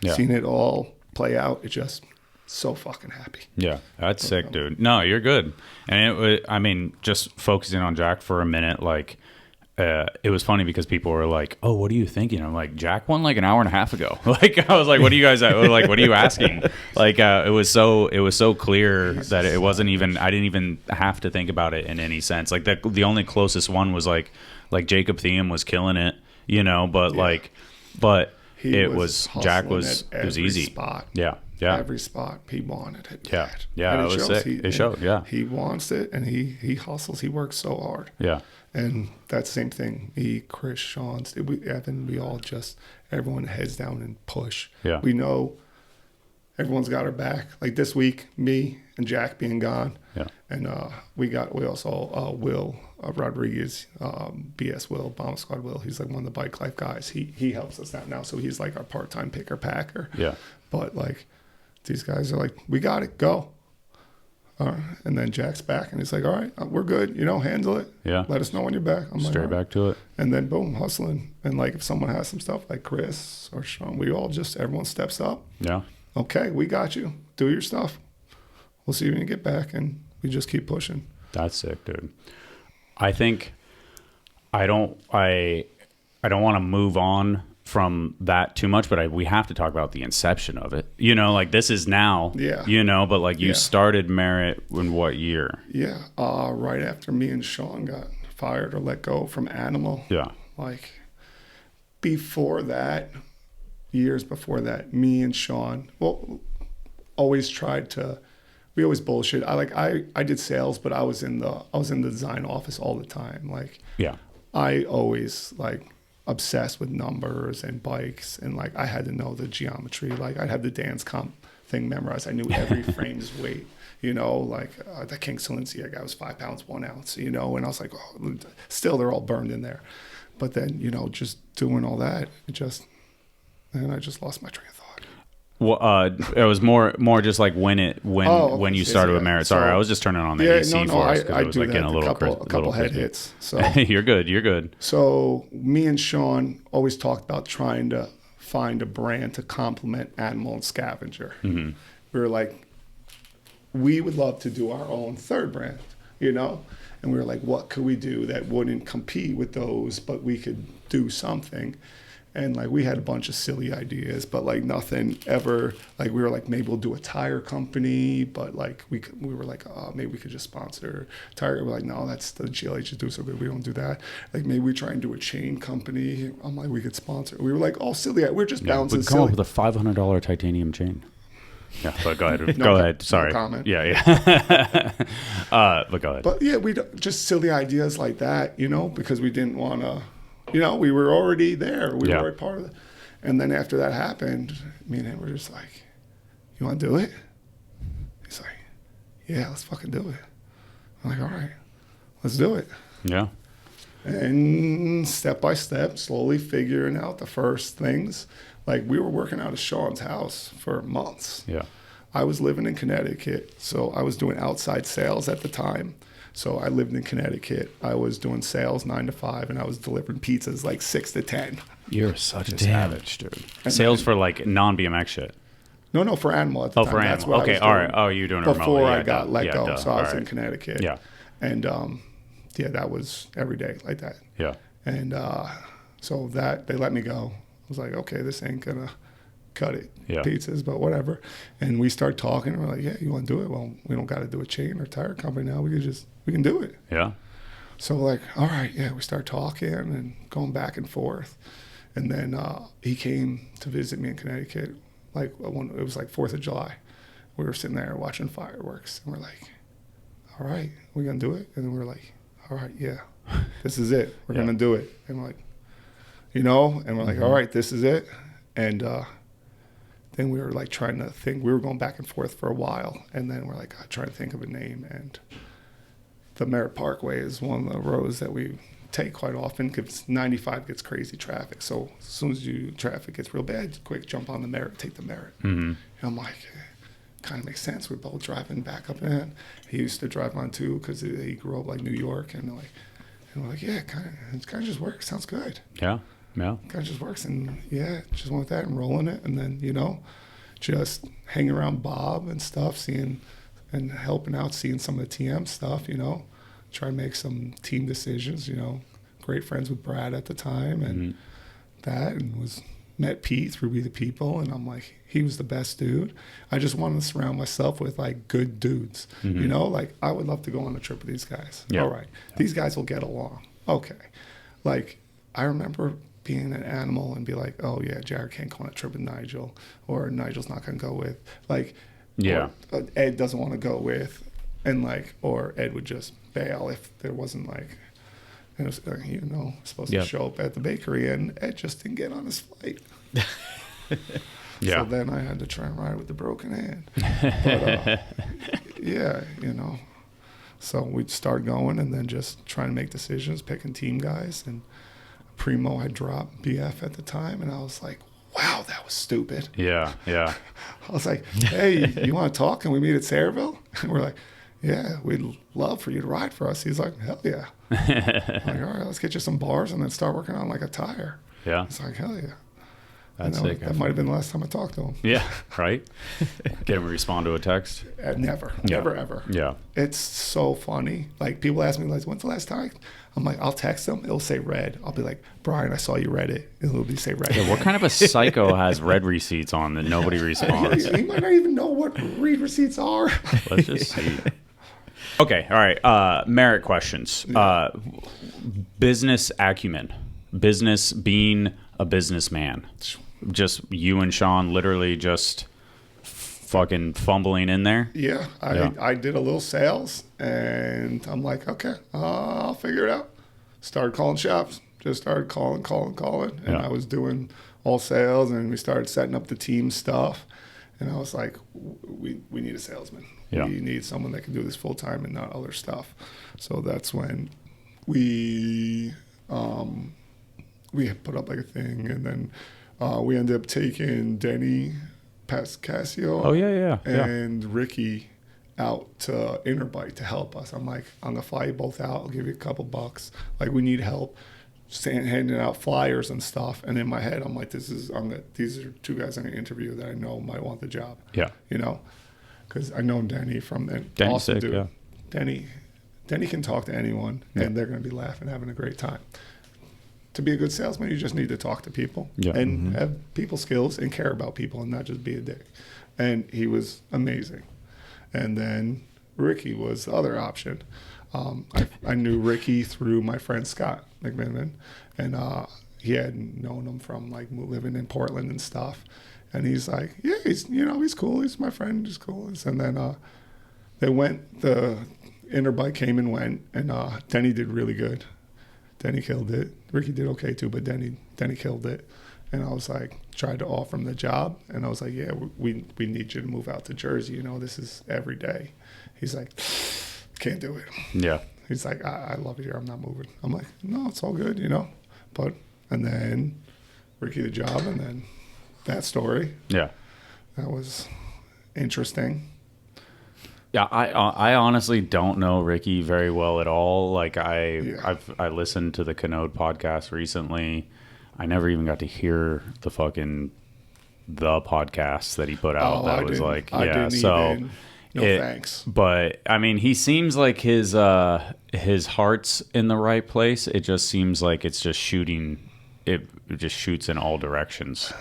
Speaker 3: seeing it all play out, it's just so fucking happy. Yeah,
Speaker 2: that's sick, dude. No, you're good. And just focusing on Jack for a minute, like, it was funny because people were like, "Oh, what are you thinking?" I'm like, "Jack won like an hour and a half ago." Like, I was like, "What are you guys like? What are you asking?" Like, it was so clear that it wasn't even. I didn't even have to think about it in any sense. Like, the only closest one was like Jacob Thiem was killing it, but it was Jack was easy.
Speaker 3: Spot.
Speaker 2: Yeah.
Speaker 3: Every spot he wanted it.
Speaker 2: Yeah. It was sick. It showed. Yeah.
Speaker 3: He wants it, and he hustles. He works so hard.
Speaker 2: Yeah.
Speaker 3: And that same thing. Chris, Sean, Evan, we all just everyone heads down and push.
Speaker 2: Yeah.
Speaker 3: We know everyone's got our back. Like this week, me and Jack being gone.
Speaker 2: Yeah.
Speaker 3: And we also Will Rodriguez, BS Will, Bomb Squad Will. He's like one of the bike life guys. He helps us out now, so he's like our part-time picker packer.
Speaker 2: Yeah.
Speaker 3: But like these guys are like, we got it, go. And then Jack's back, and he's like, all right, we're good. Handle it.
Speaker 2: Yeah.
Speaker 3: Let us know when you're back. I'm
Speaker 2: straight
Speaker 3: like,
Speaker 2: back to it.
Speaker 3: And then boom, hustling. And like if someone has some stuff like Chris or Sean, everyone steps up.
Speaker 2: Yeah.
Speaker 3: Okay, we got you. Do your stuff. We'll see you when you get back, and we just keep pushing.
Speaker 2: That's sick, dude. I think I don't want to move on from that too much, but we have to talk about the inception of it. Like this is now.
Speaker 3: Yeah.
Speaker 2: But like you started Merritt in what year?
Speaker 3: Yeah. Right after me and Sean got fired or let go from Animal.
Speaker 2: Yeah.
Speaker 3: Like before that, years before that, me and Sean, always tried to. We always bullshit. I did sales, but I was in the design office all the time. Like,
Speaker 2: yeah,
Speaker 3: I always obsessed with numbers and bikes, and like I had to know the geometry. Like I'd have the dance comp thing memorized. I knew every frame's weight. The King Silencia guy was 5 pounds 1 ounce. And I was like, oh, still they're all burned in there. But then just doing all that, and I just lost my train of thought.
Speaker 2: Well, it was more just like when you started with Merritt. Sorry, I was just turning on the AC for us because it was getting a
Speaker 3: couple head hits. So
Speaker 2: you're good.
Speaker 3: So me and Sean always talked about trying to find a brand to complement Animal and Scavenger.
Speaker 2: Mm-hmm.
Speaker 3: We were like, we would love to do our own third brand, and we were like, what could we do that wouldn't compete with those, but we could do something. And we had a bunch of silly ideas, but nothing ever. We were like, maybe we'll do a tire company, but we were like, oh, maybe we could just sponsor tire. We're like, no, that's the GLH just do so good. We don't do that. Maybe we try and do a chain company. I'm like, we could sponsor. We were like, all silly. We're just bouncing.
Speaker 2: We come up with a $500 titanium chain. Yeah, but go ahead. Go ahead. Sorry.
Speaker 3: No comment.
Speaker 2: Yeah. But go ahead.
Speaker 3: But yeah, we just silly ideas like that, because we didn't want to. We were already there. We were already part of it. And then after that happened, me and him were just like, you want to do it? He's like, yeah, let's fucking do it. I'm like, all right, let's do it.
Speaker 2: Yeah.
Speaker 3: And step by step, slowly figuring out the first things. We were working out of Sean's house for months.
Speaker 2: Yeah.
Speaker 3: I was living in Connecticut, so I was doing outside sales at the time. So I lived in Connecticut. I was doing sales 9 to 5, and I was delivering pizzas 6 to 10.
Speaker 2: You're such a savage, dude. And sales for non-BMX shit.
Speaker 3: No, for Animal at the time.
Speaker 2: For Animal. That's what okay, all right. Oh, you're doing it remotely.
Speaker 3: Before I got let go, so I was in Connecticut.
Speaker 2: Yeah.
Speaker 3: And that was every day like that.
Speaker 2: Yeah.
Speaker 3: And so that they let me go. I was like, okay, this ain't gonna cut it pizzas, but whatever. And we start talking, and we're like, yeah, you want to do it? Well, we don't got to do a chain or tire company now. We can do it.
Speaker 2: Yeah.
Speaker 3: So like, all right, yeah, we start talking and going back and forth. And then he came to visit me in Connecticut. Like when it was like 4th of July. We were sitting there watching fireworks, and we're like, all right, we're going to do it? And then we're like, all right, yeah, this is it. We're going to do it. And we're like, and we're like, all right, this is it. And then we were like trying to think. We were going back and forth for a while, and then we're like trying to think of a name. And the Merritt Parkway is one of the roads that we take quite often because 95 gets crazy traffic. So as soon as traffic gets real bad, quick jump on the Merritt, take the Merritt. And I'm like, kind of makes sense. We're both driving back up in. He used to drive on too because he grew up like New York, and we're like, yeah, it kind of just works. Sounds good.
Speaker 2: Yeah.
Speaker 3: Kind of just works, and just went with that and rolling it, and then just hanging around Bob and stuff, seeing and helping out, seeing some of the TM stuff, try to make some team decisions, great friends with Brad at the time, and and met Pete through We the People, and I'm like, he was the best dude. I just wanted to surround myself with like good dudes, like I would love to go on a trip with these guys. All right, these guys will get along. Okay, like I remember being an animal and be like, oh yeah, Jared can't go on a trip with Nigel, or Nigel's not gonna go with, like, or Ed doesn't want to go with, and like, or Ed would just bail if there wasn't like, it was, supposed to show up at the bakery, and Ed just didn't get on his flight. So then I had to try and ride with the broken hand. But so we'd start going, and then just trying to make decisions, picking team guys, and Primo had dropped BF at the time, and I was like, wow, that was stupid.
Speaker 2: Yeah.
Speaker 3: I was like, hey, you want to talk? Can we meet at Sayreville? And we're like, yeah, we'd love for you to ride for us. He's like, hell yeah. I'm like, all right, let's get you some bars and then start working on like a tire.
Speaker 2: Yeah.
Speaker 3: It's like, hell yeah.
Speaker 2: That's sick.
Speaker 3: That might have been the last time I talked to him.
Speaker 2: Yeah, right? Get him to respond to a text?
Speaker 3: Never, ever.
Speaker 2: Yeah.
Speaker 3: It's so funny. Like, people ask me, like, when's the last time? I'm like, I'll text him. It'll say red. I'll be like, Brian, I saw you read it. It'll be say red.
Speaker 2: Yeah, what kind of a psycho has read receipts on that nobody responds?
Speaker 3: He might not even know what read receipts are.
Speaker 2: Let's just see. Okay, all right. Merritt questions. Business acumen. Business, being a businessman. Just you and Sean literally just fucking fumbling in there?
Speaker 3: Yeah, I did a little sales, and I'm like, okay, I'll figure it out. Started calling shops. Just started calling. And I was doing all sales, and we started setting up the team stuff. And I was like, we need a salesman.
Speaker 2: Yeah.
Speaker 3: We need someone that can do this full time and not other stuff. So that's when we put up like a thing, and then we ended up taking Denny Pascasio and Ricky out to Interbike to help us. I'm like, I'm gonna fly you both out. I'll give you a couple bucks. Like, we need help handing out flyers and stuff. And in my head, I'm like, these are two guys I'm gonna interview that I know might want the job.
Speaker 2: Yeah,
Speaker 3: because I know Denny from
Speaker 2: Denny's
Speaker 3: awesome
Speaker 2: sick,
Speaker 3: dude.
Speaker 2: yeah.
Speaker 3: Denny can talk to anyone, and they're gonna be laughing, having a great time. To be a good salesman, you just need to talk to people and have people skills and care about people and not just be a dick. And he was amazing. And then Ricky was the other option. I knew Ricky through my friend Scott McMiniman, and he had known him from like living in Portland and stuff. And he's like, yeah, he's cool. He's my friend. He's cool. And then the Interbike came and went, and Denny did really good. Denny killed it. Ricky did okay too, but Denny killed it. And I was like, tried to offer him the job, and I was like, yeah, we need you to move out to Jersey. This is every day. He's like, can't do it.
Speaker 2: Yeah.
Speaker 3: He's like, I love it here. I'm not moving. I'm like, no, it's all good, and then Ricky the job, and then that story.
Speaker 2: Yeah.
Speaker 3: That was interesting.
Speaker 2: Yeah, I honestly don't know Ricky very well at all. Like I listened to the Canode podcast recently. I never even got to hear the podcast that he put out.
Speaker 3: Thanks.
Speaker 2: But I mean, he seems like his heart's in the right place. It just seems like it's just shooting. It just shoots in all directions.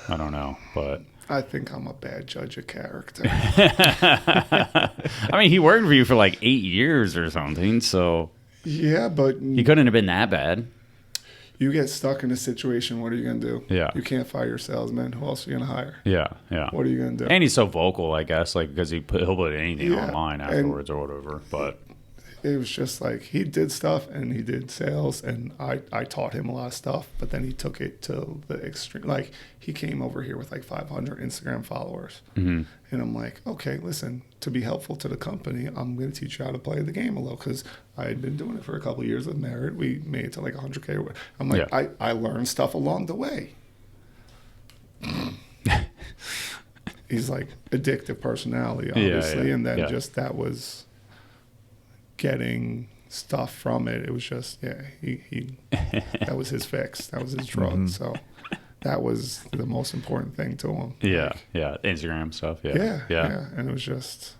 Speaker 2: I don't know, but
Speaker 3: I think I'm a bad judge of character.
Speaker 2: I mean, he worked for you for like 8 years or something, so
Speaker 3: yeah, but
Speaker 2: he couldn't have been that bad.
Speaker 3: You get stuck in a situation. What are you gonna do?
Speaker 2: Yeah,
Speaker 3: you can't fire your salesman. Who else are you gonna hire?
Speaker 2: Yeah.
Speaker 3: What are you gonna do?
Speaker 2: And he's so vocal, I guess, like because he'll put anything online afterwards or whatever. But
Speaker 3: it was just like he did stuff and he did sales, and I taught him a lot of stuff. But then he took it to the extreme. Like he came over here with like 500 Instagram followers, and I'm like, okay, listen, to be helpful to the company, I'm going to teach you how to play the game a little, because I had been doing it for a couple of years with Merritt. We made it to like 100K. I'm like, I learned stuff along the way. He's like addictive personality, obviously, and then just that was getting stuff from it. It was just he that was his fix. That was his drug. So that was the most important thing to him.
Speaker 2: Instagram stuff.
Speaker 3: Yeah. And it was just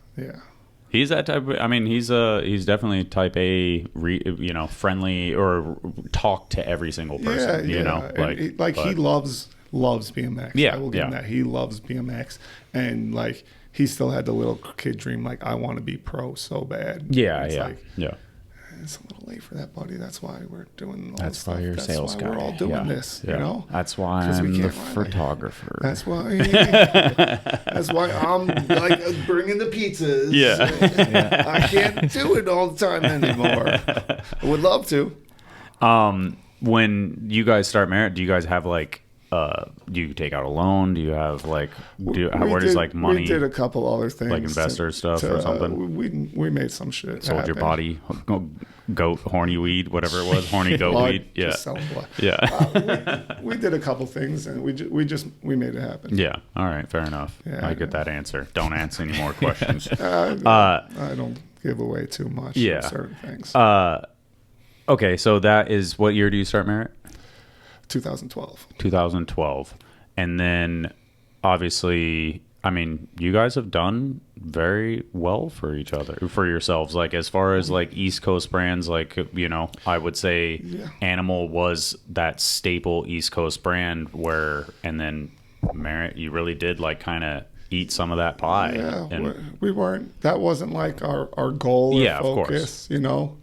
Speaker 2: He's that type. I mean, he's definitely type A. Friendly or talk to every single person. You know,
Speaker 3: he loves BMX.
Speaker 2: Yeah,
Speaker 3: I will give him that. He loves BMX, and like he still had the little kid dream, like I want to be pro so bad. It's a little late for that, buddy. That's why we're doing all
Speaker 2: That's
Speaker 3: this
Speaker 2: why
Speaker 3: stuff.
Speaker 2: you're a
Speaker 3: That's
Speaker 2: sales
Speaker 3: why
Speaker 2: guy.
Speaker 3: We're all doing this, you know?
Speaker 2: That's why I'm the photographer.
Speaker 3: That's why I'm like bringing the pizzas. I can't do it all the time anymore. I would love to.
Speaker 2: When you guys start Merritt, do you guys have like do you take out a loan? Do you have like where does like money?
Speaker 3: We did a couple other things,
Speaker 2: like investor stuff or something.
Speaker 3: We made some shit.
Speaker 2: Sold your body, goat horny weed, whatever it was, horny goat weed.
Speaker 3: We did a couple things, and we made it happen.
Speaker 2: Yeah. All right. Fair enough. I get that answer. Don't answer any more questions.
Speaker 3: I don't give away too much. On certain things.
Speaker 2: Okay. So that is, what year do you start Merritt?
Speaker 3: 2012.
Speaker 2: And then obviously, I mean, you guys have done very well for each other, for yourselves, like as far as like East Coast brands, like, I would say Animal was that staple East Coast brand and then Merritt, you really did like kind of eat some of that pie.
Speaker 3: That wasn't like our goal or focus,
Speaker 2: of course.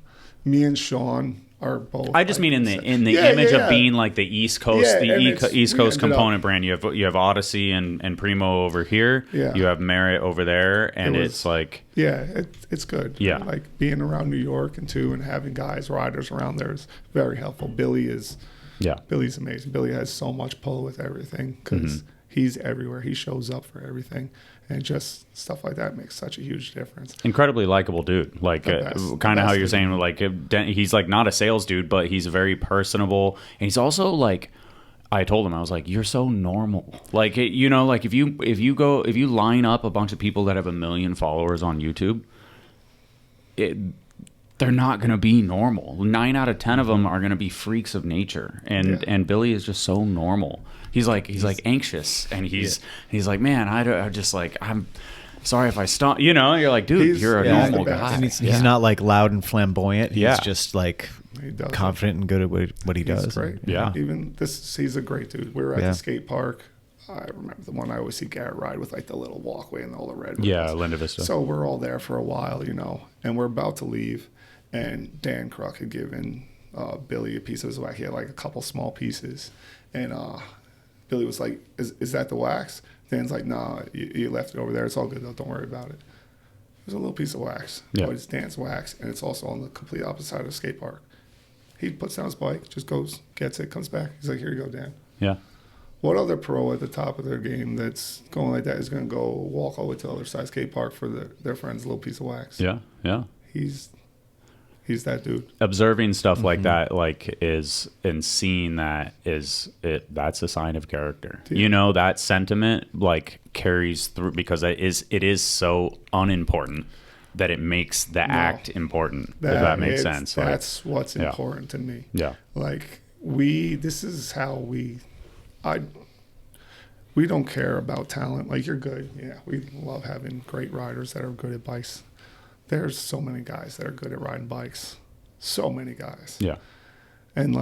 Speaker 3: Me and Sean are both.
Speaker 2: I just mean in the image of being like the East Coast, East Coast component brand. You have Odyssey and Primo over here. You have Merritt over there, and it's like
Speaker 3: it's good. Like being around New York and having riders around there is very helpful. Billy's amazing. Billy has so much pull with everything because he's everywhere. He shows up for everything. And just stuff like that makes such a huge difference. Incredibly
Speaker 2: likable dude. Like kind of how you're saying, like he's like not a sales dude, but he's very personable. And he's also like, I told him, I was like, you're so normal. Like, like if you line up a bunch of people that have 1 million followers on YouTube, they're not going to be normal. 9 out of 10 of them are going to be freaks of nature. And Billy is just so normal. He's like anxious, and he's like, man, I'm sorry if I stomp. You're like, dude, you're a normal guy.
Speaker 1: And he's not like loud and flamboyant. He's just like confident and good at what he does.
Speaker 3: He's great. He's a great dude. We were at the skate park. I remember the one I always see Garrett ride with, like the little walkway and all the red ones.
Speaker 2: Linda Vista.
Speaker 3: So we're all there for a while, and we're about to leave, and Dan Kruk had given Billy a piece of his wax. He had like a couple small pieces, and Billy was like, is that the wax? Dan's like, nah, you left it over there. It's all good, though. Don't worry about it. It was a little piece of wax. But it's Dan's wax, and it's also on the complete opposite side of the skate park. He puts down his bike, just goes, gets it, comes back. He's like, here you go, Dan.
Speaker 2: Yeah.
Speaker 3: What other pro at the top of their game that's going like that is going to go walk all the way to the other side skate park for their friend's little piece of wax?
Speaker 2: Yeah.
Speaker 3: He's that dude.
Speaker 2: Observing stuff like that, and seeing that that's a sign of character. Yeah. That sentiment carries through because it is so unimportant that it makes the act important. If that makes sense.
Speaker 3: That's what's important to me.
Speaker 2: Yeah.
Speaker 3: This is how we don't care about talent. Like, you're good. Yeah. We love having great riders that are good at bikes. There's so many guys that are good at riding bikes. So many guys.
Speaker 2: Yeah.
Speaker 3: And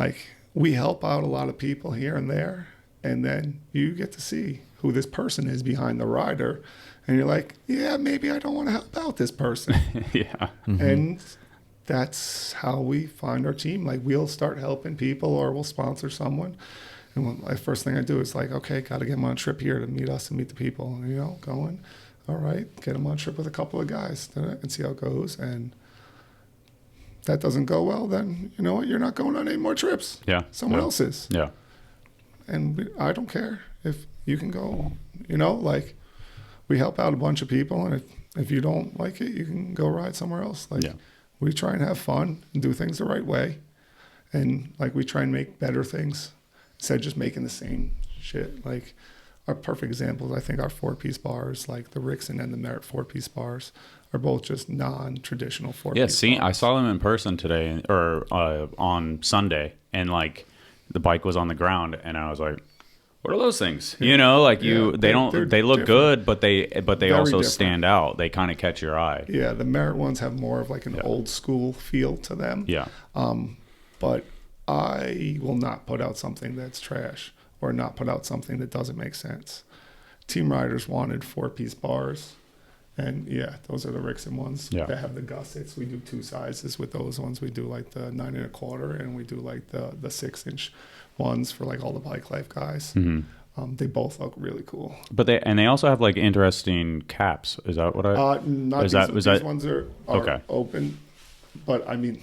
Speaker 3: we help out a lot of people here and there. and then you get to see who this person is behind the rider, and you're like, yeah, maybe I don't want to help out this person.
Speaker 2: Yeah.
Speaker 3: And that's how we find our team. Like, we'll start helping people, or we'll sponsor someone. And the first thing I do is like, okay, got to get them on a trip here to meet us and meet the people. And, going, all right, get them on a trip with a couple of guys and see how it goes. And that doesn't go well, then you know what? You're not going on any more trips.
Speaker 2: Yeah.
Speaker 3: Someone else is.
Speaker 2: Yeah.
Speaker 3: And I don't care if you can go, like, we help out a bunch of people. And if you don't like it, you can go ride somewhere else. Like, we try and have fun and do things the right way. And like, we try and make better things instead of just making the same shit. Like, our perfect examples, I think our 4-piece bars, like the Rixin and the Merritt 4-piece bars, are both just non-traditional 4-piece bars.
Speaker 2: I saw them in person today, or on Sunday, and like the bike was on the ground, and I was like, what are those things? They look
Speaker 3: different.
Speaker 2: good, but they also
Speaker 3: different.
Speaker 2: Stand out. They kind of catch your eye.
Speaker 3: Yeah, the Merritt ones have more of like an old school feel to them.
Speaker 2: Yeah.
Speaker 3: But I will not put out something that's trash, or not put out something that doesn't make sense. Team riders wanted 4-piece bars, and those are the Rixin ones.
Speaker 2: Yeah.
Speaker 3: They have the gussets. We do 2 sizes with those ones. We do like the 9 1/4, and we do like the 6-inch ones for like all the bike life guys.
Speaker 2: Mm-hmm.
Speaker 3: They both look really cool.
Speaker 2: But they also have like interesting caps. Is that what I?
Speaker 3: Not these ones are
Speaker 2: okay.
Speaker 3: Open, but I mean,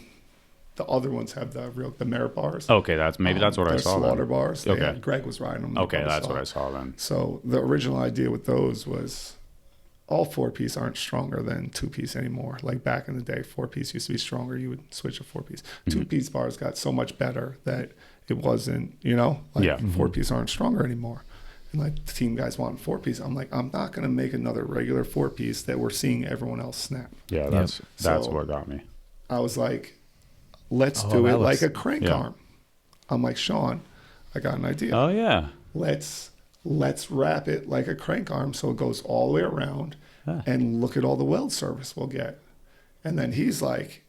Speaker 3: the other ones have the Merritt bars.
Speaker 2: Okay, that's what I saw.
Speaker 3: Slaughter
Speaker 2: then.
Speaker 3: bars.
Speaker 2: Okay,
Speaker 3: Greg was riding them.
Speaker 2: Okay, that's what I saw then.
Speaker 3: So the original idea with those was, all 4-piece aren't stronger than 2-piece anymore. Like back in the day, 4-piece used to be stronger. You would switch to 4-piece. 2-piece bars got so much better that it wasn't, 4-piece aren't stronger anymore. And like, the team guys want 4-piece. I'm like, I'm not going to make another regular 4-piece that we're seeing everyone else snap.
Speaker 2: Yeah, that's what got me.
Speaker 3: I was like, let's do it like a crank arm. I'm like, Sean, I got an idea.
Speaker 2: Oh yeah.
Speaker 3: Let's wrap it like a crank arm so it goes all the way around, and look at all the weld service we'll get. And then he's like,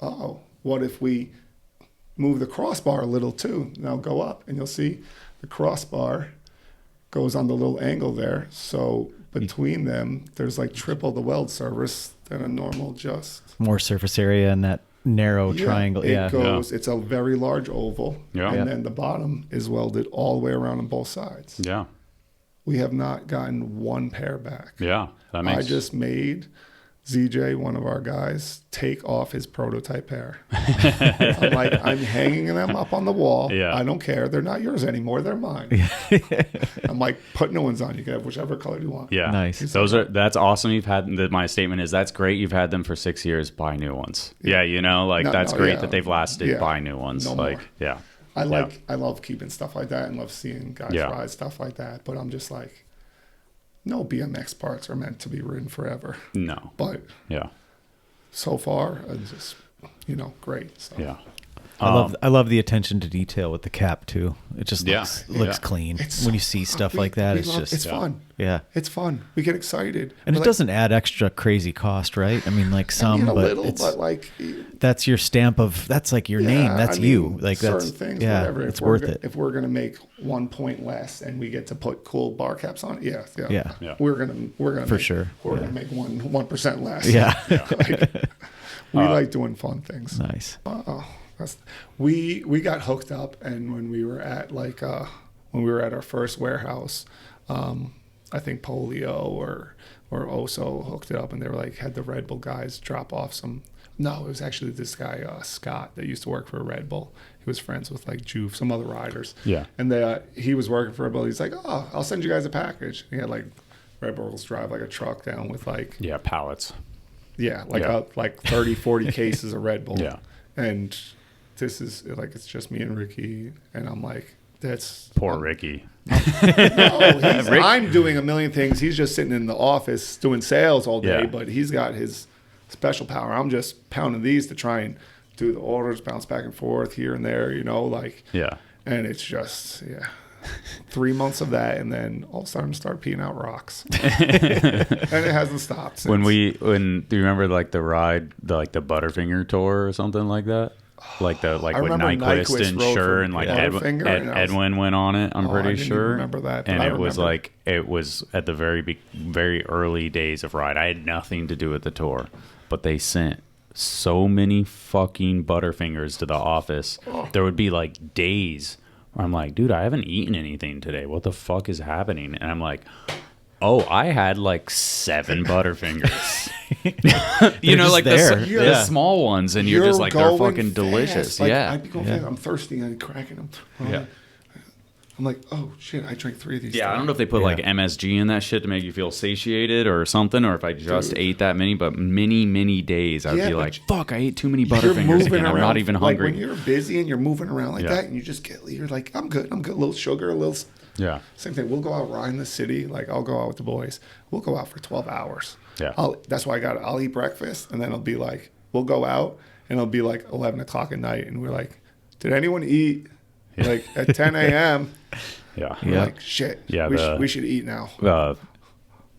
Speaker 3: oh, what if we move the crossbar a little too? Now go up, and you'll see the crossbar goes on the little angle there. So between them, there's like triple the weld service than a normal just.
Speaker 1: More surface area in that narrow triangle.
Speaker 3: It's a very large oval.
Speaker 2: Yeah.
Speaker 3: And then the bottom is welded all the way around on both sides.
Speaker 2: Yeah.
Speaker 3: We have not gotten one pair back.
Speaker 2: Yeah.
Speaker 3: I just made ZJ, one of our guys, take off his prototype pair. I'm hanging them up on the wall.
Speaker 2: Yeah.
Speaker 3: I don't care. They're not yours anymore. They're mine. I'm like, put new ones on. You can have whichever color you want.
Speaker 2: Yeah.
Speaker 1: Nice.
Speaker 2: That's awesome. You've had, my statement is, that's great. You've had them for 6 years. Buy new ones. Yeah. That's great that they've lasted.
Speaker 3: Yeah.
Speaker 2: Buy new ones.
Speaker 3: No
Speaker 2: more. Yeah.
Speaker 3: I love keeping stuff like that and love seeing guys ride stuff like that. But I'm just like, no BMX parts are meant to be ridden forever.
Speaker 2: No.
Speaker 3: But so far, it's just, great. So.
Speaker 2: Yeah.
Speaker 1: I love the attention to detail with the cap too. It just looks clean. When you see stuff like that, it's
Speaker 3: fun.
Speaker 1: Yeah.
Speaker 3: It's fun. We get excited.
Speaker 1: And it doesn't add extra crazy cost, right? I mean, like some,
Speaker 3: a
Speaker 1: but
Speaker 3: little, but like
Speaker 1: that's your stamp of, that's like your name. That's you. Like
Speaker 3: certain
Speaker 1: that's
Speaker 3: things,
Speaker 1: whatever. It's worth it.
Speaker 3: If we're gonna make 1 point less and we get to put cool bar caps on, we're gonna
Speaker 1: for sure.
Speaker 3: We're gonna make 1% less.
Speaker 1: Yeah.
Speaker 3: We like doing fun things.
Speaker 1: Nice.
Speaker 3: We got hooked up, and when we were at our first warehouse, I think Polio or Oso hooked it up, and they were like, had the Red Bull guys drop off some. No, it was actually this guy Scott that used to work for Red Bull. He was friends with like Juve, some other riders.
Speaker 2: Yeah.
Speaker 3: And he was working for Red Bull. He's like, oh, I'll send you guys a package. He had like Red Bulls drive like a truck down with like
Speaker 2: pallets.
Speaker 3: Yeah, like 30, 40 cases of Red Bull.
Speaker 2: Yeah.
Speaker 3: And this is like, it's just me and Ricky, and I'm like, that's
Speaker 2: poor Ricky.
Speaker 3: I'm doing a million things. He's just sitting in the office doing sales all day, but he's got his special power. I'm just pounding these to try and do the orders, bounce back and forth here and there, and it's just 3 months of that, and then all of a sudden start peeing out rocks, and it hasn't stopped since.
Speaker 2: Do you remember like the ride, the Butterfinger tour or something like that? Like with Nyquist and Sure and like Edwin went on it. I'm pretty sure.
Speaker 3: Remember that?
Speaker 2: And it was at the very early days of Ride. I had nothing to do with the tour, but they sent so many fucking Butterfingers to the office. There would be like days where I'm like, dude, I haven't eaten anything today. What the fuck is happening? And I'm like, oh, I had like 7 Butterfingers. Like the small ones, and you're just like, they're fucking fast. Delicious.
Speaker 3: Like, I'd be going fast. I'm thirsty and cracking them. I'm like, oh shit, I drank 3 of these.
Speaker 2: Yeah, I don't know if they put like MSG in that shit to make you feel satiated or something, or if I just ate that many, but many days I'd be like, fuck, I ate too many Butterfingers again. I'm not even hungry.
Speaker 3: Like when you're busy and you're moving around like that, and you're like, I'm good. A little sugar, a little.
Speaker 2: Yeah.
Speaker 3: Same thing. We'll go out riding the city. Like I'll go out with the boys. We'll go out for 12 hours.
Speaker 2: Yeah.
Speaker 3: That's why I'll eat breakfast, and then it'll be like, we'll go out, and it'll be like 11 o'clock at night, and we're like, did anyone eat? Like at 10 a.m.
Speaker 2: Yeah.
Speaker 3: Like, shit. Yeah. We should eat now.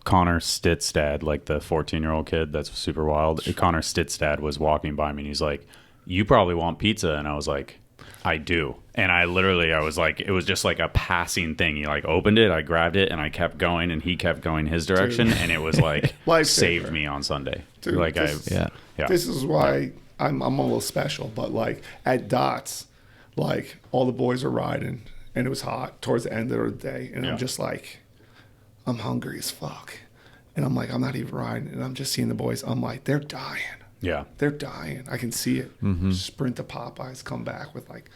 Speaker 2: Connor Stitt's dad, like the 14-year-old kid that's super wild. Connor Stitt's dad was walking by me, and he's like, you probably want pizza. And I was like, I do. And I was like, it was just like a passing thing. He like opened it, I grabbed it, and I kept going, and he kept going his direction. Dude. And it was like, saved me on Sunday.
Speaker 3: Dude,
Speaker 2: like
Speaker 3: this is why I'm a little special. But like at Dots, like all the boys are riding, and it was hot towards the end of the day, and I'm just like, I'm hungry as fuck, and I'm like, I'm not even riding, and I'm just seeing the boys. I'm like, they're dying.
Speaker 2: Yeah,
Speaker 3: they're dying. I can see it. Sprint to Popeyes, come back with like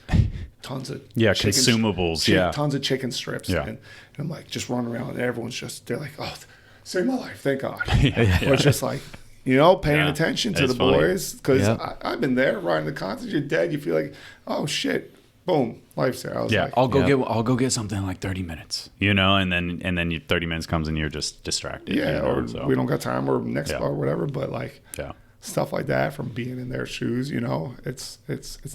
Speaker 3: tons of
Speaker 2: consumables.
Speaker 3: Tons of chicken strips.
Speaker 2: Yeah,
Speaker 3: and I'm like just running around, and everyone's they're like, oh, save my life, thank God. It's just like, paying attention to the boys, because I've been there riding the concert. You're dead. You feel like, oh shit. Boom, life's there. I was like,
Speaker 2: I'll go get something in like 30 minutes, and then 30 minutes comes and you're just distracted.
Speaker 3: Yeah, we don't got time or next or whatever. But like, stuff like that from being in their shoes, it's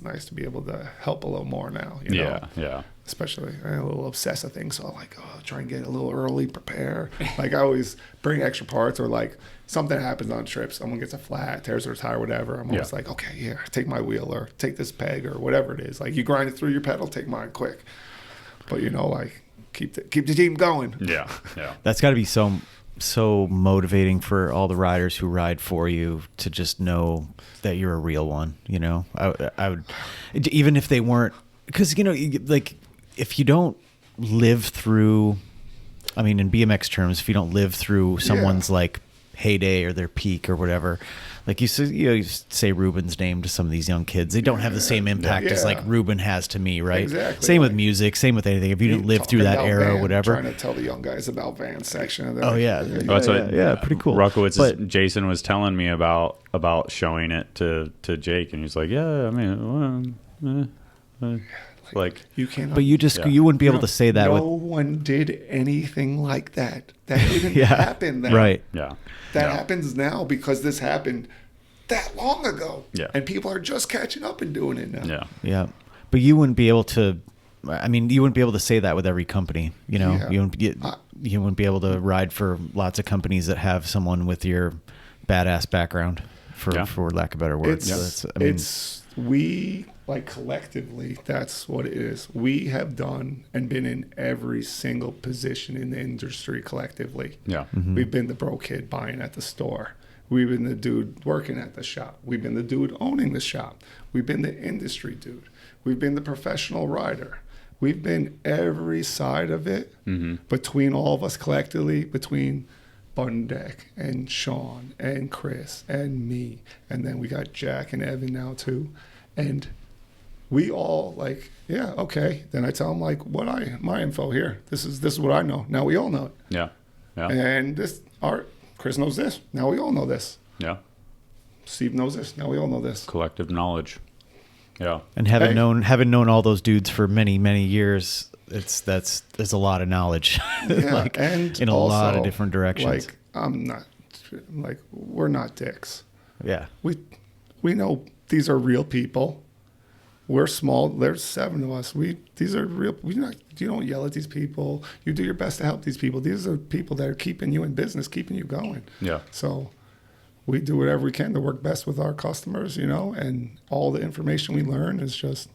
Speaker 3: nice to be able to help a little more now.
Speaker 2: Yeah.
Speaker 3: Especially I'm a little obsessive thing, so I'm like, try and get a little early, prepare. Like I always bring extra parts, or like something happens on trips, someone gets a flat, tears their tire, whatever. I'm always like, okay, here, take my wheel or take this peg or whatever it is. Like you grind it through your pedal, take mine quick. But like keep the team going.
Speaker 2: Yeah.
Speaker 1: That's got to be so motivating for all the riders who ride for you to just know that you're a real one. I would, even if they weren't, because like if you don't live through, I mean, in BMX terms, if you don't live through someone's like heyday or their peak or whatever, like you say Ruben's name to some of these young kids, they don't have the same impact as like Ruben has to me, right?
Speaker 3: Exactly.
Speaker 1: Same with music, same with anything. If you didn't live through that era or whatever.
Speaker 3: Trying to tell the young guys about Van section.
Speaker 2: Pretty cool.
Speaker 1: But
Speaker 2: Jason was telling me about showing it to Jake, and he's like, yeah, I mean, like
Speaker 3: you can't.
Speaker 1: But you wouldn't be able to say that.
Speaker 3: No one did anything like that. That didn't happen then.
Speaker 1: Right.
Speaker 2: Yeah.
Speaker 3: That happens now because this happened that long ago.
Speaker 2: Yeah.
Speaker 3: And people are just catching up and doing it now.
Speaker 2: Yeah.
Speaker 1: Yeah. But you wouldn't be able to. I mean, you wouldn't be able to say that with every company. You wouldn't be able to ride for lots of companies that have someone with your badass background, for lack of better words.
Speaker 3: We, like, collectively, that's what it is. We have done and been in every single position in the industry collectively.
Speaker 2: Yeah.
Speaker 1: Mm-hmm.
Speaker 3: We've been the bro kid buying at the store. We've been the dude working at the shop. We've been the dude owning the shop. We've been the industry dude. We've been the professional rider. We've been every side of it between all of us collectively, between Button Deck and Sean and Chris and me, and then we got Jack and Evan now too, and we all like, okay. Then I tell them like, my info here. This is what I know. Now we all know it.
Speaker 2: Yeah.
Speaker 3: And Chris knows this. Now we all know this.
Speaker 2: Yeah.
Speaker 3: Steve knows this. Now we all know this.
Speaker 2: Collective knowledge. Yeah.
Speaker 1: And having known all those dudes for many, many years, there's a lot of knowledge, like, and in a lot of different directions.
Speaker 3: Like, we're not dicks.
Speaker 1: Yeah.
Speaker 3: We know these are real people. We're small. There's 7 of us. These are real. You don't yell at these people. You do your best to help these people. These are people that are keeping you in business, keeping you going.
Speaker 2: Yeah.
Speaker 3: So we do whatever we can to work best with our customers, you know, and all the information we learn is just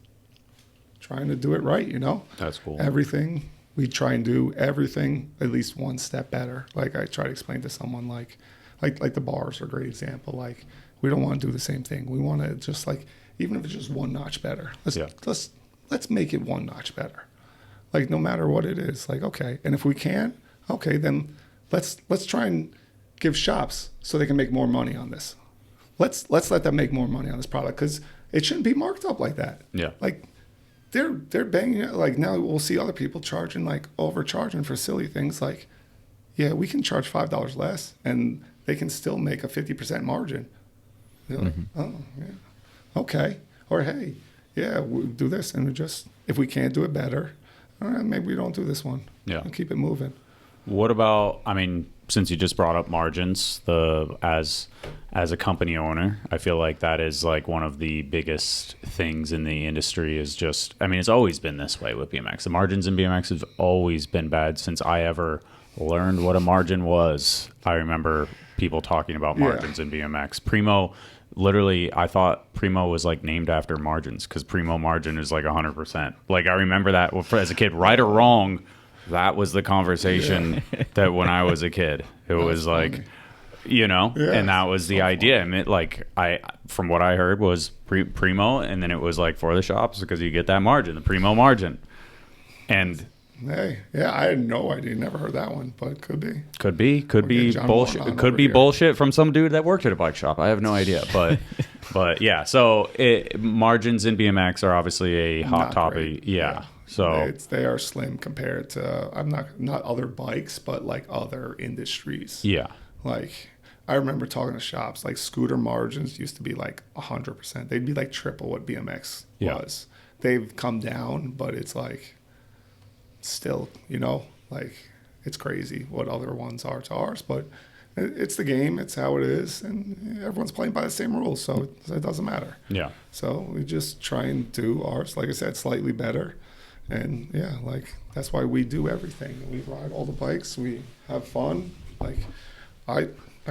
Speaker 3: trying to do it right, you know.
Speaker 2: That's cool.
Speaker 3: Everything, we try and do everything at least one step better. Like I try to explain to someone like the bars are a great example. Like we don't want to do the same thing. We want to just like, even if it's just one notch better, let's make it one notch better. Like no matter what it is, like, okay. And if we can, okay, then let's try and give shops so they can make more money on this. Let's let them make more money on this product, because it shouldn't be marked up like that.
Speaker 2: Yeah.
Speaker 3: Like they're banging it. Like now we'll see other people charging, like overcharging for silly things. Like, yeah, we can charge $5 less and they can still make a 50% margin. They're like, oh, yeah, okay. Or hey, yeah, we'll do this, and we just, if we can't do it better, all right, maybe we don't do this one.
Speaker 2: Yeah.
Speaker 3: We'll keep it moving.
Speaker 2: What about, I mean, since you just brought up margins, as a company owner, I feel like that is like one of the biggest things in the industry is just, I mean, it's always been this way with BMX. The margins in BMX have always been bad since I ever learned what a margin was. I remember people talking about margins in BMX. Primo, literally, I thought Primo was like named after margins, because Primo margin is like 100%. Like I remember that as a kid, right or wrong, that was the conversation that when I was a kid, it was like, funny. You know, and that was the idea. And it, like from what I heard was Primo, and then it was like for the shops because you get that margin, the Primo margin. And
Speaker 3: hey, yeah, I had no idea. Never heard that one, but could be
Speaker 2: bullshit. It could be bullshit from some dude that worked at a bike shop. I have no idea, but yeah. So margins in BMX are obviously a hot topic. Yeah. So
Speaker 3: they are slim compared to not other bikes, but like other industries.
Speaker 2: Yeah.
Speaker 3: Like I remember talking to shops, like scooter margins used to be like 100%. They'd be like triple what BMX was. They've come down, but it's like still, you know, like it's crazy what other ones are to ours, but it's the game, it's how it is, and everyone's playing by the same rules, so it doesn't matter.
Speaker 2: Yeah.
Speaker 3: So we just try and do ours, like I said, slightly better. And yeah, like that's why we do everything. We ride all the bikes, we have fun. Like I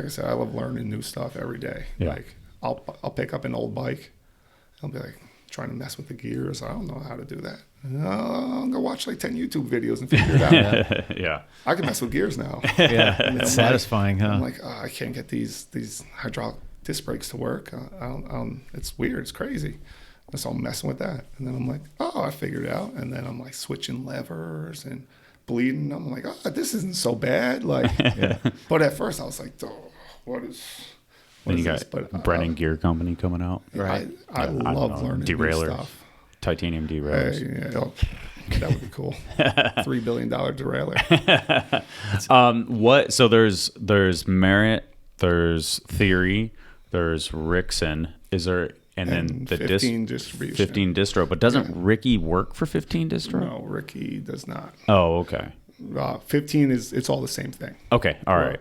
Speaker 3: said, I love learning new stuff every day.
Speaker 2: Yeah.
Speaker 3: Like I'll pick up an old bike, I'll be like trying to mess with the gears. I don't know how to do that. I'll go watch like 10 YouTube videos and figure it out.
Speaker 2: Yeah.
Speaker 3: I can mess with gears now.
Speaker 1: Yeah. It's satisfying, huh?
Speaker 3: I'm like, oh, I can't get these hydraulic disc brakes to work. It's weird. It's crazy. So I'm messing with that. And then I'm like, oh, I figured it out. And then I'm like switching levers and bleeding. I'm like, oh, this isn't so bad. Like, but at first I was like, oh, what is
Speaker 2: you
Speaker 3: this?
Speaker 2: Got Brennan Gear Company coming out,
Speaker 3: right? I love learning
Speaker 2: deraillers,
Speaker 3: new stuff.
Speaker 2: Titanium derailleurs.
Speaker 3: That would be cool. $3 billion derailleur.
Speaker 2: So there's Merritt, there's Theory, there's Rixin. Is there and then the
Speaker 3: 15 distribution.
Speaker 2: 15 Distro, but doesn't Ricky work for 15 Distro?
Speaker 3: No, Ricky does not.
Speaker 2: Oh, okay.
Speaker 3: 15 it's all the same thing.
Speaker 2: Okay, all right.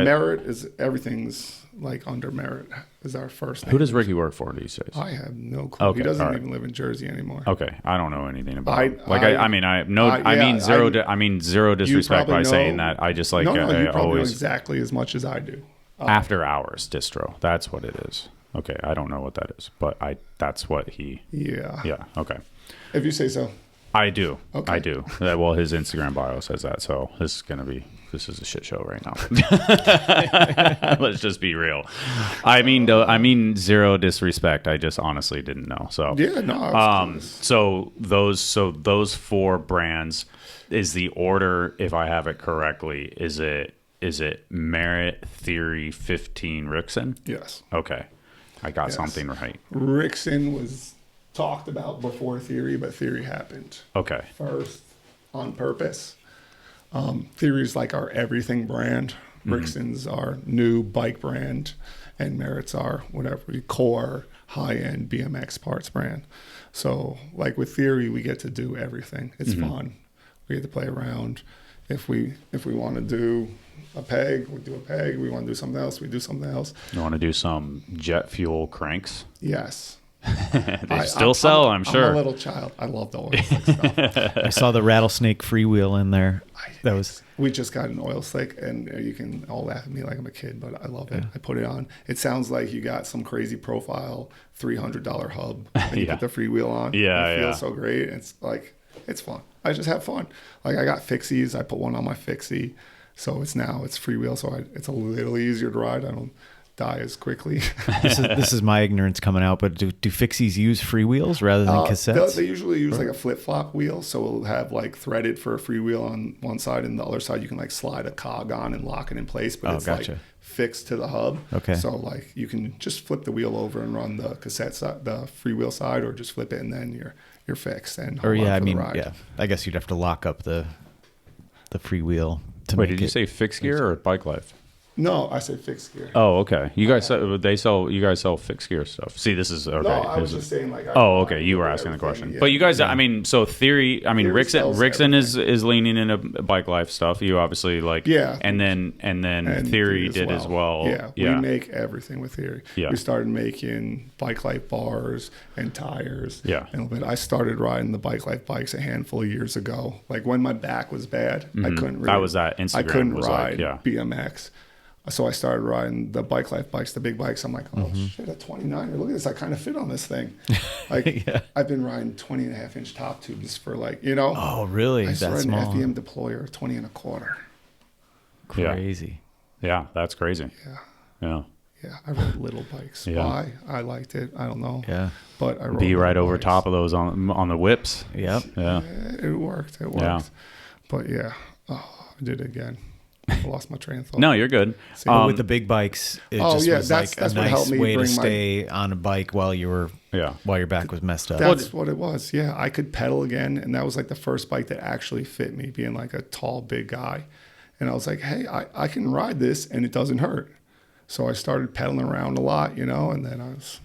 Speaker 3: Merritt is everything's like under Merritt is our first name.
Speaker 2: Who does Ricky work for these days?
Speaker 3: I have no clue.
Speaker 2: Okay,
Speaker 3: he doesn't even live in Jersey anymore.
Speaker 2: Okay, I don't know anything about him. I mean zero disrespect by saying that. I just like
Speaker 3: you probably
Speaker 2: always
Speaker 3: know exactly as much as I do.
Speaker 2: After Hours Distro. That's what it is. Okay, I don't know what that is, but that's what he.
Speaker 3: Yeah.
Speaker 2: Yeah. Okay.
Speaker 3: If you say so.
Speaker 2: I do.
Speaker 3: Okay.
Speaker 2: I do. Well, his Instagram bio says that, so this is a shit show right now. Let's just be real. I mean, zero disrespect. I just honestly didn't know. So
Speaker 3: yeah, no.
Speaker 2: So those four brands, is the order, if I have it correctly, is it Merritt, Theory, 15, Rixin?
Speaker 3: Yes.
Speaker 2: Okay, I got something right.
Speaker 3: Rixin was talked about before Theory, but Theory happened.
Speaker 2: Okay.
Speaker 3: First, on purpose. Theory's like our everything brand. Rixin's our new bike brand, and Merritt's our core high-end BMX parts brand. So, like with Theory, we get to do everything. It's fun. We get to play around. If we want to do a peg, we do a peg. We want to do something else, we do something else.
Speaker 2: You want to do some jet fuel cranks?
Speaker 3: Yes.
Speaker 2: They still sell, I'm sure.
Speaker 3: I'm a little child. I love all this stuff.
Speaker 1: I saw the rattlesnake freewheel in there.
Speaker 3: We just got an oil slick, and you can all laugh at me like I'm a kid, but I love it. I put it on. It sounds like you got some crazy profile $300 hub, and you put the freewheel on.
Speaker 2: Yeah,
Speaker 3: it feels so great. It's fun. I just have fun. Like I got fixies. I put one on my fixie, so it's freewheel. So it's a little easier to ride. I don't die as quickly.
Speaker 1: This is my ignorance coming out, but do fixies use freewheels rather than cassettes?
Speaker 3: They usually use like a flip-flop wheel, so it'll have like threaded for a freewheel on one side, and the other side you can like slide a cog on and lock it in place, but it's like fixed to the hub.
Speaker 1: Okay.
Speaker 3: So like you can just flip the wheel over and run the cassette side, the freewheel side, or just flip it and then you're fixed and hold on for the ride.
Speaker 1: I guess you'd have to lock up the freewheel to
Speaker 2: Wait, did you say fixed gear or bike life?
Speaker 3: No, I say fixed gear.
Speaker 2: Oh, okay. You guys sell fixed gear stuff. See, this is okay.
Speaker 3: No, I was just saying like.
Speaker 2: Okay. You were asking the question, but you guys, I mean, so Theory. I mean, Rixin is leaning into bike life stuff. You obviously like.
Speaker 3: Yeah.
Speaker 2: And then Theory did as well.
Speaker 3: Yeah. We make everything with Theory.
Speaker 2: Yeah.
Speaker 3: We started making bike life bars and tires.
Speaker 2: Yeah.
Speaker 3: And I started riding the bike life bikes a handful of years ago. Like when my back was bad, I couldn't.
Speaker 2: That was that Instagram.
Speaker 3: I couldn't ride BMX. So I started riding the bike life bikes, the big bikes. I'm like, oh shit, at 29, look at this. I kind of fit on this thing. Like I've been riding 20.5-inch top tubes for like,
Speaker 1: Oh, really?
Speaker 3: I started
Speaker 1: small?
Speaker 3: an FEM deployer, 20 1/4.
Speaker 1: Crazy.
Speaker 2: Yeah, that's crazy.
Speaker 3: Yeah. I rode little bikes.
Speaker 2: Yeah.
Speaker 3: Why? I liked it. I don't know.
Speaker 1: Yeah.
Speaker 3: But I rode
Speaker 2: be right over
Speaker 3: bikes.
Speaker 2: top of those on the whips.
Speaker 1: Yep.
Speaker 2: Yeah.
Speaker 3: It worked.
Speaker 2: Yeah.
Speaker 3: But I did it again. I lost my train of thought.
Speaker 2: No, you're good.
Speaker 1: But with the big bikes, it was
Speaker 3: that's
Speaker 1: like a nice way to
Speaker 3: stay
Speaker 1: stay on a bike while your back was messed up.
Speaker 3: That's what it was. Yeah, I could pedal again, and that was like the first bike that actually fit me, being like a tall, big guy. And I was like, hey, I can ride this, and it doesn't hurt. So I started pedaling around a lot, and then I was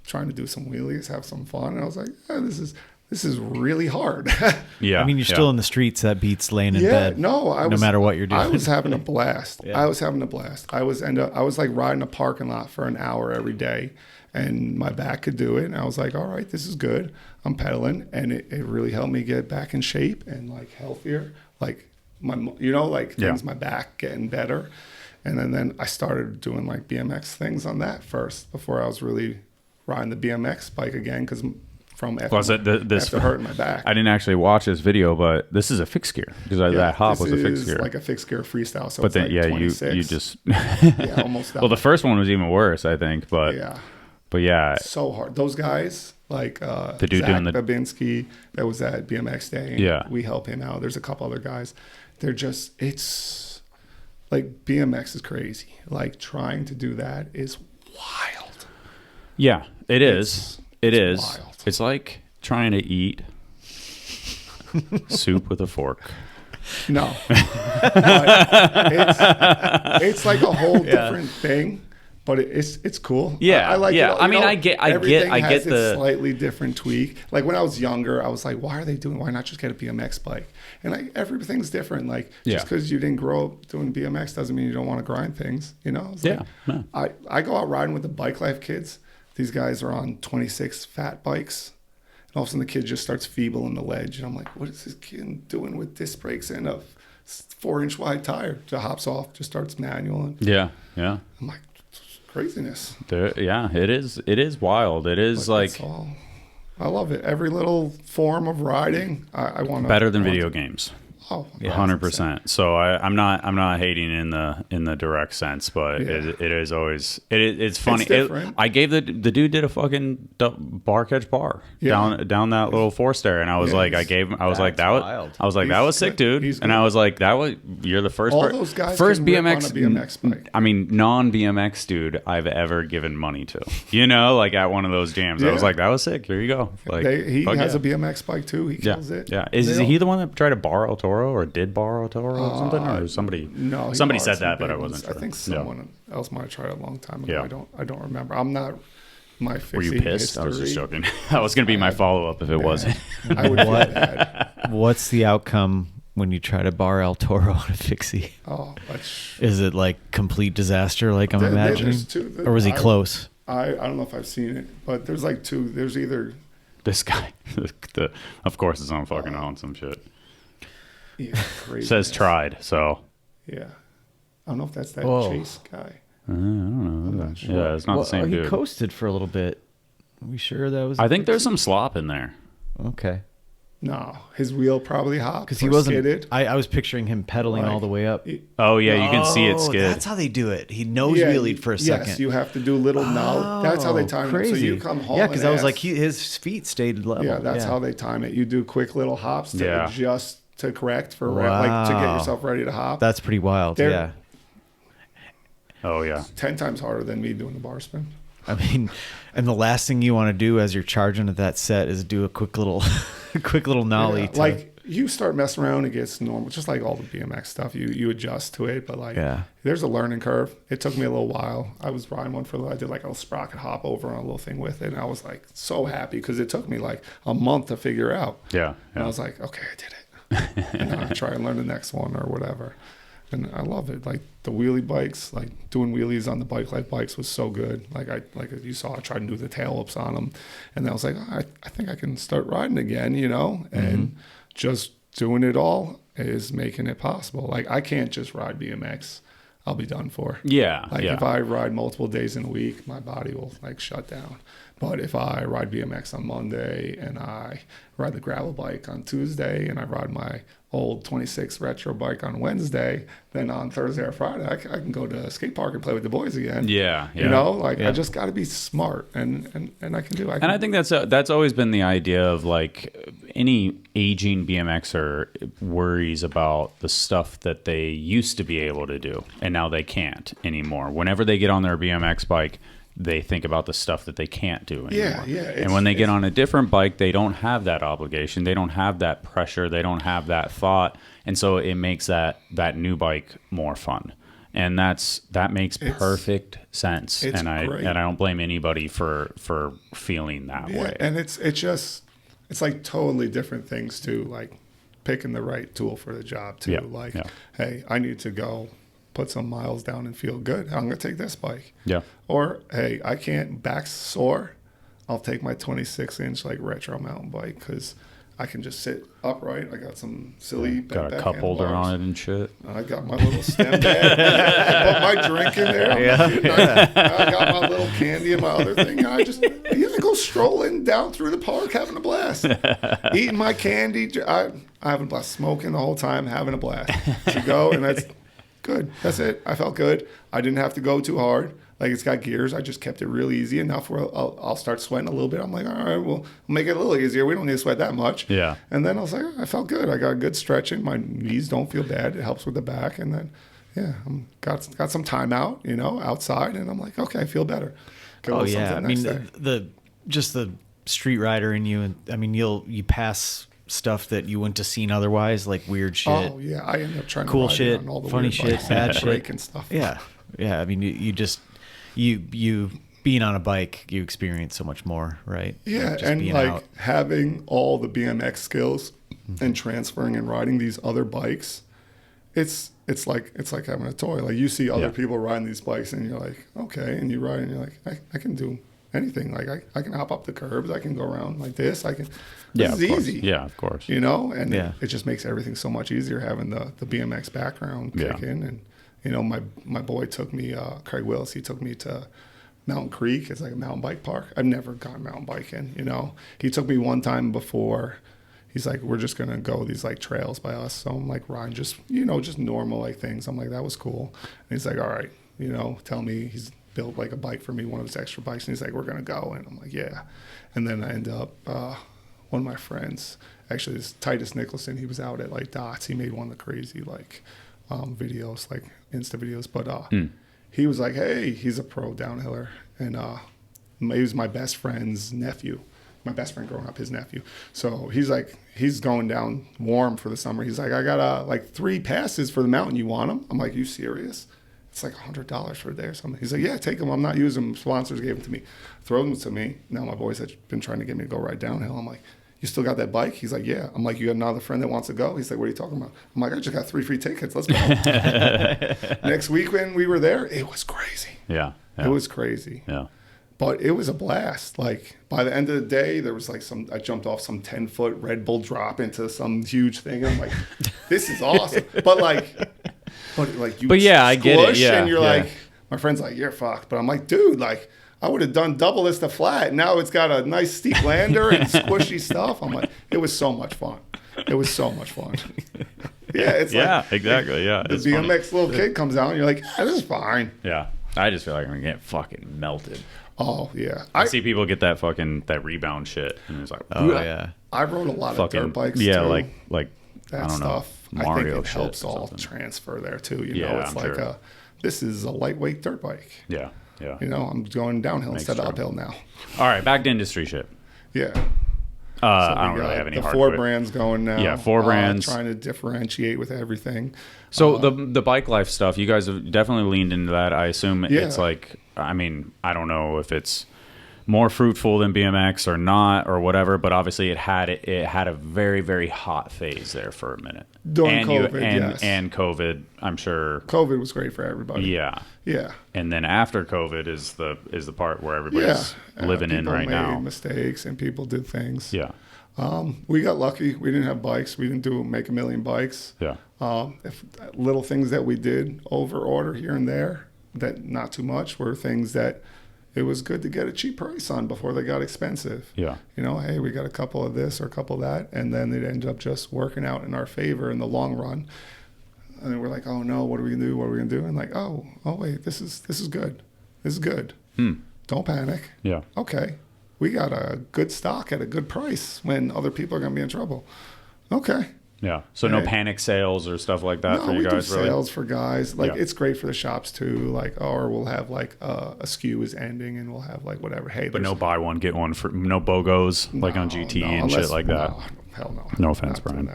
Speaker 3: trying to do some wheelies, have some fun, and I was like, this is really hard.
Speaker 2: Yeah.
Speaker 1: I mean, you're still in the streets. That beats laying in bed.
Speaker 3: No matter
Speaker 1: what you're doing.
Speaker 3: I was having a blast. I was having a blast. I was like riding a parking lot for an hour every day, and my back could do it. And I was like, all right, this is good. I'm pedaling, and it really helped me get back in shape and like healthier. Like things, my back getting better. And then I started doing like BMX things on that first before I was really riding the BMX bike again because after hurting my back.
Speaker 2: I didn't actually watch this video, but this is a fixed gear because that hop was a fixed gear.
Speaker 3: Like a fixed gear freestyle. So
Speaker 2: but then,
Speaker 3: like
Speaker 2: you just
Speaker 3: almost.
Speaker 2: Well, the first one was even worse, I think. But
Speaker 3: it's so hard. Those guys like the dude Zach Babinski that was at BMX Day.
Speaker 2: Yeah,
Speaker 3: we help him out. There's a couple other guys. it's like BMX is crazy. Like trying to do that is wild.
Speaker 2: Yeah, it is. It is.
Speaker 3: Wild.
Speaker 2: It's like trying to eat soup with a fork.
Speaker 3: No. It's like a whole different thing, but it's cool.
Speaker 2: Yeah.
Speaker 3: I like it.
Speaker 2: I mean, I get the
Speaker 3: slightly different tweak. Like when I was younger, I was like, why not just get a BMX bike? And like everything's different. Like just because you didn't grow up doing BMX doesn't mean you don't want to grind things, I go out riding with the bike life kids. These guys are on 26 fat bikes. And all of a sudden the kid just starts feebling the ledge. And I'm like, what is this kid doing with disc brakes and a 4-inch wide tire? Just hops off, just starts manual.
Speaker 2: Yeah.
Speaker 3: I'm like, craziness.
Speaker 2: It is wild. It is like
Speaker 3: I love it. Every little form of riding, I want to.
Speaker 2: Better than video games.
Speaker 3: Oh,
Speaker 2: 100%. So I'm not hating in the direct sense, but it is always it's funny. I gave the dude did a fucking bar catch bar down that little force there, and I was like, that was sick, dude. And I was like, you're the first
Speaker 3: those guys
Speaker 2: first
Speaker 3: can rip
Speaker 2: BMX
Speaker 3: on a BMX bike.
Speaker 2: I mean, non BMX dude I've ever given money to. Like at one of those jams, I was like, that was sick. Here you go. Like
Speaker 3: he has a BMX bike too. He kills it.
Speaker 2: Yeah, is he the one that tried to borrow Toro? Or did borrow Toro or something, or somebody?
Speaker 3: No,
Speaker 2: somebody said that, but I wasn't sure.
Speaker 3: I think someone else might have tried it a long time ago.
Speaker 2: Yeah.
Speaker 3: I don't remember. I'm not my fixie.
Speaker 2: Were you pissed?
Speaker 3: History.
Speaker 2: I was just joking. That was going to be my follow up if it wasn't.
Speaker 3: I would feel bad.
Speaker 1: What's the outcome when you try to bar El Toro on a fixie?
Speaker 3: Oh,
Speaker 1: is it like complete disaster? Like I'm imagining, or was he close?
Speaker 3: I don't know if I've seen it, but there's like two. There's either
Speaker 2: this guy. Of course, it's on fucking on some shit.
Speaker 3: Yeah, crazy.
Speaker 2: Says tried, so.
Speaker 3: Yeah. I don't know if that's that Chase guy.
Speaker 2: I don't know. Sure. Yeah, it's not the same dude.
Speaker 1: He coasted for a little bit. Are we sure that was?
Speaker 2: I think there's some slop in there.
Speaker 1: Okay.
Speaker 3: No, his wheel probably hopped
Speaker 1: because he wasn't.
Speaker 3: Skidded.
Speaker 1: I was picturing him pedaling all the way up.
Speaker 2: Oh yeah, you can see it skid.
Speaker 1: That's how they do it. He nose wheelied for a second.
Speaker 3: Yes, you have to do little nose. That's how they time it. So you come home.
Speaker 1: Yeah, because I was like, his feet stayed level.
Speaker 3: Yeah, that's how they time it. You do quick little hops to adjust to correct for like to get yourself ready to hop.
Speaker 1: That's pretty wild. Yeah.
Speaker 2: Oh yeah.
Speaker 3: 10 times harder than me doing the bar spin.
Speaker 1: I mean, and the last thing you want to do as you're charging at that set is do a quick little nollie.
Speaker 3: Yeah, like you start messing around, it gets normal. Just like all the BMX stuff, you adjust to it. But like, there's a learning curve. It took me a little while. I was riding one for a little. I did like a sprocket hop over on a little thing with it, and I was like so happy because it took me like a month to figure out.
Speaker 2: Yeah.
Speaker 3: And I was like, okay, I did it. And I try and learn the next one or whatever. And I love it. Like the wheelie bikes, like doing wheelies on the bike life bikes was so good. Like you saw, I tried to do the tail ups on them, and then I was like, I think I can start riding again, And just doing it all is making it possible. Like I can't just ride BMX. I'll be done for.
Speaker 2: Yeah.
Speaker 3: Like if I ride multiple days in a week, my body will like shut down. But if I ride BMX on Monday and I ride the gravel bike on Tuesday and I ride my old 26 retro bike on Wednesday, then on Thursday or Friday, I can go to a skate park and play with the boys again.
Speaker 2: Yeah.
Speaker 3: I just got to be smart and I can do it.
Speaker 2: And I think that's always been the idea of like any aging BMXer worries about the stuff that they used to be able to do and now they can't anymore. Whenever they get on their BMX bike, they think about the stuff that they can't do anymore.
Speaker 3: Yeah.
Speaker 2: And when they get on a different bike, they don't have that obligation. They don't have that pressure. They don't have that thought. And so it makes that new bike more fun. And that makes perfect sense. And I don't blame anybody for feeling that way.
Speaker 3: And it's like totally different things too, like picking the right tool for the job too. Hey, I need to go put some miles down and feel good. I'm going to take this bike.
Speaker 2: Yeah.
Speaker 3: Or, hey, I can't back sore. I'll take my 26-inch like retro mountain bike because I can just sit upright. I got some silly
Speaker 2: got a cup holder on it and shit.
Speaker 3: I got my little stem bag. I put my drink in there. I got my little candy and my other thing. I go strolling down through the park having a blast. Eating my candy. I having a blast. Smoking the whole time, having a blast. To go, and that's good. That's it. I felt good. I didn't have to go too hard. Like it's got gears. I just kept it really easy enough where I'll start sweating a little bit. I'm like, all right, we'll make it a little easier. We don't need to sweat that much.
Speaker 2: Yeah.
Speaker 3: And then I was like, I felt good. I got good stretching. My knees don't feel bad. It helps with the back. And then, got some time out, outside. And I'm like, okay, I feel better.
Speaker 1: I mean, the street rider in you, and I mean, you pass stuff that you wouldn't have seen otherwise, like weird shit.
Speaker 3: Oh yeah, I ended up trying
Speaker 1: cool
Speaker 3: to
Speaker 1: shit,
Speaker 3: on all the
Speaker 1: funny shit, bad shit,
Speaker 3: and stuff.
Speaker 1: Yeah. I mean, you being on a bike, you experience so much more, right?
Speaker 3: Yeah, and like having all the BMX skills and transferring and riding these other bikes, it's like having a toy. Like you see other people riding these bikes, and you're like, okay, and you ride, and you're like, I can do anything. Like I can hop up the curbs, I can go around like this. I can. This is easy.
Speaker 2: Yeah, of course.
Speaker 3: And it just makes everything so much easier having the BMX background kick in. And my boy took me, Craig Willis. He took me to Mountain Creek. It's like a mountain bike park. I've never gone mountain biking. He took me one time before. He's like, we're just gonna go these like trails by us. So I'm like, riding just normal like things. I'm like, that was cool. And he's like, all right, tell me. He's built like a bike for me, one of his extra bikes, and he's like, we're gonna go. And I'm like, yeah. And then I end up one of my friends, actually this Titus Nicholson, he was out at like Dots. He made one of the crazy like videos, like Insta videos, but he was like, hey, he's a pro downhiller, and he was my best friend's nephew, my best friend growing up, his nephew. So he's going down warm for the summer. He's like, I got like 3 passes for the mountain. You want them? I'm like, you serious? It's like $100 for a day or something. He's like, yeah, take them. I'm not using them. Sponsors gave them to me. Throw them to me. Now my boys have been trying to get me to go ride downhill. I'm like, you still got that bike? He's like, yeah. I'm like, you got another friend that wants to go? He's like, what are you talking about? I'm like, I just got 3 free tickets. Let's go. Next week when we were there, it was crazy.
Speaker 2: Yeah.
Speaker 3: It was crazy.
Speaker 2: Yeah.
Speaker 3: But it was a blast. Like by the end of the day, there was like I jumped off some 10-foot Red Bull drop into some huge thing. I'm like, this is awesome. But yeah,
Speaker 2: I get it. Yeah,
Speaker 3: and you're like, my friend's like, you're fucked. But I'm like, dude, like I would have done double this to flat. Now it's got a nice steep lander and squishy stuff. I'm like, it was so much fun. It was so much fun. Yeah, it's
Speaker 2: exactly. Yeah,
Speaker 3: the BMX little kid comes out and you're like, this is fine.
Speaker 2: Yeah, I just feel like I'm gonna get fucking melted.
Speaker 3: Oh yeah,
Speaker 2: I see people get that rebound shit, and it's like,
Speaker 3: I rode a lot of dirt bikes.
Speaker 2: Yeah,
Speaker 3: too.
Speaker 2: like
Speaker 3: that
Speaker 2: I don't
Speaker 3: stuff.
Speaker 2: know, Mario
Speaker 3: I think it helps all
Speaker 2: something.
Speaker 3: transfer there too. You know, it's like this is a lightweight dirt bike.
Speaker 2: Yeah.
Speaker 3: You know, I'm going downhill instead of uphill now.
Speaker 2: All right, back to industry shit.
Speaker 3: Yeah.
Speaker 2: So I don't really have any.
Speaker 3: The 4 brands going now.
Speaker 2: Yeah, 4 brands.
Speaker 3: Trying to differentiate with everything.
Speaker 2: So the bike life stuff, you guys have definitely leaned into that. I assume it's like, I mean, I don't know if it's more fruitful than BMX or not or whatever, but obviously it had a very, very hot phase there for a minute.
Speaker 3: During COVID, yes.
Speaker 2: And COVID, I'm sure.
Speaker 3: COVID was great for everybody.
Speaker 2: Yeah.
Speaker 3: Yeah.
Speaker 2: And then after COVID is the part where everybody's living in right now.
Speaker 3: People made mistakes and people did things.
Speaker 2: Yeah.
Speaker 3: We got lucky. We didn't have bikes. We didn't make a million bikes.
Speaker 2: Yeah.
Speaker 3: If little things that we did over order here and there, that not too much, were things that it was good to get a cheap price on before they got expensive.
Speaker 2: Yeah.
Speaker 3: You know, hey, we got a couple of this or a couple of that, and then it ended up just working out in our favor in the long run. And then we're like, oh no, what are we gonna do? What are we gonna do? And like, oh wait, this is good. This is good. Don't panic.
Speaker 2: Yeah.
Speaker 3: Okay. We got a good stock at a good price when other people are gonna be in trouble. Okay.
Speaker 2: Yeah. So no panic sales or stuff like that for you guys,
Speaker 3: do
Speaker 2: really?
Speaker 3: Sales for guys. Like it's great for the shops too. Like, or we'll have like a SKU is ending and we'll have like whatever. Hey,
Speaker 2: but no buy one get one for no BOGOs like on GT and shit like that.
Speaker 3: No, hell no.
Speaker 2: No offense, Brian.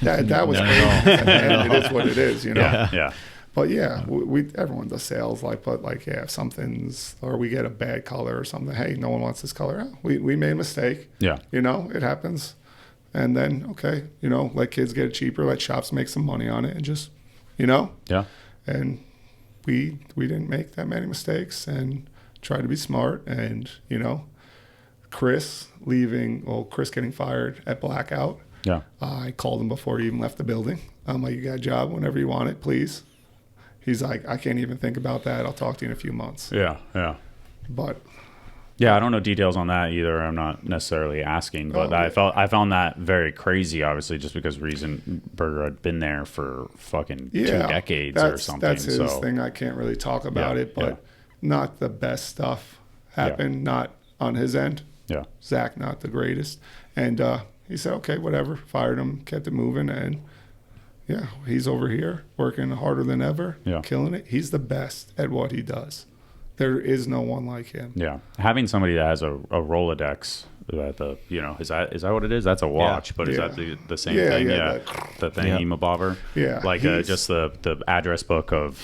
Speaker 3: That was and it is what it is, you know.
Speaker 2: Yeah.
Speaker 3: But yeah, everyone does sales if something's or we get a bad color or something. Hey, no one wants this color. We made a mistake.
Speaker 2: Yeah.
Speaker 3: You know, it happens. And then, okay, you know, let kids get it cheaper, let shops make some money on it and just, you know.
Speaker 2: Yeah.
Speaker 3: And we didn't make that many mistakes and tried to be smart. And, you know, Chris getting fired at Blackout.
Speaker 2: Yeah.
Speaker 3: I called him before he even left the building. I'm like, you got a job whenever you want it, please. He's like, I can't even think about that. I'll talk to you in a few months.
Speaker 2: Yeah, yeah.
Speaker 3: But...
Speaker 2: yeah, I don't know details on that either. I'm not necessarily asking, but I found that very crazy, obviously, just because Burger had been there for fucking 2 decades or something.
Speaker 3: That's his thing. I can't really talk about it, but not the best stuff happened, not on his end.
Speaker 2: Yeah.
Speaker 3: Zach, not the greatest. And he said, okay, whatever. Fired him, kept it moving, and he's over here working harder than ever, killing it. He's the best at what he does. There is no one like him.
Speaker 2: Yeah, having somebody that has a Rolodex, is that what it is? That's a watch, but is that the same thing? Yeah, the thingy-mabobber.
Speaker 3: Yeah,
Speaker 2: like just the address book of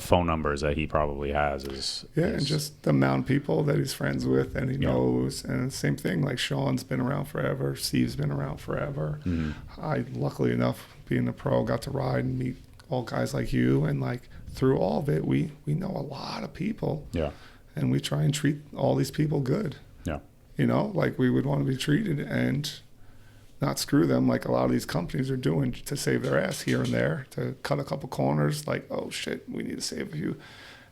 Speaker 2: phone numbers that he probably has is. Yeah,
Speaker 3: and just the amount of people that he's friends with and he knows, and same thing. Like Sean's been around forever, Steve's been around forever. Mm-hmm. I luckily enough, being a pro, got to ride and meet all guys like you, and like. Through all of it, we know a lot of people. Yeah. And we try and treat all these people good. Yeah. You know, like we would want to be treated and not screw them like a lot of these companies are doing to save their ass here and there, to cut a couple corners, like, oh shit, we need to save a few.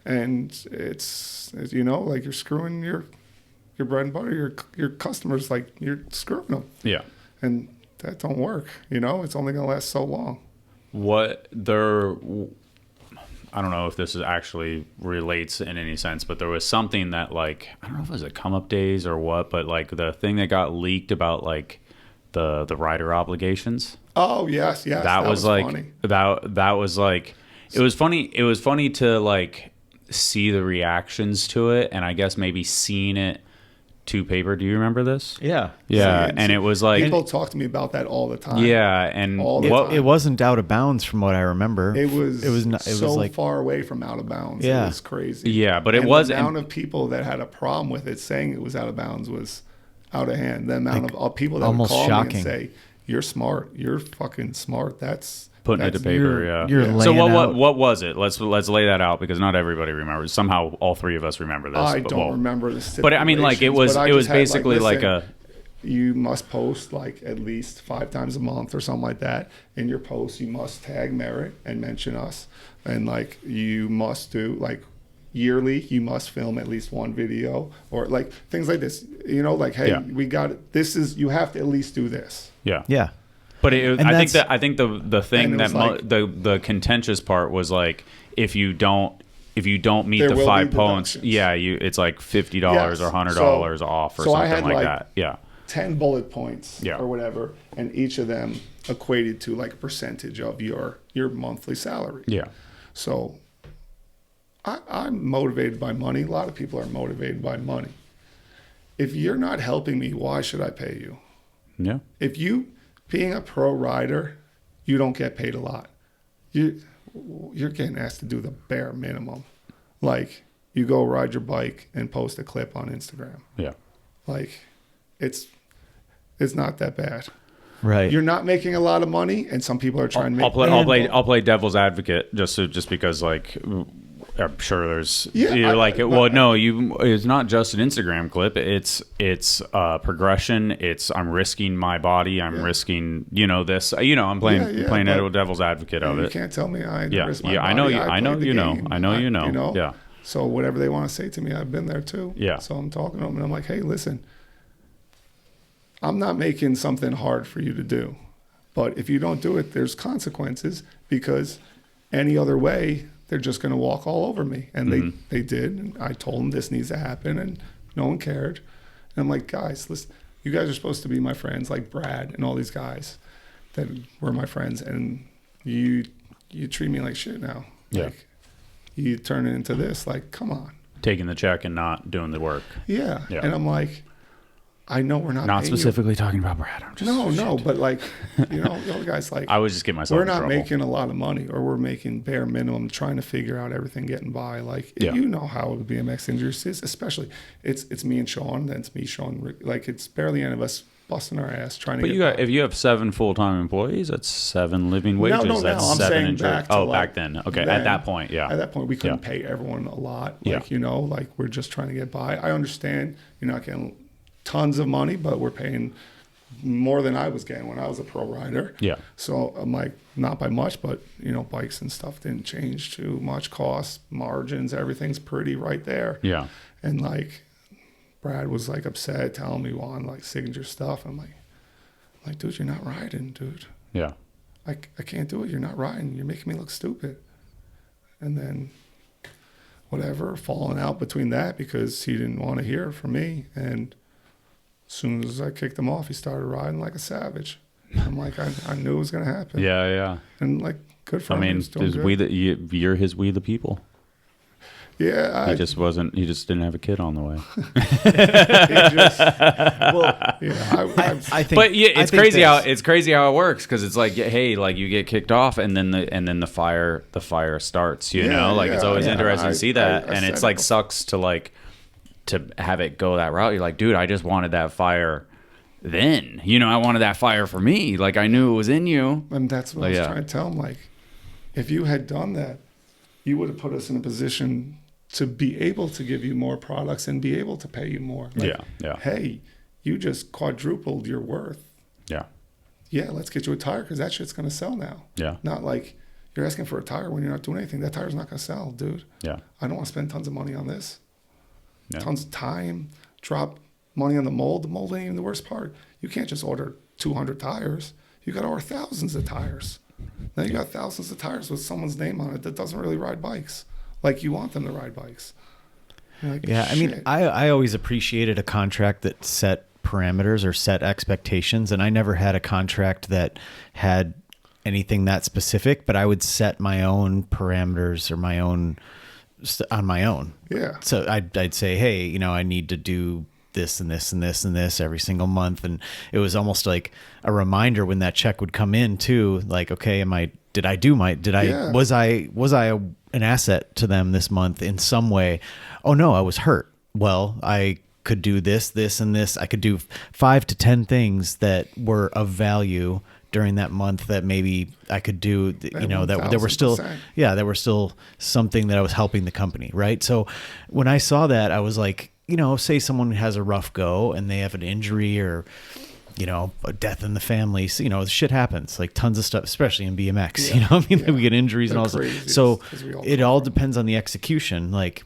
Speaker 3: And it's you know, like you're screwing your bread and butter, your customers, like you're screwing them. Yeah. And that don't work, you know, it's only going to last so long.
Speaker 2: I don't know if this actually relates in any sense, but there was something that, like, I don't know if it was a come up days or what, but like the thing that got leaked about like the rider obligations.
Speaker 3: Oh yes.
Speaker 2: That was like funny. That was like it was funny. It was funny to like see the reactions to it, and I guess maybe seeing it to paper. Do you remember this?
Speaker 1: Yeah.
Speaker 2: And it was like
Speaker 3: people talk to me about that all the time.
Speaker 2: Yeah, and
Speaker 1: it wasn't out of bounds from what I remember.
Speaker 3: It was like far away from out of bounds. Yeah. It was crazy.
Speaker 2: Yeah, but it was
Speaker 3: the amount of people that had a problem with it saying it was out of bounds was out of hand. The amount of people that would call me and say, "You're smart. You're fucking smart." That's
Speaker 2: Putting it to paper,
Speaker 1: You're
Speaker 2: so
Speaker 1: laying out.
Speaker 2: what was it? Let's lay that out because not everybody remembers. Somehow, all three of us remember this.
Speaker 3: I don't remember the stipulations.
Speaker 2: But I mean, like it was basically like a.
Speaker 3: You must post like at least 5 times a month or something like that. In your post, you must tag Merritt and mention us, and like you must do like yearly. You must film at least 1 video or like things like this. You know, like hey, we got it. This is you have to at least do this.
Speaker 1: Yeah.
Speaker 2: But I think the thing that like, the contentious part was like if you don't meet the 5 points, it's like $50 or $100 off or something like that. Yeah,
Speaker 3: 10 bullet points or whatever, and each of them equated to like a percentage of your monthly salary.
Speaker 2: Yeah.
Speaker 3: So I'm motivated by money. A lot of people are motivated by money. If you're not helping me, why should I pay you?
Speaker 2: Yeah.
Speaker 3: If you being a pro rider, you don't get paid a lot. You're getting asked to do the bare minimum. Like, you go ride your bike and post a clip on Instagram.
Speaker 2: Yeah.
Speaker 3: Like, it's not that bad.
Speaker 1: Right.
Speaker 3: You're not making a lot of money, and some people are trying to make.
Speaker 2: I'll play devil's advocate just because like I'm sure there's it's not just an Instagram clip. It's progression. I'm risking my body. I'm risking this. I'm playing devil's advocate of it.
Speaker 3: You can't tell me I risk my body.
Speaker 2: I know you know. Yeah.
Speaker 3: So whatever they want to say to me, I've been there too.
Speaker 2: Yeah.
Speaker 3: So I'm talking to them and I'm like, hey, listen, I'm not making something hard for you to do, but if you don't do it, there's consequences because any other way, they're just going to walk all over me. And they did. And I told them this needs to happen and no one cared. And I'm like, guys, listen, you guys are supposed to be my friends, like Brad and all these guys that were my friends. And you treat me like shit now.
Speaker 2: Yeah.
Speaker 3: Like, you turn it into this, like, come on.
Speaker 2: Taking the check and not doing the work.
Speaker 3: Yeah. And I'm like, I know we're not
Speaker 2: specifically talking about Brad. I'm just
Speaker 3: no, but like, the guys like
Speaker 2: I was just getting myself.
Speaker 3: We're
Speaker 2: in
Speaker 3: not
Speaker 2: trouble.
Speaker 3: making a lot of money, or we're making bare minimum, trying to figure out everything, getting by. Like you know how the BMX industry is, especially it's me and Sean, then it's me, Sean. Like it's barely any of us busting our ass trying to. But
Speaker 2: if you have 7 full-time employees, that's 7 living wages.
Speaker 3: No,
Speaker 2: that's
Speaker 3: I'm
Speaker 2: 7
Speaker 3: saying back to
Speaker 2: back then. Okay, at that point,
Speaker 3: At that point, we couldn't pay everyone a lot. Like like we're just trying to get by. I understand you're not getting tons of money, but we're paying more than I was getting when I was a pro rider.
Speaker 2: Yeah.
Speaker 3: So I'm like, not by much, but bikes and stuff didn't change too much. Costs, margins, everything's pretty right there.
Speaker 2: Yeah.
Speaker 3: And like, Brad was like upset, telling me on like signature stuff. I'm like, dude, you're not riding, dude.
Speaker 2: Yeah.
Speaker 3: I can't do it. You're not riding. You're making me look stupid. And then whatever, falling out between that because he didn't want to hear it from me. And as soon as I kicked him off, he started riding like a savage. I'm like, I knew it was going to happen.
Speaker 2: Yeah.
Speaker 3: And like, good for him.
Speaker 2: I mean, you're his We the People.
Speaker 3: Yeah.
Speaker 2: He just didn't have a kid on the way.
Speaker 1: I think.
Speaker 2: But it's crazy how it works because it's like, hey, like you get kicked off and then the fire starts. It's always interesting to see that, and it's like sucks to have it go that route. You're like, dude, I just wanted that fire then. I wanted that fire for me. Like, I knew it was in you.
Speaker 3: And that's what I was trying to tell him. Like, if you had done that, you would have put us in a position to be able to give you more products and be able to pay you more. Like, hey, you just quadrupled your worth.
Speaker 2: Yeah.
Speaker 3: Yeah, let's get you a tire because that shit's going to sell now.
Speaker 2: Yeah.
Speaker 3: Not like you're asking for a tire when you're not doing anything. That tire's not going to sell, dude.
Speaker 2: Yeah.
Speaker 3: I don't want to spend tons of money on this.
Speaker 2: Yeah.
Speaker 3: Tons of time, drop money on the mold. The mold ain't even the worst part. You can't just order 200 tires. You got to order thousands of tires. Now you got thousands of tires with someone's name on it that doesn't really ride bikes like you want them to ride bikes. Like,
Speaker 1: I mean, I always appreciated a contract that set parameters or set expectations, and I never had a contract that had anything that specific, but I would set my own parameters or on my own.
Speaker 3: Yeah.
Speaker 1: So I'd say, hey, I need to do this and this and this and this every single month. And it was almost like a reminder when that check would come in too, like, okay, was I an asset to them this month in some way? Oh no, I was hurt. Well, I could do this, and this. I could do 5 to 10 things that were of value during that month that maybe I could do, you know, that there were still,
Speaker 3: 1000%.
Speaker 1: there were still something that I was helping the company. Right. So when I saw that, I was like, you know, say someone has a rough go and they have an injury or, you know, a death in the family, so, you know, shit happens, like tons of stuff, especially in BMX, you know, I mean, we get injuries and all this. So it all depends on the execution, like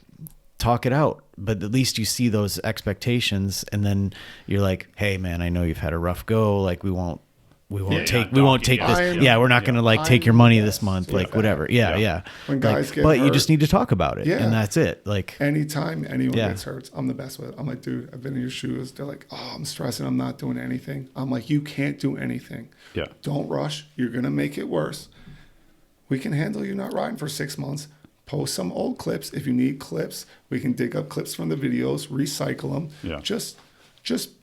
Speaker 1: talk it out, but at least you see those expectations and then you're like, hey man, I know you've had a rough go. Like we won't take this. We're not going to like take your money this month, like whatever. Yeah.
Speaker 3: When guys get
Speaker 1: but
Speaker 3: hurt,
Speaker 1: you just need to talk about it, and that's it. Like
Speaker 3: anytime anyone gets hurt, I'm the best with it. I'm like, dude, I've been in your shoes. They're like, oh, I'm stressing. I'm not doing anything. I'm like, you can't do anything. Yeah. Don't rush. You're going to make it worse. We can handle you not riding for 6 months. Post some old clips. If you need clips, we can dig up clips from the videos, recycle them. Yeah. Just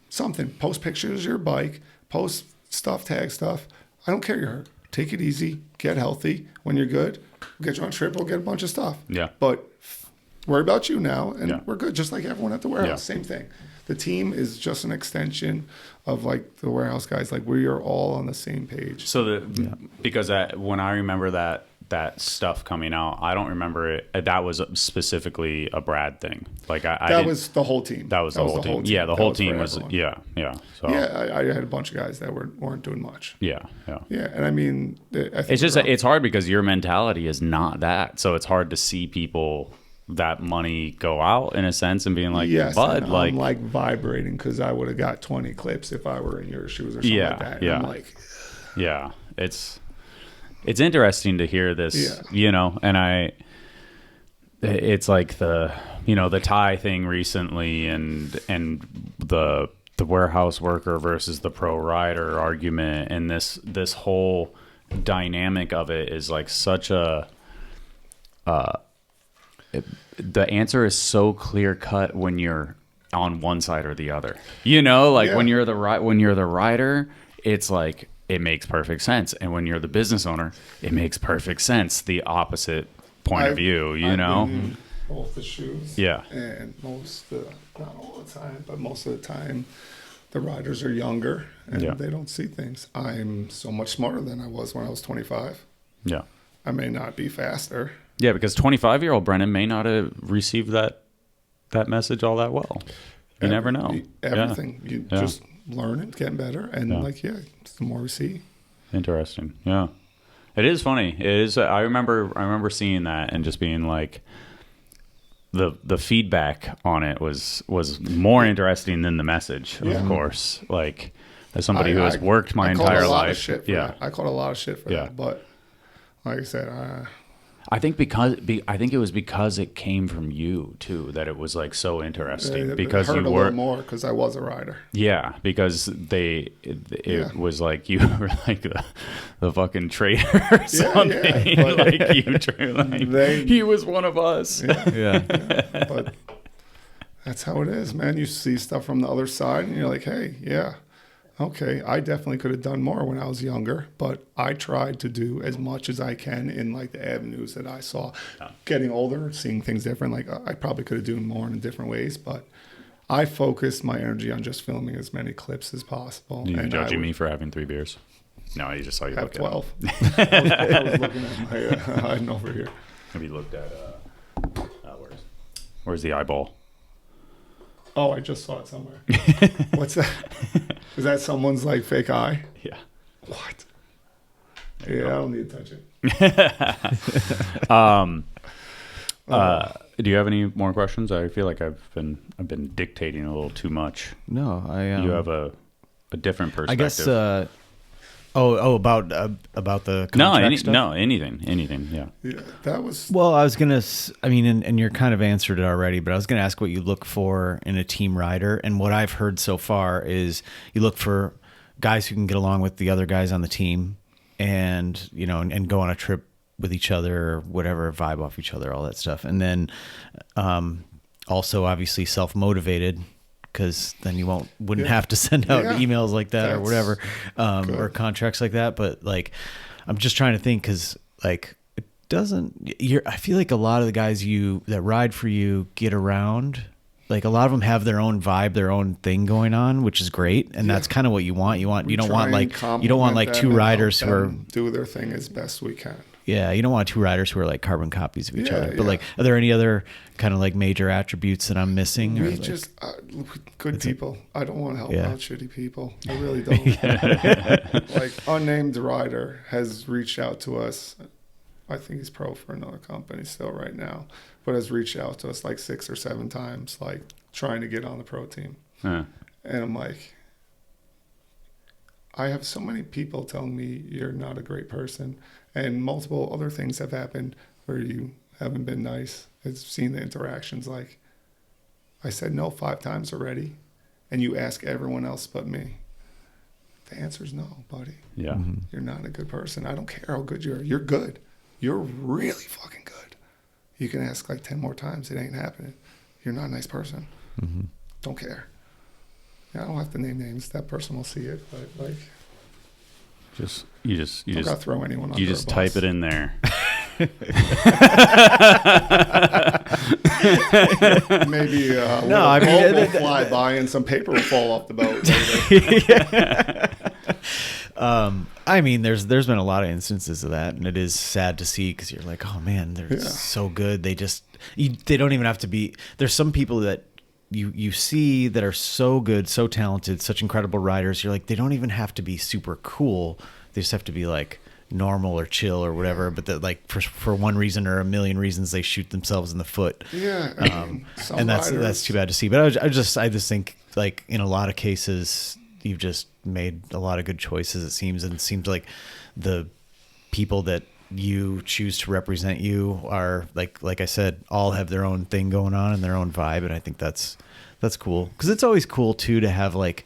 Speaker 3: something. Post pictures of your bike. Post stuff, tag stuff. I don't care you're hurt. Take it easy. Get healthy. When you're good, we'll get you on a trip. We'll get a bunch of stuff. Yeah. But worry about you now, and we're good. Just like everyone at the warehouse. Same thing. The team is just an extension of like the warehouse guys. Like we are all on the same page.
Speaker 2: So because when I remember that stuff coming out, I don't remember it. That was specifically a Brad thing. Like
Speaker 3: that was the whole team.
Speaker 2: That was the whole team. Yeah, the whole team was. Yeah. So
Speaker 3: I had a bunch of guys that weren't doing much. Yeah. And I mean, I think
Speaker 2: it's hard because your mentality is not that. So it's hard to see people that money go out in a sense and being like, bud,
Speaker 3: like I'm like vibrating because I would have got 20 clips if I were in your shoes or something like that. And I'm like,
Speaker 2: it's interesting to hear this, you know, and it's like the tie thing recently and the warehouse worker versus the pro rider argument, and this whole dynamic of it is like such a, the answer is so clear cut when you're on one side or the other, you know, like when you're the rider, it's like, it makes perfect sense. And when you're the business owner, it makes perfect sense. The opposite point of view, you know?
Speaker 3: Both the shoes.
Speaker 2: Yeah.
Speaker 3: And not all the time, but most of the time, the riders are younger and they don't see things. I'm so much smarter than I was when I was 25.
Speaker 2: Yeah.
Speaker 3: I may not be faster.
Speaker 2: Yeah, because 25-year-old Brennan may not have received that message all that well. You never know.
Speaker 3: Everything. You just learn it, getting better, and the more we see.
Speaker 2: Interesting. Yeah, it is funny. It is. I remember seeing that and just being like, the feedback on it was more interesting than the message. Of course, like as somebody who has worked my entire life.
Speaker 3: I caught a lot of shit for that, but like I said,
Speaker 2: I think it was because it came from you too that it was like so interesting because
Speaker 3: it hurt
Speaker 2: you
Speaker 3: a
Speaker 2: were
Speaker 3: little more because I was a rider.
Speaker 2: Yeah, because it was like you were like the fucking traitor or something. Like he was one of us.
Speaker 3: But that's how it is, man. You see stuff from the other side, and you're like, hey, okay, I definitely could have done more when I was younger, but I tried to do as much as I can in like the avenues that I saw. Getting older, seeing things different, like I probably could have done more in different ways, but I focused my energy on just filming as many clips as possible.
Speaker 2: Are you judging me for having 3 beers? No, I just saw you look
Speaker 3: 12. I was looking at my hiding over here.
Speaker 2: Have you looked at where's the eyeball?
Speaker 3: Oh, I just saw it somewhere. What's that? Is that someone's like fake eye?
Speaker 2: Yeah.
Speaker 3: What? Yeah, I don't need to touch it.
Speaker 2: Do you have any more questions? I feel like I've been dictating a little too much.
Speaker 1: No,
Speaker 2: you have a different perspective.
Speaker 1: I guess. About the contract stuff?
Speaker 2: Anything. Yeah,
Speaker 3: that was.
Speaker 1: Well, I was gonna. I mean, and you're kind of answered it already, but I was gonna ask what you look for in a team rider, and what I've heard so far is you look for guys who can get along with the other guys on the team, and and go on a trip with each other or whatever, vibe off each other, all that stuff, and then also obviously self-motivated. Because then you wouldn't have to send out emails like that or whatever, or contracts like that. But like, I'm just trying to think because like it doesn't. I feel like a lot of the guys that ride for you get around like a lot of them have their own vibe, their own thing going on, which is great, and that's kind of what you want. You don't want like two riders who are
Speaker 3: do their thing as best we can.
Speaker 1: Yeah, you don't want two riders who are like carbon copies of each other. But like, are there any other kind of like major attributes that I'm missing?
Speaker 3: We
Speaker 1: like,
Speaker 3: just good people. I don't want to help out shitty people. I really don't. Like unnamed rider has reached out to us. I think he's pro for another company still right now, but has reached out to us like 6 or 7 times, like trying to get on the pro team. And I'm like, I have so many people telling me you're not a great person, and multiple other things have happened where you haven't been nice. I've seen the interactions. Like, I said no 5 times already, and you ask everyone else but me. The answer is no, buddy.
Speaker 2: Yeah.
Speaker 3: You're not a good person. I don't care how good you are. You're good. You're really fucking good. You can ask like 10 more times. It ain't happening. You're not a nice person. Don't care. Yeah, I don't have to name names. That person will see it, but like,
Speaker 2: you just
Speaker 3: gotta throw anyone.
Speaker 2: You just type it in there.
Speaker 3: Maybe boat will fly by and some paper will fall off the boat later.
Speaker 1: I mean, there's been a lot of instances of that, and it is sad to see because you're like, oh man, they're so good. They don't even have to be. There's some people that you see that are so good, so talented, such incredible riders. You're like, they don't even have to be super cool. They just have to be like normal or chill or whatever. But that like for one reason or a million reasons, they shoot themselves in the foot.
Speaker 3: Yeah,
Speaker 1: and that's too bad to see. But I just think like in a lot of cases, you've just made a lot of good choices. It seems, and it seems like the people that you choose to represent you are like I said, all have their own thing going on and their own vibe, and I think that's cool, because it's always cool too to have like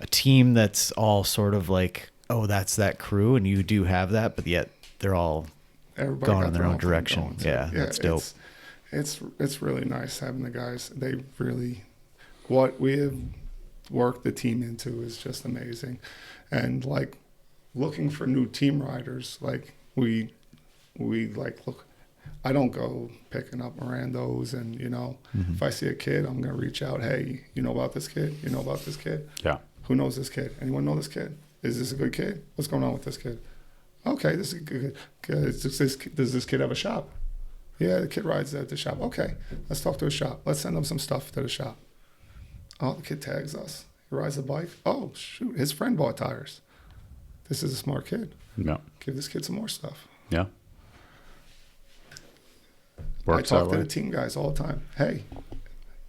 Speaker 1: a team that's all sort of like, oh, that's that crew, and you do have that, but yet they're all going in their own direction. Yeah, that's dope.
Speaker 3: It's really nice having the guys. They really, what we have worked the team into is just amazing, and like looking for new team riders, like. We like, look, I don't go picking up Mirandos, and if I see a kid, I'm gonna reach out. Hey, you know about this kid? You know about this kid?
Speaker 2: Yeah.
Speaker 3: Who knows this kid? Anyone know this kid? Is this a good kid? What's going on with this kid? Okay, this is a good kid. Does this kid have a shop? Yeah, the kid rides at the shop. Okay, let's talk to a shop. Let's send him some stuff to the shop. Oh, the kid tags us. He rides a bike. Oh, shoot, his friend bought tires. This is a smart kid.
Speaker 2: Yeah.
Speaker 3: Give this kid some more stuff.
Speaker 2: Yeah.
Speaker 3: I talk to the team guys all the time. Hey,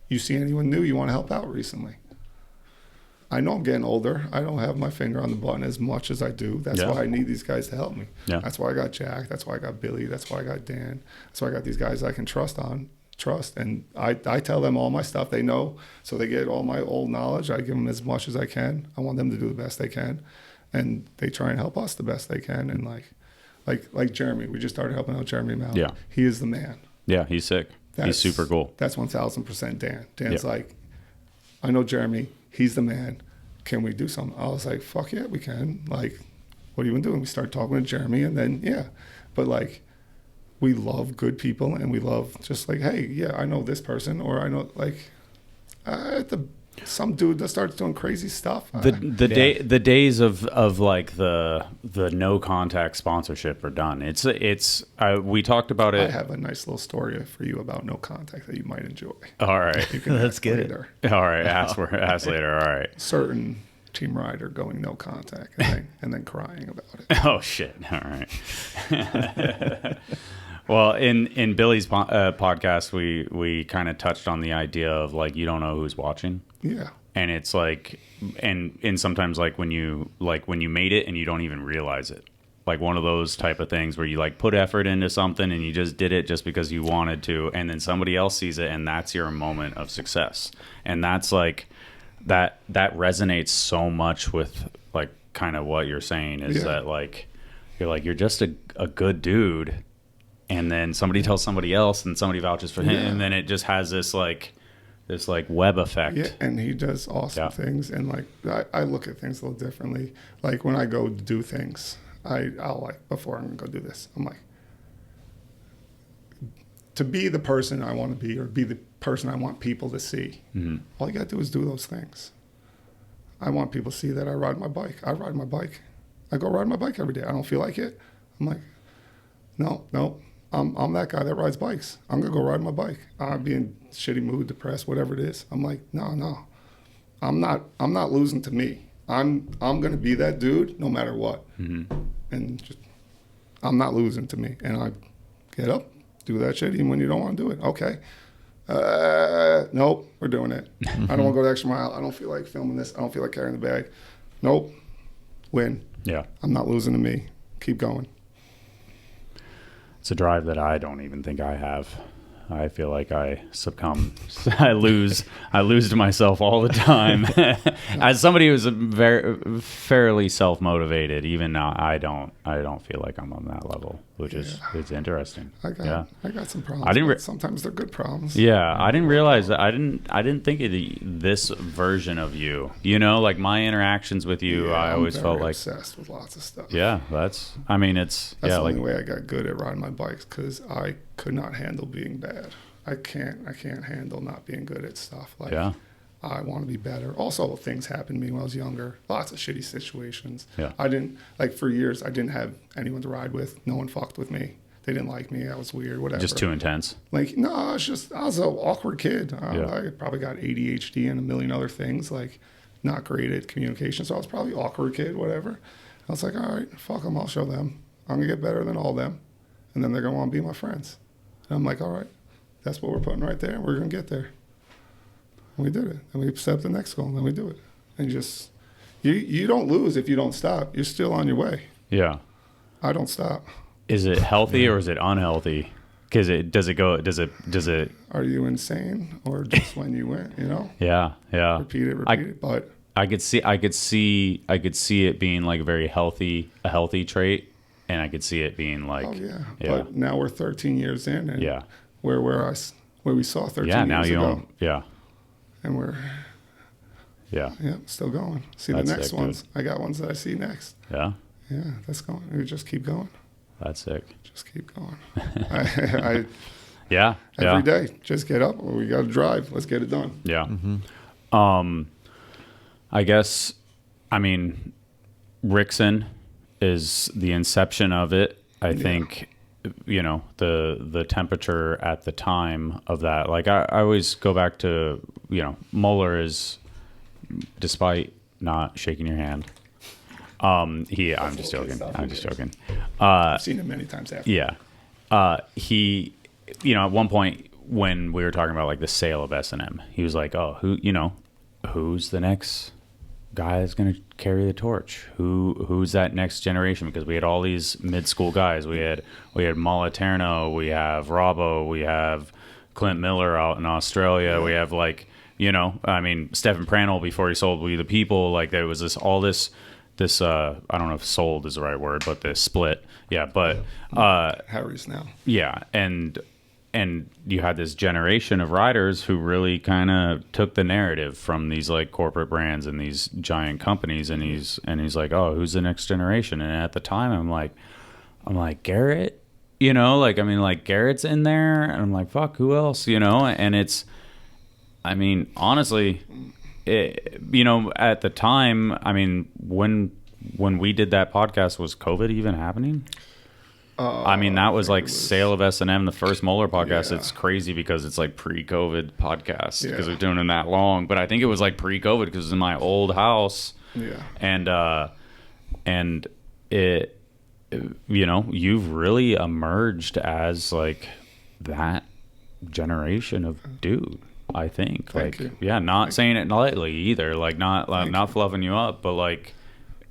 Speaker 3: you see anyone new you want to help out recently? I know I'm getting older. I don't have my finger on the button as much as I do. That's why I need these guys to help me.
Speaker 2: Yeah.
Speaker 3: That's why I got Jack. That's why I got Billy. That's why I got Dan. That's why I got these guys I can trust. And I tell them all my stuff. They know, so they get all my old knowledge. I give them as much as I can. I want them to do the best they can. And they try and help us the best they can. And like Jeremy, we just started helping out Jeremy Mount.
Speaker 2: Yeah.
Speaker 3: He is the man.
Speaker 2: Yeah, he's sick. He's super cool.
Speaker 3: That's 1,000% Dan. Dan's like, I know Jeremy. He's the man. Can we do something? I was like, fuck yeah, we can. Like, what are you doing? We start talking to Jeremy, and then, But like, we love good people, and we love just like, hey, yeah, I know this person, or I know like, some dude that starts doing crazy stuff.
Speaker 2: The days of like the no contact sponsorship are done. We talked about it.
Speaker 3: I have a nice little story for you about no contact that you might enjoy.
Speaker 2: All right,
Speaker 3: you can
Speaker 1: let's get
Speaker 3: later.
Speaker 2: It. All right, ask later. All right.
Speaker 3: Certain team rider going no contact and then crying about it.
Speaker 2: Oh shit! All right. Well, in Billy's podcast, we kind of touched on the idea of like, you don't know who's watching.
Speaker 3: Yeah.
Speaker 2: And it's like, and sometimes like when you made it and you don't even realize it, like one of those type of things where you like put effort into something and you just did it just because you wanted to, and then somebody else sees it and that's your moment of success. And that's like that resonates so much with like kind of what you're saying is that like you're just a good dude. And then somebody tells somebody else, and somebody vouches for him, and then it just has this web effect.
Speaker 3: Yeah, and he does awesome things, and like I look at things a little differently. Like when I go do things, I'll like, before I'm gonna go do this, I'm like, to be the person I want to be, or be the person I want people to see, all you got to do is do those things. I want people to see that I ride my bike. I ride my bike. I go ride my bike every day. I don't feel like it. I'm like, no. I'm that guy that rides bikes. I'm going to go ride my bike. I'll be in shitty mood, depressed, whatever it is. I'm like, no. I'm not losing to me. I'm going to be that dude no matter what. And just, I'm not losing to me. And I get up, do that shit even when you don't want to do it. Okay. Nope, we're doing it. I don't want to go the extra mile. I don't feel like filming this. I don't feel like carrying the bag. Nope. Win.
Speaker 2: Yeah.
Speaker 3: I'm not losing to me. Keep going.
Speaker 2: It's a drive that I don't even think I have. I feel like I succumb. I lose to myself all the time. As somebody who's fairly self-motivated, even now, I don't feel like I'm on that level, which is it's interesting.
Speaker 3: I got some problems. Sometimes they're good problems.
Speaker 2: Yeah, I didn't realize that. I didn't think of this version of you. You know, like my interactions with you, I always felt like
Speaker 3: obsessed with lots of stuff.
Speaker 2: Yeah, that's the
Speaker 3: only way I got good at riding my bikes, because I could not handle being bad. I can't handle not being good at stuff. Like, I want to be better. Also, things happened to me when I was younger. Lots of shitty situations.
Speaker 2: Yeah.
Speaker 3: I didn't, like, for years, I didn't have anyone to ride with. No one fucked with me. They didn't like me. I was weird, whatever.
Speaker 2: Just too intense?
Speaker 3: Like, no, I was an awkward kid. I probably got ADHD and a million other things, like not great at communication. So I was probably an awkward kid, whatever. I was like, all right, fuck them. I'll show them. I'm going to get better than all of them. And then they're going to want to be my friends. And I'm like, all right, that's what we're putting right there. We're going to get there. And we did it. And we set up the next goal, and then we do it. And just, you don't lose if you don't stop. You're still on your way.
Speaker 2: Yeah.
Speaker 3: I don't stop.
Speaker 2: Is it healthy or is it unhealthy? Because does it?
Speaker 3: Are you insane, or just when you win? You know?
Speaker 2: Yeah.
Speaker 3: Repeat it. But
Speaker 2: I could see it being like a healthy trait, and I could see it being like,
Speaker 3: But now we're 13 years in, and where we saw 13 years ago. And we're still going. See, that's the next sick, ones. Dude. I got ones that I see next. Yeah, that's going. We just keep going.
Speaker 2: That's sick.
Speaker 3: Just keep going.
Speaker 2: Every
Speaker 3: day, just get up. We got to drive. Let's get it done.
Speaker 2: Yeah. Mm-hmm. I guess, Rixin is the inception of it. I think, the temperature at the time of that. Like I always go back to, Muller is, despite not shaking your hand. I'm just joking.
Speaker 3: I've seen him many times after.
Speaker 2: Yeah. He, at one point when we were talking about like the sale of S&M, he was like, oh, who's the next guy that's going to carry the torch? Who's that next generation? Because we had all these mid-school guys. We had Moliterno, we have Robbo, we have Clint Miller out in Australia. Yeah. We have Stefan Prantl before he sold We the People. Like there was this I don't know if sold is the right word, but this split. Yeah, but
Speaker 3: Harry's now.
Speaker 2: Yeah, and you had this generation of riders who really kind of took the narrative from these like corporate brands and these giant companies, and he's like, oh, who's the next generation? And at the time, I'm like Garrett, Garrett's in there, and I'm like, fuck, who else, And it's, honestly. At the time, when we did that podcast, was COVID even happening? That was like sale of S&M, the first Moeller podcast. Yeah. It's crazy because it's like pre-COVID podcast because we're doing it that long. But I think it was like pre-COVID because it was in my old house.
Speaker 3: Yeah.
Speaker 2: And it, you've really emerged as like that generation of dude. I think.
Speaker 3: Thank you.
Speaker 2: Yeah, not saying it lightly either. Like not fluffing you up, but like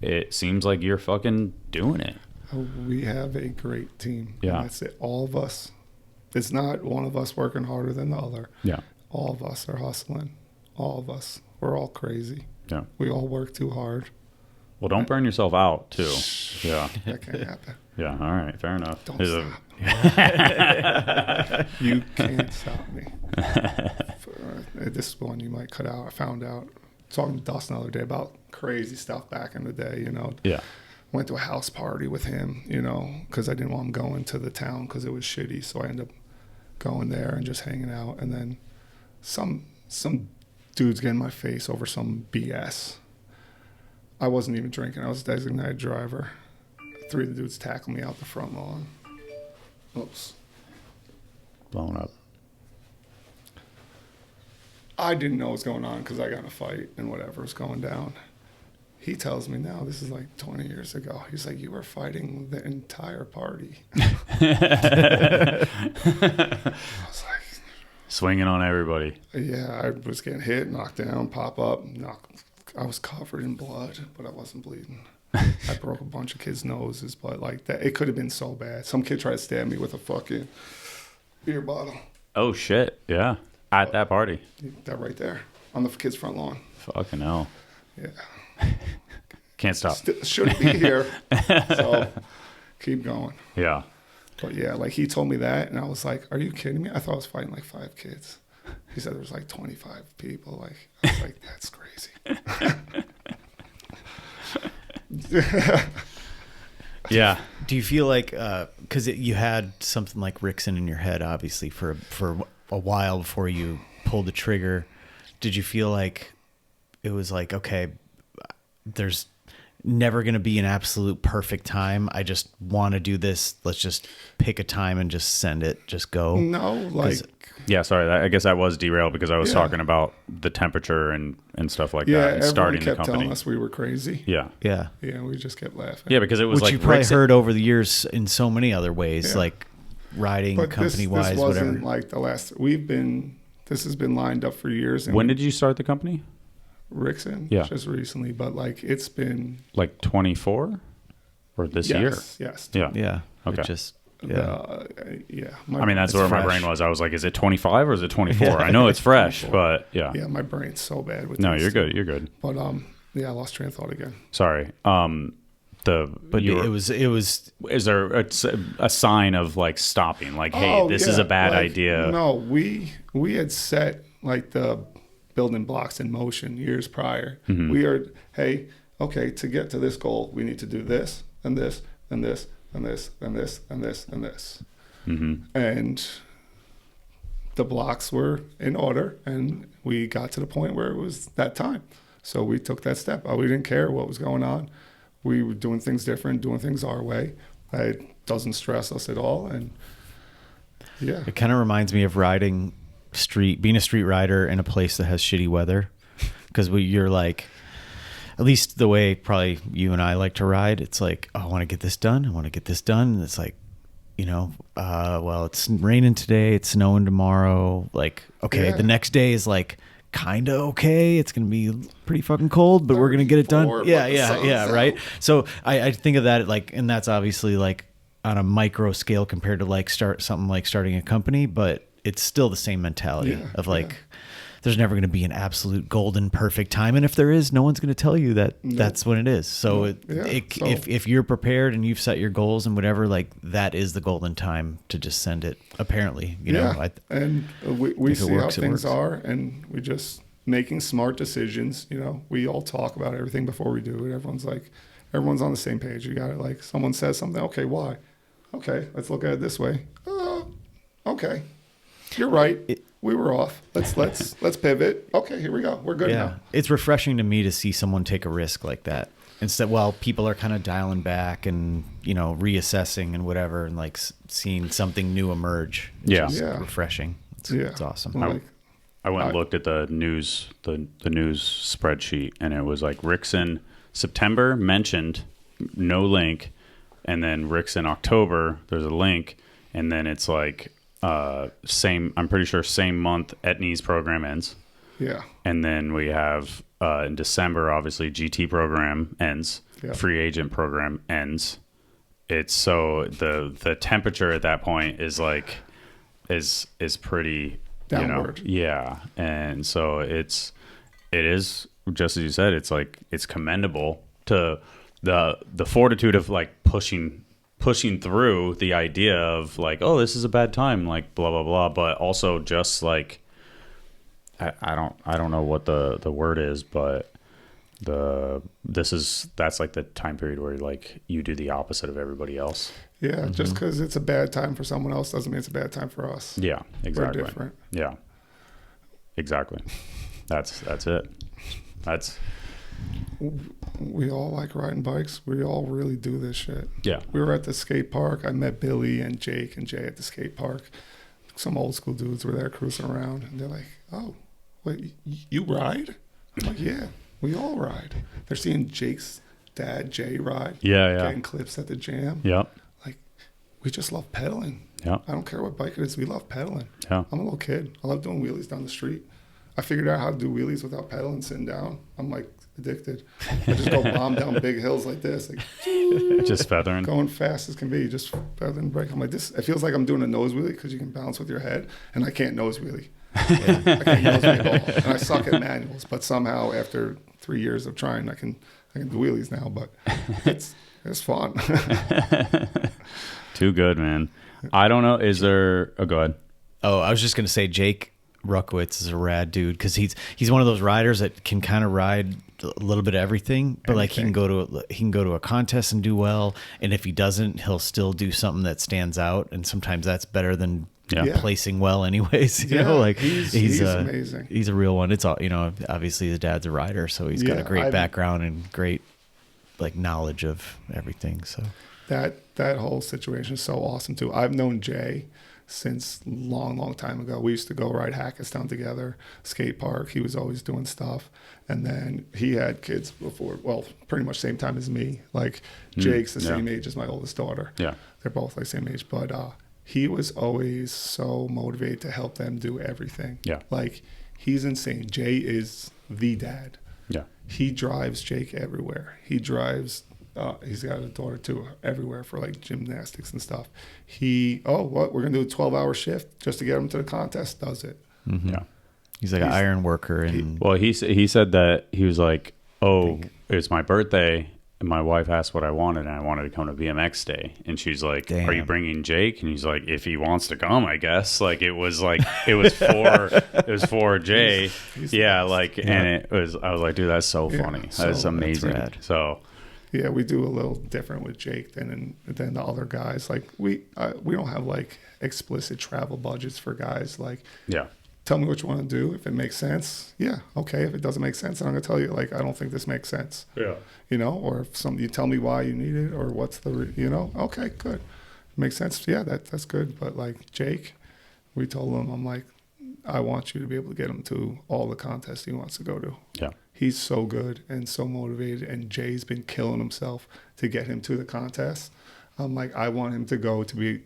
Speaker 2: it seems like you're fucking doing it.
Speaker 3: We have a great team.
Speaker 2: Yeah.
Speaker 3: And that's it. All of us. It's not one of us working harder than the other.
Speaker 2: Yeah.
Speaker 3: All of us are hustling. All of us. We're all crazy.
Speaker 2: Yeah.
Speaker 3: We all work too hard.
Speaker 2: Well, don't burn yourself out too. Yeah.
Speaker 3: That can't happen.
Speaker 2: Yeah. All right. Fair enough.
Speaker 3: Don't stop. You can't stop me. This is one you might cut out. I found out talking to Dustin the other day about crazy stuff back in the day.
Speaker 2: Yeah.
Speaker 3: Went to a house party with him. Because I didn't want him going to the town because it was shitty. So I ended up going there and just hanging out, and then some dudes get in my face over some BS. I wasn't even drinking. I was a designated driver. 3 of the dudes tackled me out the front lawn. Oops.
Speaker 2: Blown up.
Speaker 3: I didn't know what was going on because I got in a fight and whatever was going down. He tells me now, this is like 20 years ago. He's like, you were fighting the entire party. I was like,
Speaker 2: swinging on everybody.
Speaker 3: Yeah, I was getting hit, knocked down, pop up. I was covered in blood, but I wasn't bleeding. I broke a bunch of kids' noses, but like that, it could have been so bad. Some kid tried to stab me with a fucking beer bottle.
Speaker 2: Oh, shit. Yeah. At that party.
Speaker 3: That right there on the kid's front lawn.
Speaker 2: Fucking hell.
Speaker 3: Yeah.
Speaker 2: Can't stop.
Speaker 3: Shouldn't be here. So keep going.
Speaker 2: Yeah.
Speaker 3: But yeah, like he told me that, and I was like, "Are you kidding me?" I thought I was fighting like 5 kids. He said there was like 25 people. Like I was like, "That's crazy."
Speaker 2: Yeah.
Speaker 1: Do you feel like because you had something like Rixin in your head, obviously for a while before you pulled the trigger? Did you feel like it was like, okay, there's never going to be an absolute perfect time. I just want to do this. Let's just pick a time and just send it. Just go.
Speaker 3: No, like.
Speaker 2: Yeah, sorry. I guess I was derailed because I was talking about the temperature and stuff like that. And starting the company.
Speaker 3: Kept telling us we were crazy.
Speaker 2: Yeah.
Speaker 1: Yeah.
Speaker 3: Yeah, we just kept laughing.
Speaker 2: Yeah, because it was
Speaker 1: which
Speaker 2: like
Speaker 1: you probably heard over the years in so many other ways, like riding company-wise,
Speaker 3: this
Speaker 1: whatever.
Speaker 3: wasn't like the last. This has been lined up for years.
Speaker 2: When did you start the company?
Speaker 3: Rixin,
Speaker 2: just
Speaker 3: recently, but like it's been
Speaker 2: like 24 or this year.
Speaker 3: Yes.
Speaker 1: Yeah.
Speaker 2: Okay.
Speaker 3: I
Speaker 2: mean, that's where my brain was. I was like, is it 25 or is it 24? I know it's fresh, 24. But yeah.
Speaker 3: Yeah, my brain's so bad with.
Speaker 2: No, you're good. You're good.
Speaker 3: But I lost train of thought again.
Speaker 2: Sorry. Is there a sign of like stopping? Like, hey, this is a bad idea.
Speaker 3: No, we had set like the building blocks in motion years prior.
Speaker 2: Mm-hmm.
Speaker 3: We are, hey, okay, to get to this goal, we need to do this and this and this and this and this and this and this.
Speaker 2: Mm-hmm.
Speaker 3: And the blocks were in order, and we got to the point where it was that time. So we took that step. We didn't care what was going on. We were doing things different, doing things our way. It doesn't stress us at all. And yeah.
Speaker 1: It kind of reminds me of being a street rider in a place that has shitty weather. Because you're like, at least the way probably you and I like to ride, it's like, oh, I want to get this done. I want to get this done. And it's like, well, it's raining today. It's snowing tomorrow. Like, okay, the next day is like kind of okay. It's going to be pretty fucking cold, but we're going to get it done. Yeah, right? So I think of that like, and that's obviously like on a micro scale compared to like starting a company, but it's still the same mentality of like, there's never going to be an absolute golden perfect time. And if there is, no one's going to tell you that that's what it is. So if you're prepared and you've set your goals and whatever, like that is the golden time to just send it, apparently,
Speaker 3: and we see how things are, and we just making smart decisions. We all talk about everything before we do it. Everyone's on the same page. You got it. Like someone says something. Okay. Why? Okay. Let's look at it this way. Okay. You're right. We were off. Let's pivot. Okay, here we go. We're good now.
Speaker 1: It's refreshing to me to see someone take a risk like that. Instead, while people are kind of dialing back and reassessing and whatever, and like seeing something new emerge. It's refreshing. It's awesome.
Speaker 2: I went and looked at the news spreadsheet, and it was like Rixin September mentioned, no link, and then Rixin October there's a link, and then it's like. I'm pretty sure same month Etnies program ends.
Speaker 3: Yeah.
Speaker 2: And then we have in December, obviously GT program ends. Yeah. Free agent program ends. It's so the temperature at that point is like is pretty
Speaker 3: downward.
Speaker 2: Yeah. And so it is just as you said, it's like it's commendable to the fortitude of like pushing through the idea of like, oh, this is a bad time, like blah blah blah, but also just like I don't know what the word is, but that's like the time period where like you do the opposite of everybody else.
Speaker 3: Yeah, just because it's a bad time for someone else doesn't mean it's a bad time for us.
Speaker 2: Yeah, exactly.
Speaker 3: We're different.
Speaker 2: Yeah, exactly. That's it.
Speaker 3: We all like riding bikes. We all really do this shit.
Speaker 2: Yeah.
Speaker 3: We were at the skate park. I met Billy and Jake and Jay at the skate park. Some old school dudes were there cruising around, and they're like, "Oh, wait, you ride?" I'm like, "Yeah, we all ride." They're seeing Jake's dad, Jay, ride.
Speaker 2: Yeah.
Speaker 3: Getting clips at the jam.
Speaker 2: Yep.
Speaker 3: Like, we just love pedaling.
Speaker 2: Yeah.
Speaker 3: I don't care what bike it is. We love pedaling.
Speaker 2: Yeah.
Speaker 3: I'm a little kid. I love doing wheelies down the street. I figured out how to do wheelies without pedaling, sitting down. I'm like addicted. I just go bomb down big hills like this, like
Speaker 2: just feathering,
Speaker 3: going fast as can be, just feathering brake. I'm like this. It feels like I'm doing a nose wheelie because you can balance with your head, and I can't nose wheelie. Yeah. I can't nose wheelie at all, and I suck at manuals. But somehow, after 3 years of trying, I can do wheelies now. But it's fun.
Speaker 2: Too good, man. I don't know. Is there? Oh, go ahead.
Speaker 1: Oh, I was just gonna say Jake Ruckwitz is a rad dude because he's one of those riders that can kind of ride a little bit of everything, but like he can go to a contest and do well, and if he doesn't, he'll still do something that stands out, and sometimes that's better than placing well anyways. You know, like he's
Speaker 3: amazing.
Speaker 1: He's a real one. It's all, you know, obviously his dad's a rider, so he's got a great background and great like knowledge of everything. So
Speaker 3: that whole situation is so awesome too. I've known Jay since long time ago. We used to go ride Hackettstown together, skate park. He was always doing stuff, and then he had kids before, well, pretty much same time as me. Like Jake's the same age as my oldest daughter.
Speaker 2: Yeah,
Speaker 3: they're both like same age, but he was always so motivated to help them do everything.
Speaker 2: Yeah,
Speaker 3: like he's insane. Jay is the dad.
Speaker 2: Yeah,
Speaker 3: he drives Jake everywhere. He drives. He's got a daughter too, everywhere for like gymnastics and stuff. We're gonna do a 12-hour shift just to get him to the contest. Does it?
Speaker 1: Mm-hmm. Yeah, he's like an iron worker. And
Speaker 2: he said that he was like, it's my birthday, and my wife asked what I wanted, and I wanted to come to BMX Day, and she's like, "Are you bringing Jake?" And he's like, "If he wants to come, I guess." Like it was for Jay. And it was. I was like, dude, that's so funny. That's amazing. That's so.
Speaker 3: Yeah, we do a little different with Jake than the other guys. Like we don't have like explicit travel budgets for guys. Like, tell me what you want to do. If it makes sense, yeah, okay. If it doesn't make sense, I'm gonna tell you like I don't think this makes sense.
Speaker 2: Yeah,
Speaker 3: you know, or if you tell me why you need it or what's the okay, good, makes sense. Yeah, that's good. But like Jake, we told him, I'm like, I want you to be able to get him to all the contests he wants to go to.
Speaker 2: Yeah.
Speaker 3: He's so good and so motivated, and Jay's been killing himself to get him to the contest. I'm like, I want him to go to be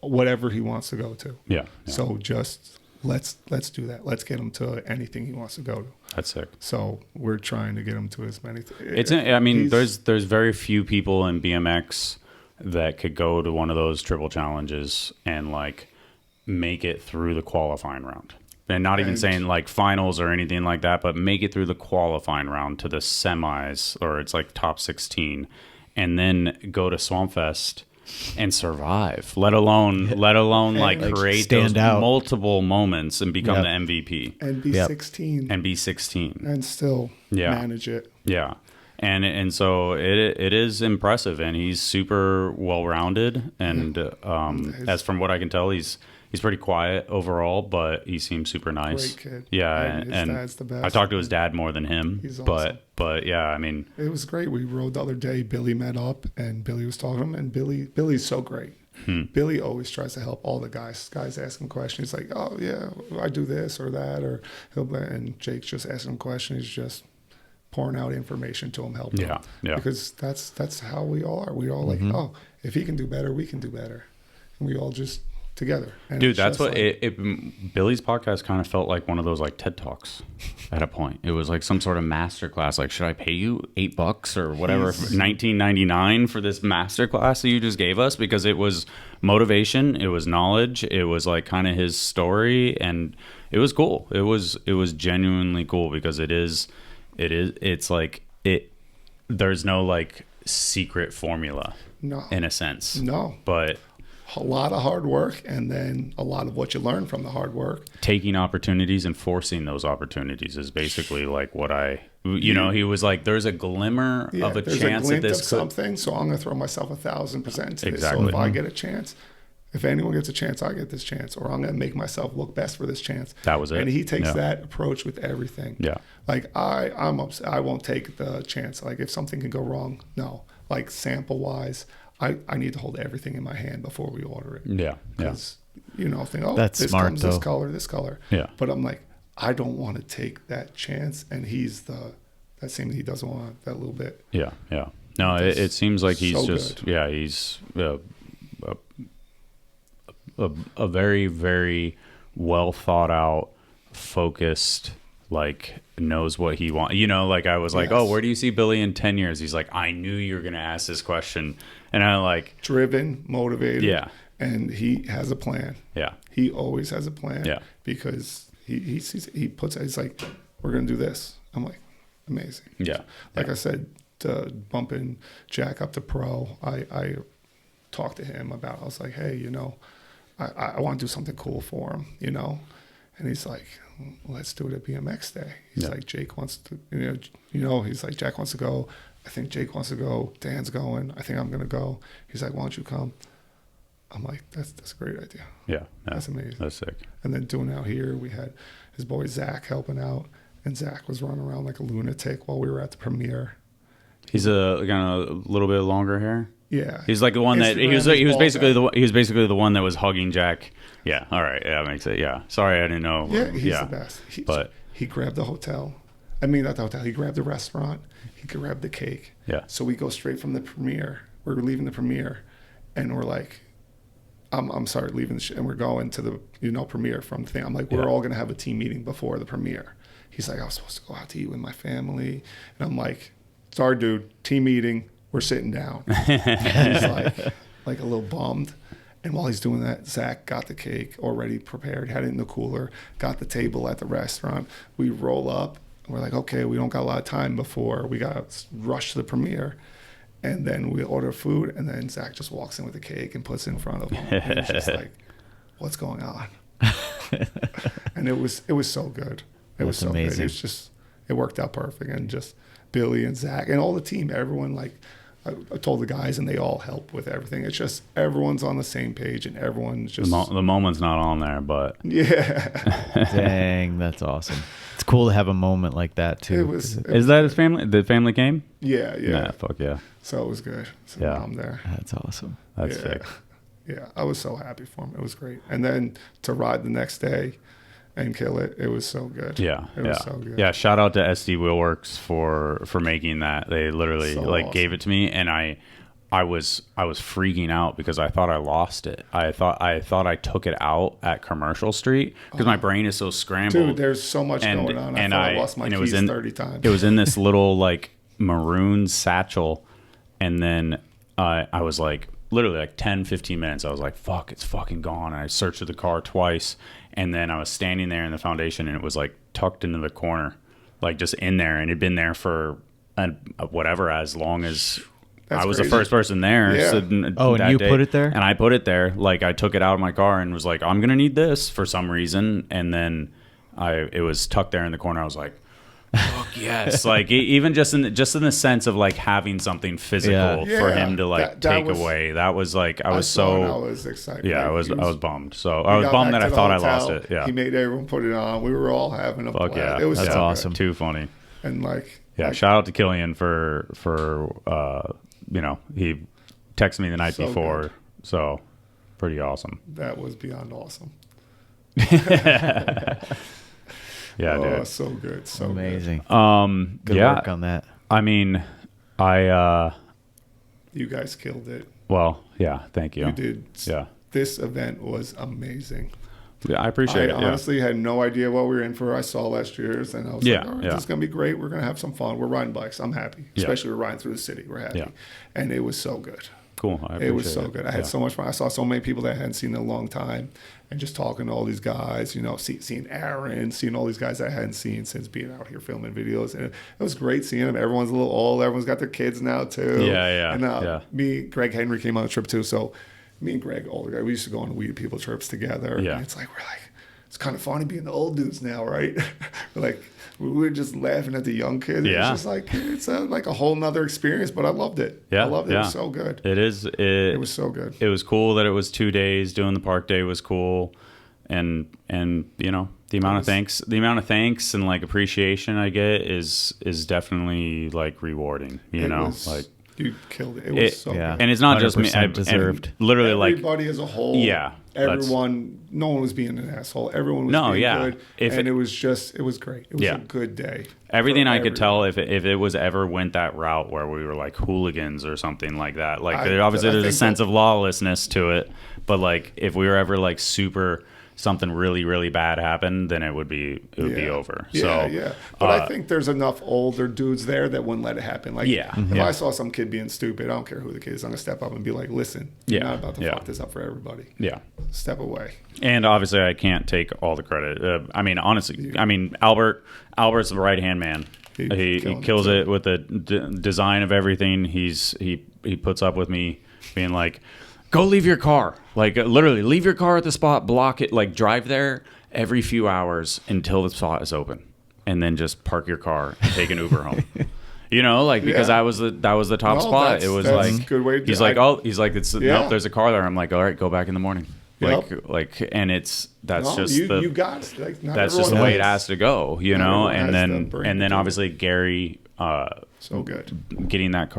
Speaker 3: whatever he wants to go to.
Speaker 2: Yeah.
Speaker 3: So just let's do that. Let's get him to anything he wants to go to.
Speaker 2: That's sick.
Speaker 3: So we're trying to get him to as many.
Speaker 2: There's very few people in BMX that could go to one of those triple challenges and like make it through the qualifying round. And not even saying like finals or anything like that, but make it through the qualifying round to the semis, or it's like top 16, and then go to Swampfest and survive. Let alone like create those multiple moments and become the MVP
Speaker 3: and be 16
Speaker 2: and be 16
Speaker 3: and still manage it.
Speaker 2: Yeah. And so it is impressive, and he's super well rounded, and as from what I can tell, he's pretty quiet overall, but he seems super nice.
Speaker 3: Great kid.
Speaker 2: Yeah,
Speaker 3: and dad's the best.
Speaker 2: I talked to his dad more than him.
Speaker 3: He's awesome.
Speaker 2: But yeah, I mean,
Speaker 3: it was great. We rode the other day. Billy met up, and Billy was talking to him, and Billy's so great. Billy always tries to help all the guys. Guys ask him questions. He's like, "Oh yeah, I do this or that," or and Jake's just asking him questions. He's just pouring out information to him, helping him. Yeah. Because that's how we all are. We all like, if he can do better, we can do better, and we all just together. And
Speaker 2: dude, that's what Billy's podcast kind of felt like one of those like TED Talks at a point. It was like some sort of master class. Like, should I pay you $8 or whatever, $19.99 for this master class that you just gave us? Because it was motivation, it was knowledge, it was like kind of his story, and it was cool. It was genuinely cool because it's like there's no like secret formula in a sense.
Speaker 3: No.
Speaker 2: But
Speaker 3: a lot of hard work, and then a lot of what you learn from the hard work.
Speaker 2: Taking opportunities and forcing those opportunities is basically like what he was like, there's a glimmer of a chance at this.
Speaker 3: Of something, so I'm going to throw myself 1,000% into
Speaker 2: exactly.
Speaker 3: this. So if I get a chance, if anyone gets a chance, I get this chance, or I'm going to make myself look best for this chance.
Speaker 2: That was it.
Speaker 3: And he takes that approach with everything.
Speaker 2: Yeah.
Speaker 3: Like I'm upset. I won't take the chance. Like if something can go wrong, no. Like sample wise, I need to hold everything in my hand before we order it.
Speaker 2: Yeah.
Speaker 3: Because, think,
Speaker 1: that's
Speaker 3: this
Speaker 1: smart,
Speaker 3: comes
Speaker 1: though.
Speaker 3: this color.
Speaker 2: Yeah.
Speaker 3: But I'm like, I don't want to take that chance. And he's that same, he doesn't want that little bit.
Speaker 2: Yeah. Yeah. No, it seems like he's
Speaker 3: so
Speaker 2: just,
Speaker 3: good.
Speaker 2: He's a very, very well thought out, focused, like knows what he wants. Like I was like, oh, where do you see Billy in 10 years? He's like, I knew you were going to ask this question. And I'm like,
Speaker 3: driven, motivated.
Speaker 2: Yeah.
Speaker 3: And he has a plan.
Speaker 2: Yeah.
Speaker 3: He always has a plan.
Speaker 2: Yeah.
Speaker 3: Because he's like, we're going to do this. I'm like, amazing.
Speaker 2: Yeah.
Speaker 3: Like I said, bumping Jack up to pro, I talked to him about, I was like, hey, I want to do something cool for him, And he's like, let's do it at BMX Day. He's like, Jake wants to, he's like, Jack wants to go. I think Jake wants to go. Dan's going. I think I'm going to go. He's like, why don't you come? I'm like, that's a great idea.
Speaker 2: Yeah.
Speaker 3: That's amazing.
Speaker 2: That's sick.
Speaker 3: And then doing out here, we had his boy Zach helping out. And Zach was running around like a lunatic while we were at the premiere.
Speaker 2: He's got a little bit longer hair.
Speaker 3: Yeah,
Speaker 2: he's like the one that he was basically the one that was hugging Jack. Yeah, all right, yeah, that makes it. Yeah, sorry, I didn't know.
Speaker 3: Yeah, he's the best. He grabbed the hotel. I mean, not the hotel. He grabbed the restaurant. He grabbed the cake.
Speaker 2: Yeah.
Speaker 3: So we go straight from the premiere. We're leaving the premiere, and we're like, I'm sorry, leaving and we're going to the premiere from the thing. I'm like, we're all gonna have a team meeting before the premiere. He's like, I was supposed to go out to eat with my family, and I'm like, sorry, dude, team meeting. We're sitting down. He's like a little bummed. And while he's doing that, Zach got the cake already prepared, had it in the cooler, got the table at the restaurant. We roll up, and we're like, okay, we don't got a lot of time before we got to rush to the premiere. And then we order food, and then Zach just walks in with the cake and puts it in front of him. And it's just like, what's going on? And it was so good. It was so amazing. Good. It's just, it worked out perfect. And just Billy and Zach and all the team, everyone, like, I told the guys, and they all help with everything. It's just everyone's on the same page, and everyone's just
Speaker 2: the moment's not on there, but
Speaker 3: yeah.
Speaker 1: Dang, that's awesome. It's cool to have a moment like that too.
Speaker 2: Is that his family? The family came?
Speaker 3: Yeah.
Speaker 2: Nah, fuck yeah.
Speaker 3: So it was good. So
Speaker 2: yeah,
Speaker 3: I'm there.
Speaker 1: That's awesome.
Speaker 2: That's sick.
Speaker 3: Yeah, I was so happy for him. It was great. And then to ride the next day and kill it, it was so good.
Speaker 2: Yeah,
Speaker 3: it was so good.
Speaker 2: Yeah, shout out to SD Wheelworks for making that. They literally awesome. Gave it to me, and I was freaking out because I thought I lost it. I thought I took it out at Commercial Street because my brain is so scrambled.
Speaker 3: Dude, there's so much going on. I lost my keys 30 times.
Speaker 2: It was in this little like maroon satchel, and then I was like literally like 10, 15 minutes. I was like, fuck, it's fucking gone. And I searched the car twice. And then I was standing there in the foundation, and it was like tucked into the corner, like just in there. And it'd been there for whatever, as long as I was the first person there.
Speaker 3: Yeah.
Speaker 2: So
Speaker 1: and you put it there?
Speaker 2: And I put it there. Like I took it out of my car and was like, I'm going to need this for some reason. And then it was tucked there in the corner. I was like, fuck yes. Like even just in the sense of like having something physical for him to like take away. That was like I was
Speaker 3: excited.
Speaker 2: Yeah, I was bummed. So I was bummed that I thought I lost it. Yeah.
Speaker 3: He made everyone put it on. We were all having a blast.
Speaker 2: Yeah.
Speaker 3: It was
Speaker 1: that's awesome.
Speaker 2: Too funny.
Speaker 3: And like
Speaker 2: shout out to Killian for he texted me the night before. Good. So pretty awesome.
Speaker 3: That was beyond awesome.
Speaker 2: Yeah, dude.
Speaker 3: So good. So
Speaker 1: amazing.
Speaker 3: Good.
Speaker 1: Good work on that.
Speaker 2: I mean,
Speaker 3: you guys killed it.
Speaker 2: Well, yeah, thank you.
Speaker 3: You did.
Speaker 2: Yeah.
Speaker 3: This event was amazing.
Speaker 2: Yeah, I appreciate it.
Speaker 3: I honestly had no idea what we were in for. I saw last year's, and I was like, all right, this is going to be great. We're going to have some fun. We're riding bikes. I'm happy. Especially we're riding through the city. We're happy.
Speaker 2: Yeah.
Speaker 3: And it was so good.
Speaker 2: Cool.
Speaker 3: It was so good. I had so much fun. I saw so many people that I hadn't seen in a long time, and just talking to all these guys, seeing Aaron, seeing all these guys that I hadn't seen since being out here filming videos. And it was great seeing them. Everyone's a little old. Everyone's got their kids now, too.
Speaker 2: Yeah.
Speaker 3: And me, Greg Henry came on the trip, too. So me and Greg, older guy, we used to go on weed people trips together.
Speaker 2: Yeah.
Speaker 3: And it's like, we're like, it's kind of funny being the old dudes now, right? Like, we were just laughing at the young kids.
Speaker 2: Yeah.
Speaker 3: It's just like, it's like a whole nother experience, but I loved it.
Speaker 2: Yeah.
Speaker 3: I loved it. It was so good.
Speaker 2: It
Speaker 3: was so good.
Speaker 2: It was cool that it was 2 days. Doing the park day was cool. And you know, the amount of thanks and like appreciation I get is definitely like rewarding, you know, like
Speaker 3: you killed it. It was so good.
Speaker 2: And it's not just me.
Speaker 1: Deserved.
Speaker 2: Literally,
Speaker 3: everybody as a whole.
Speaker 2: Yeah.
Speaker 3: Everyone, no one was being an asshole. Everyone was being good. It was great. It was a good day.
Speaker 2: Everything I could tell, if it was ever went that route where we were like hooligans or something like that, like obviously there's a sense of lawlessness to it, but like if we were ever like super something really, really bad happened, then it would be over.
Speaker 3: But I think there's enough older dudes there that wouldn't let it happen. Like, if I saw some kid being stupid, I don't care who the kid is, I'm gonna step up and be like, listen, you're not about to fuck this up for everybody.
Speaker 2: Yeah.
Speaker 3: Step away.
Speaker 2: And obviously I can't take all the credit. I mean, honestly, Albert's the right-hand man. He kills it with the design of everything. He puts up with me being like, go leave your car. Like, literally, leave your car at the spot, block it, like, drive there every few hours until the spot is open. And then just park your car and take an Uber home. You know, like, because that was the top spot. It was like,
Speaker 3: a good way to
Speaker 2: he's like, nope, there's a car there. I'm like, all right, go back in the morning. And that's just the way it has to go, you know? And then obviously Gary,
Speaker 3: so good.
Speaker 2: Getting that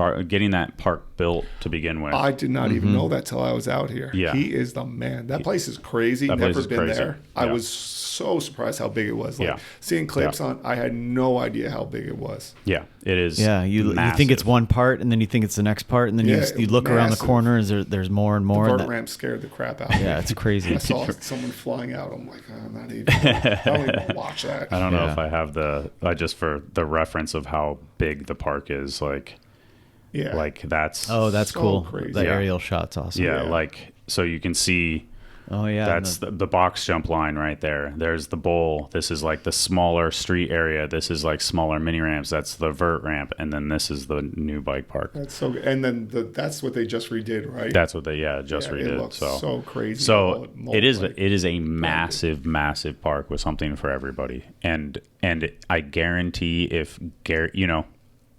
Speaker 2: park built to begin with.
Speaker 3: I did not even know that till I was out here.
Speaker 2: Yeah.
Speaker 3: He is the man. That place is crazy. Never been there. Yeah. I was so surprised how big it was. Like, seeing clips on, I had no idea how big it was.
Speaker 2: Yeah, it is.
Speaker 1: Yeah, you think it's one part, and then you think it's the next part, and then you look around the corner, and there's more and more.
Speaker 3: The vert ramp scared the crap out of me.
Speaker 1: Yeah, it's crazy.
Speaker 3: I saw someone flying out. I'm like, I don't even want to watch that.
Speaker 2: I don't know if I have just for the reference of how big the park is, like that's
Speaker 1: so cool.
Speaker 3: Crazy.
Speaker 1: The aerial shot's awesome.
Speaker 2: Yeah, like so you can see.
Speaker 1: Oh yeah,
Speaker 2: that's the box jump line right there. There's the bowl. This is like the smaller street area. This is like smaller mini ramps. That's the vert ramp, and then this is the new bike park.
Speaker 3: That's so good. And then that's what they just redid, right?
Speaker 2: That's what they just redid.
Speaker 3: It looks so crazy.
Speaker 2: So it is a massive park with something for everybody. And I guarantee if Gary, you know,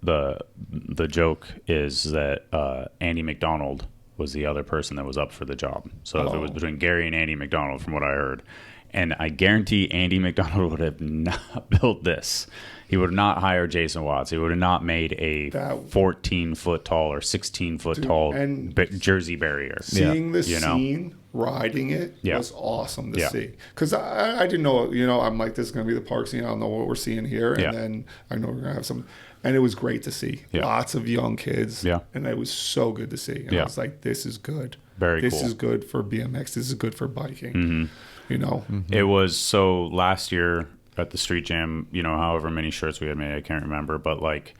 Speaker 2: the joke is that Andy McDonald was the other person that was up for the job. So if it was between Gary and Andy McDonald, from what I heard, and I guarantee Andy McDonald would have not built this. He would have not hired Jason Watts. He would have not made a 14-foot tall or 16-foot tall jersey barrier.
Speaker 3: Seeing the scene, riding it was awesome to see. Because I didn't know, you know, I'm like, this is going to be the park scene. I don't know what we're seeing here. And then I know we're going to have some... And it was great to see. Lots of young kids. Yeah. And it was so good to see. And I was like, this is good.
Speaker 2: Very cool.
Speaker 3: This is good for BMX. This is good for biking. Mm-hmm. You know?
Speaker 2: Mm-hmm. It was so last year at the Street Jam, you know, however many shirts we had made, I can't remember. But like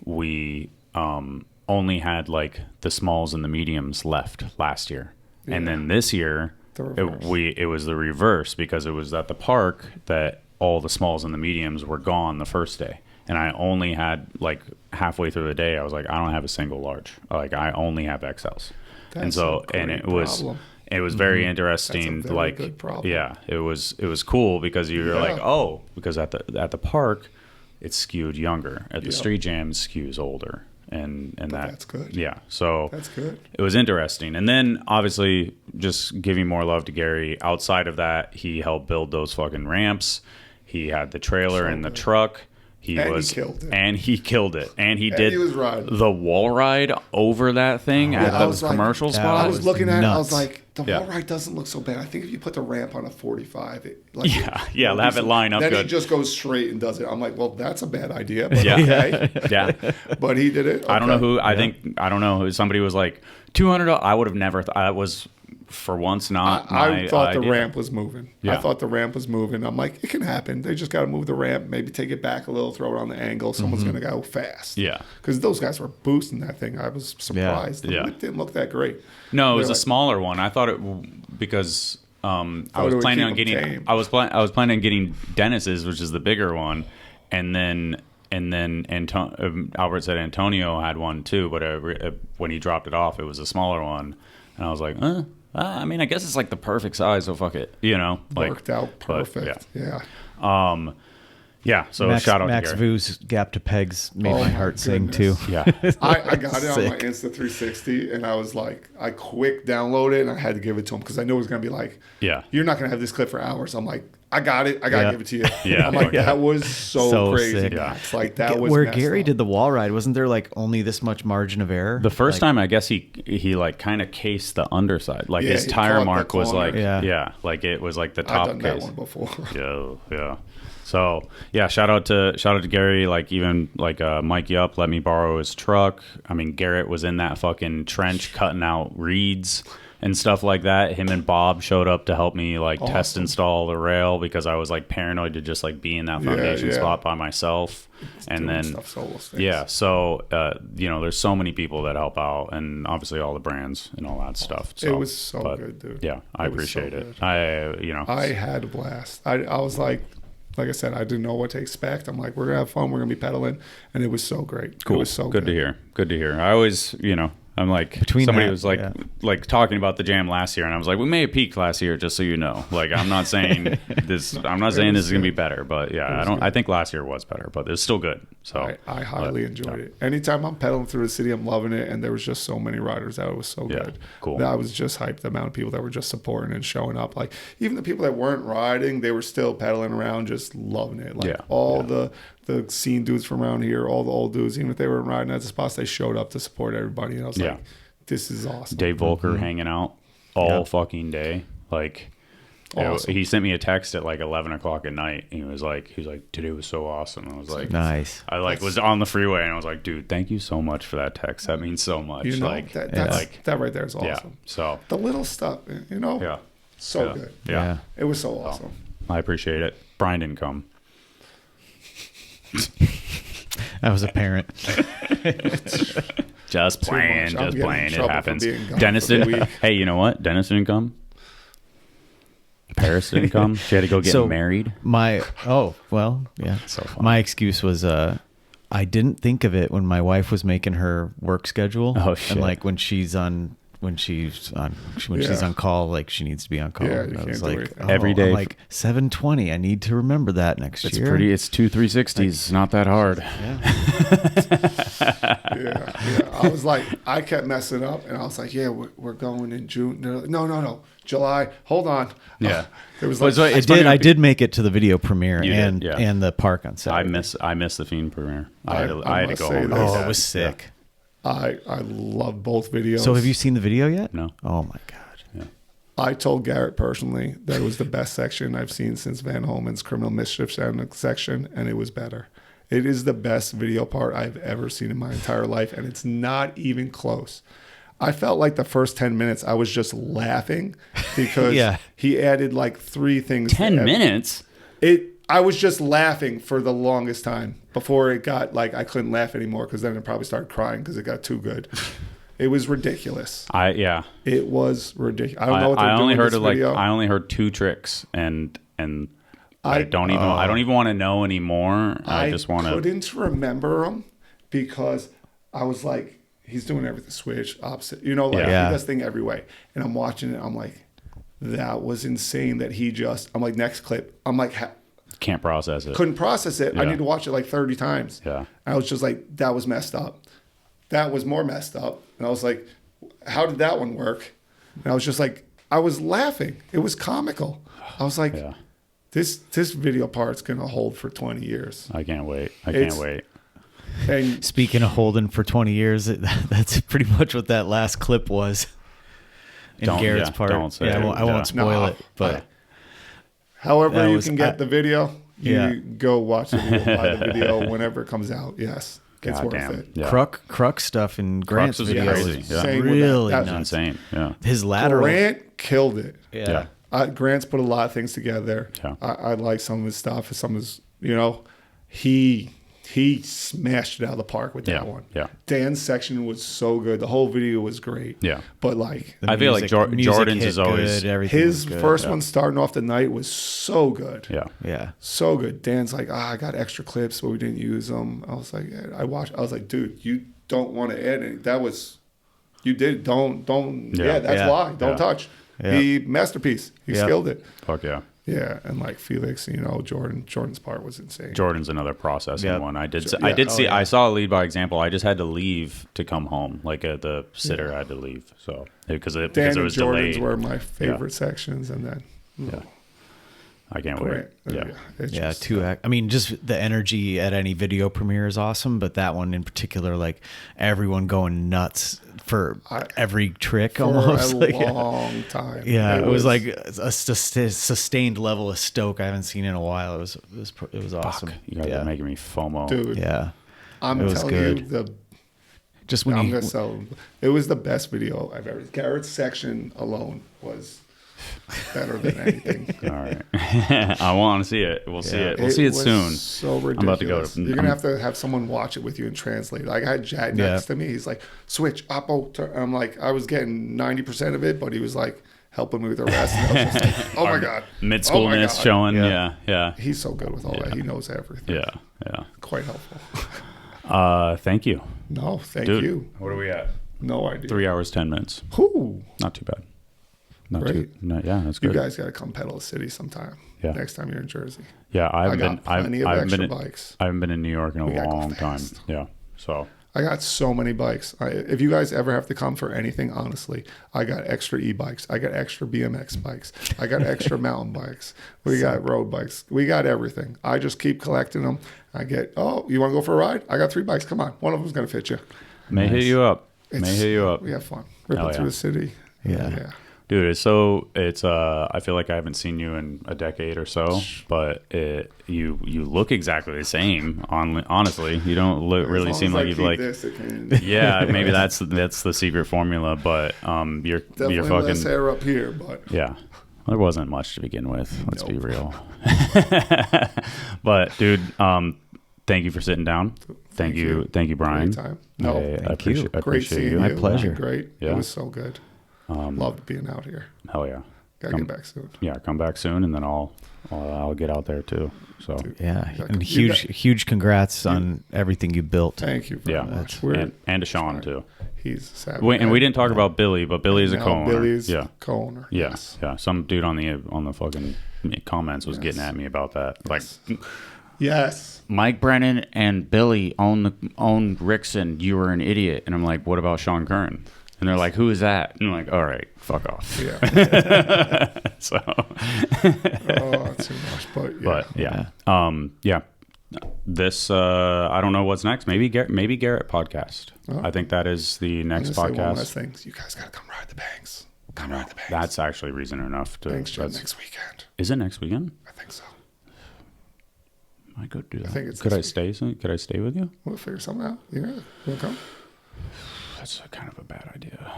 Speaker 2: we only had like the smalls and the mediums left last year. Yeah. And then this year, it was the reverse, because it was at the park that all the smalls and the mediums were gone the first day. And I only had, like, halfway through the day, I was like, I don't have a single large. Like, I only have XLs. It was very interesting.
Speaker 3: That's a very good problem.
Speaker 2: Yeah, it was cool because you're like, because at the park, it's skewed younger. At the Street Jam, it skews older. And
Speaker 3: that's good.
Speaker 2: Yeah, so
Speaker 3: that's good.
Speaker 2: It was interesting. And then, obviously, just giving more love to Gary. Outside of that, he helped build those fucking ramps. He had the trailer and the truck. He killed it. And he killed it. And he did the wall ride over that thing at the commercial spot.
Speaker 3: I was looking at it, I was like, the wall ride doesn't look so bad. I think if you put the ramp on a 45,
Speaker 2: have it line up
Speaker 3: then
Speaker 2: good.
Speaker 3: Then he just goes straight and does it. I'm like, well, that's a bad idea, but okay. But he did it. Okay.
Speaker 2: I don't know who. I don't know who. Somebody was like, $200. I would have never thought. I was... For once, not
Speaker 3: I thought the ramp was moving. Yeah. I thought the ramp was moving. I'm like, it can happen. They just got to move the ramp, maybe take it back a little, throw it on the angle. Someone's going to go fast.
Speaker 2: Yeah.
Speaker 3: Because those guys were boosting that thing. I was surprised. The whip didn't look that great.
Speaker 2: No, it was a smaller one. I thought it because I was planning on getting I was planning on getting Dennis's, which is the bigger one, and then Albert said Antonio had one too, but when he dropped it off, it was a smaller one, and I was like, I mean, I guess it's like the perfect size, so fuck it. You know, like,
Speaker 3: worked out perfect.
Speaker 2: But,
Speaker 3: yeah.
Speaker 2: Yeah, so
Speaker 1: Max,
Speaker 2: shout out
Speaker 1: Max
Speaker 2: to Gary.
Speaker 1: Vu's Gap to Pegs made my heart sing too.
Speaker 2: Yeah.
Speaker 3: I got it on my Insta360 and I was like, I quick downloaded it and I had to give it to him because I knew it was going to be like, you're not going to have this clip for hours. I'm like, I got it. I got to give it to you.
Speaker 2: Yeah.
Speaker 3: I'm like, that was so crazy.
Speaker 1: Sick.
Speaker 3: Max. Like that was
Speaker 1: where Gary did the wall ride. Wasn't there like only this much margin of error?
Speaker 2: The first time, I guess he like kind of cased the underside. Like his tire mark was like, like it was like the top
Speaker 3: I've done
Speaker 2: case.
Speaker 3: that one before.
Speaker 2: Yeah. So yeah, shout out to Gary. Like even like Mike Yup let me borrow his truck. I mean, Garrett was in that fucking trench cutting out reeds and stuff like that. Him and Bob showed up to help me like test install the rail because I was like paranoid to just like be in that foundation spot by myself. And then so you know, there's so many people that help out, and obviously all the brands and all that stuff. So,
Speaker 3: it was so good, dude.
Speaker 2: Yeah, I appreciate it.
Speaker 3: I had a blast. I was like I said, I didn't know what to expect. I'm like, we're gonna have fun. We're gonna be pedaling, and it was so great.
Speaker 2: Cool.
Speaker 3: It was so
Speaker 2: good to hear. Good to hear. I alys, I'm like, somebody was like talking about the jam last year, and I was like, we may have peaked last year, just so you know. Like, I'm not saying this. I'm not saying this is gonna be better, but I think last year was better, but it's still good. So
Speaker 3: I highly enjoyed it. Anytime I'm pedaling through the city, I'm loving it, and there was just so many riders out. It was so good.
Speaker 2: Cool.
Speaker 3: I was just hyped. The amount of people that were just supporting and showing up, like even the people that weren't riding, they were still pedaling around, just loving it. Like the scene dudes from around here, all the old dudes, even if they were riding at the spots, they showed up to support everybody. And I was like, this is awesome.
Speaker 2: Dave Volker hanging out all fucking day. Like, awesome. He sent me a text at like 11 o'clock at night. And he was like, today was so awesome. I was like,
Speaker 1: nice.
Speaker 2: I was on the freeway and I was like, dude, thank you so much for that text. That means so much.
Speaker 3: You know,
Speaker 2: like
Speaker 3: that right there is awesome.
Speaker 2: Yeah. So
Speaker 3: the little stuff, you know, good.
Speaker 2: Yeah.
Speaker 3: It was so awesome.
Speaker 2: I appreciate it. Brian didn't come.
Speaker 1: I was a parent.
Speaker 2: Just playing. It happens. Dennis didn't. Hey, you know what? Dennis didn't come. Paris didn't come. She had to go get married.
Speaker 1: So my excuse was I didn't think of it when my wife was making her work schedule.
Speaker 2: Oh shit!
Speaker 1: And like when she's on call, like she needs to be on call.
Speaker 3: Yeah,
Speaker 1: I was like,
Speaker 2: every day.
Speaker 1: I'm like 7:20. I need to remember that next year.
Speaker 2: It's 2 360s. Not that hard.
Speaker 3: Yeah. I was like, I kept messing up, and I was like, we're going in June. They're like, no, July. Hold on.
Speaker 2: Yeah.
Speaker 3: There was like,
Speaker 1: I did make it to the the premiere and the park on Saturday.
Speaker 2: I missed the Fiend premiere. I had to go home.
Speaker 1: It was sick.
Speaker 3: I love both videos.
Speaker 1: So have you seen the video yet?
Speaker 2: No.
Speaker 1: Oh my god.
Speaker 2: Yeah.
Speaker 3: I told Garrett personally that it was the best section I've seen since Van Holman's Criminal Mischief section, and it was better. It is the best video part I've ever seen in my entire life, and it's not even close. I felt like the first 10 minutes I was just laughing because he added like 3 things.
Speaker 2: 10 minutes?
Speaker 3: I was just laughing for the longest time before it got like I couldn't laugh anymore because then I probably started crying because it got too good. It was ridiculous. It was ridiculous. I don't know what they're doing in this video.
Speaker 2: I only heard 2 tricks and I don't even want to know anymore. I just want to.
Speaker 3: I couldn't remember them because I was like, he's doing everything switch opposite. You know, like he does thing every way. And I'm watching it. I'm like, that was insane that he just. I'm like, next clip. I'm like.
Speaker 2: Can't process it.
Speaker 3: Couldn't process it. I need to watch it like 30 times.
Speaker 2: Yeah.
Speaker 3: I was just like, that was messed up. That was more messed up. And I was like, how did that one work? And I was just like, I was laughing. It was comical. I was like, this video part's going to hold for 20 years.
Speaker 2: I can't wait. I can't wait.
Speaker 1: And speaking of holding for 20 years, that's pretty much what that last clip was in Garrett's part.
Speaker 2: Don't say
Speaker 1: I won't spoil it, but...
Speaker 3: However you can get the video, go watch the video, buy the video whenever it comes out. Yes, it's worth it.
Speaker 2: Yeah.
Speaker 1: Kruk stuff in Grant's video
Speaker 2: crazy.
Speaker 1: Really
Speaker 2: nuts. Insane. Yeah,
Speaker 1: his lateral.
Speaker 3: Grant killed it.
Speaker 1: Yeah.
Speaker 3: Grant's put a lot of things together.
Speaker 2: Yeah.
Speaker 3: I like some of his stuff. Some of his, he smashed it out of the park with that one.
Speaker 2: Yeah.
Speaker 3: Dan's section was so good. The whole video was great.
Speaker 2: Yeah.
Speaker 3: But like,
Speaker 2: I feel like Jordan's is always
Speaker 1: good,
Speaker 3: his first one starting off the night was so good.
Speaker 2: Yeah.
Speaker 1: Yeah.
Speaker 3: So good. Dan's like, I got extra clips, but we didn't use them. I was like, I was like, dude, you don't want to add any. That was, you did. Don't. Yeah, that's why. Don't touch.
Speaker 1: Yeah.
Speaker 3: He masterpiece. He skilled it.
Speaker 2: Fuck yeah.
Speaker 3: Yeah, and like Felix, you know, Jordan's part was insane.
Speaker 2: Jordan's another processing one. I saw a lead by example. I just had to leave to come home. Like the sitter had to leave, so because it was
Speaker 3: Jordan's
Speaker 2: delayed.
Speaker 3: were my favorite sections, and then
Speaker 2: I can't wait.
Speaker 1: Yeah, I mean, just the energy at any video premiere is awesome, but that one in particular, like everyone going nuts for every trick almost.
Speaker 3: For a long time.
Speaker 1: Yeah, it was like a sustained level of stoke I haven't seen in a while. It was awesome.
Speaker 2: You guys are making me FOMO,
Speaker 3: dude.
Speaker 1: Yeah,
Speaker 3: I'm telling you it was the best video I've ever. Garrett's section alone was better than anything.
Speaker 2: All right. I want to see it. We'll see it. We'll see it soon.
Speaker 3: So ridiculous.
Speaker 2: I'm about to go.
Speaker 3: You're going to have someone watch it with you and translate. Like I had Jad next to me. He's like, switch, oppo. I'm like, I was getting 90% of it, but he was like helping me with the rest. And I was just like, oh my God.
Speaker 2: Mid-schoolness showing. Yeah.
Speaker 3: He's so good with all that. He knows everything.
Speaker 2: Yeah.
Speaker 3: Quite helpful.
Speaker 2: Thank you.
Speaker 3: No, thank you.
Speaker 2: What are we at?
Speaker 3: No idea.
Speaker 2: 3 hours, 10 minutes.
Speaker 3: Ooh.
Speaker 2: Not too bad.
Speaker 3: Great.
Speaker 2: That's good.
Speaker 3: You guys got to come pedal the city sometime. Yeah. Next time you're in Jersey.
Speaker 2: Yeah, I haven't been
Speaker 3: bikes.
Speaker 2: I haven't been in New York in a long time. Yeah. So
Speaker 3: I got so many bikes. If you guys ever have to come for anything, honestly, I got extra e-bikes. I got extra BMX bikes. I got extra mountain bikes. We got road bikes. We got everything. I just keep collecting them. I get, you want to go for a ride? I got 3 bikes. Come on. One of them's going to fit you.
Speaker 2: Hit you up.
Speaker 3: We have fun. Ripping through the city.
Speaker 1: Yeah.
Speaker 2: Dude, it's I feel like I haven't seen you in a decade or so, but you look exactly the same. Honestly, you don't really seem like you've like. Yeah, maybe that's the secret formula, but you're
Speaker 3: definitely
Speaker 2: fucking
Speaker 3: less hair up here, but
Speaker 2: yeah, there wasn't much to begin with. Let's be real. But dude, thank you for sitting down. Thank you, Brian.
Speaker 3: Great time. No,
Speaker 2: I appreciate you.
Speaker 3: My
Speaker 1: pleasure.
Speaker 3: Great.
Speaker 2: Yeah.
Speaker 3: It was so good. Loved being out here.
Speaker 2: Hell yeah.
Speaker 3: Gotta get back soon.
Speaker 2: Yeah, come back soon, and then I'll get out there too. So
Speaker 1: and huge congrats on everything you built.
Speaker 3: Thank you very much.
Speaker 2: And to Sean too.
Speaker 3: He's savage.
Speaker 2: And we didn't talk about Billy, but Billy's a co-owner.
Speaker 3: Billy's co-owner.
Speaker 2: Yes. Yeah. Some dude on the fucking comments was getting at me about that. Like,
Speaker 3: yes.
Speaker 2: Mike Brennan and Billy own Rixin. You were an idiot. And I'm like, what about Sean Kern? And they're like, who is that? And I'm like, all right, fuck off.
Speaker 3: Yeah.
Speaker 2: So.
Speaker 3: Too much, but
Speaker 2: This I don't know what's next. Maybe Garrett podcast. I think that is the next podcast.
Speaker 3: Say one last thing. You guys gotta come ride the banks. Come ride the banks.
Speaker 2: That's actually reason enough to.
Speaker 3: Banks next weekend.
Speaker 2: Is it next weekend?
Speaker 3: I think so.
Speaker 2: I could do that.
Speaker 3: I think it's
Speaker 2: Could I stay with you?
Speaker 3: We'll figure something out. Yeah, you wanna come?
Speaker 2: That's kind of a bad idea.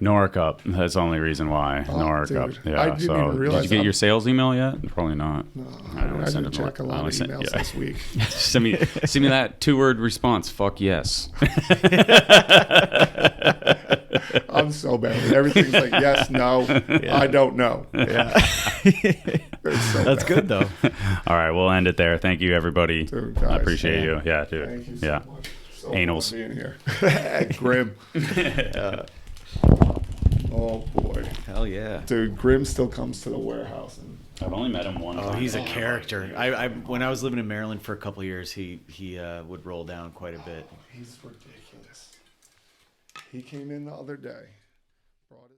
Speaker 2: Nork up. That's the only reason why. Nork up. Yeah.
Speaker 3: I didn't even realize.
Speaker 2: Did you get your sales email yet? Probably not.
Speaker 3: No, I didn't check a lot of emails this week.
Speaker 2: Send me that 2-word response. Fuck yes.
Speaker 3: I'm so bad. Everything's like yes, no. Yeah. I don't know.
Speaker 1: Yeah. That's good though.
Speaker 2: All right, we'll end it there. Thank you, everybody.
Speaker 3: Dude, guys,
Speaker 2: I appreciate you. Yeah, dude.
Speaker 3: Thank you so much. So
Speaker 2: Anals.
Speaker 3: Being here. Grim. Oh boy.
Speaker 1: Hell yeah.
Speaker 3: Dude, Grim still comes to the warehouse.
Speaker 2: I've only met him one time.
Speaker 1: Oh, he's a character. I when I was living in Maryland for a couple of years, he would roll down quite a bit.
Speaker 3: He's ridiculous. He came in the other day.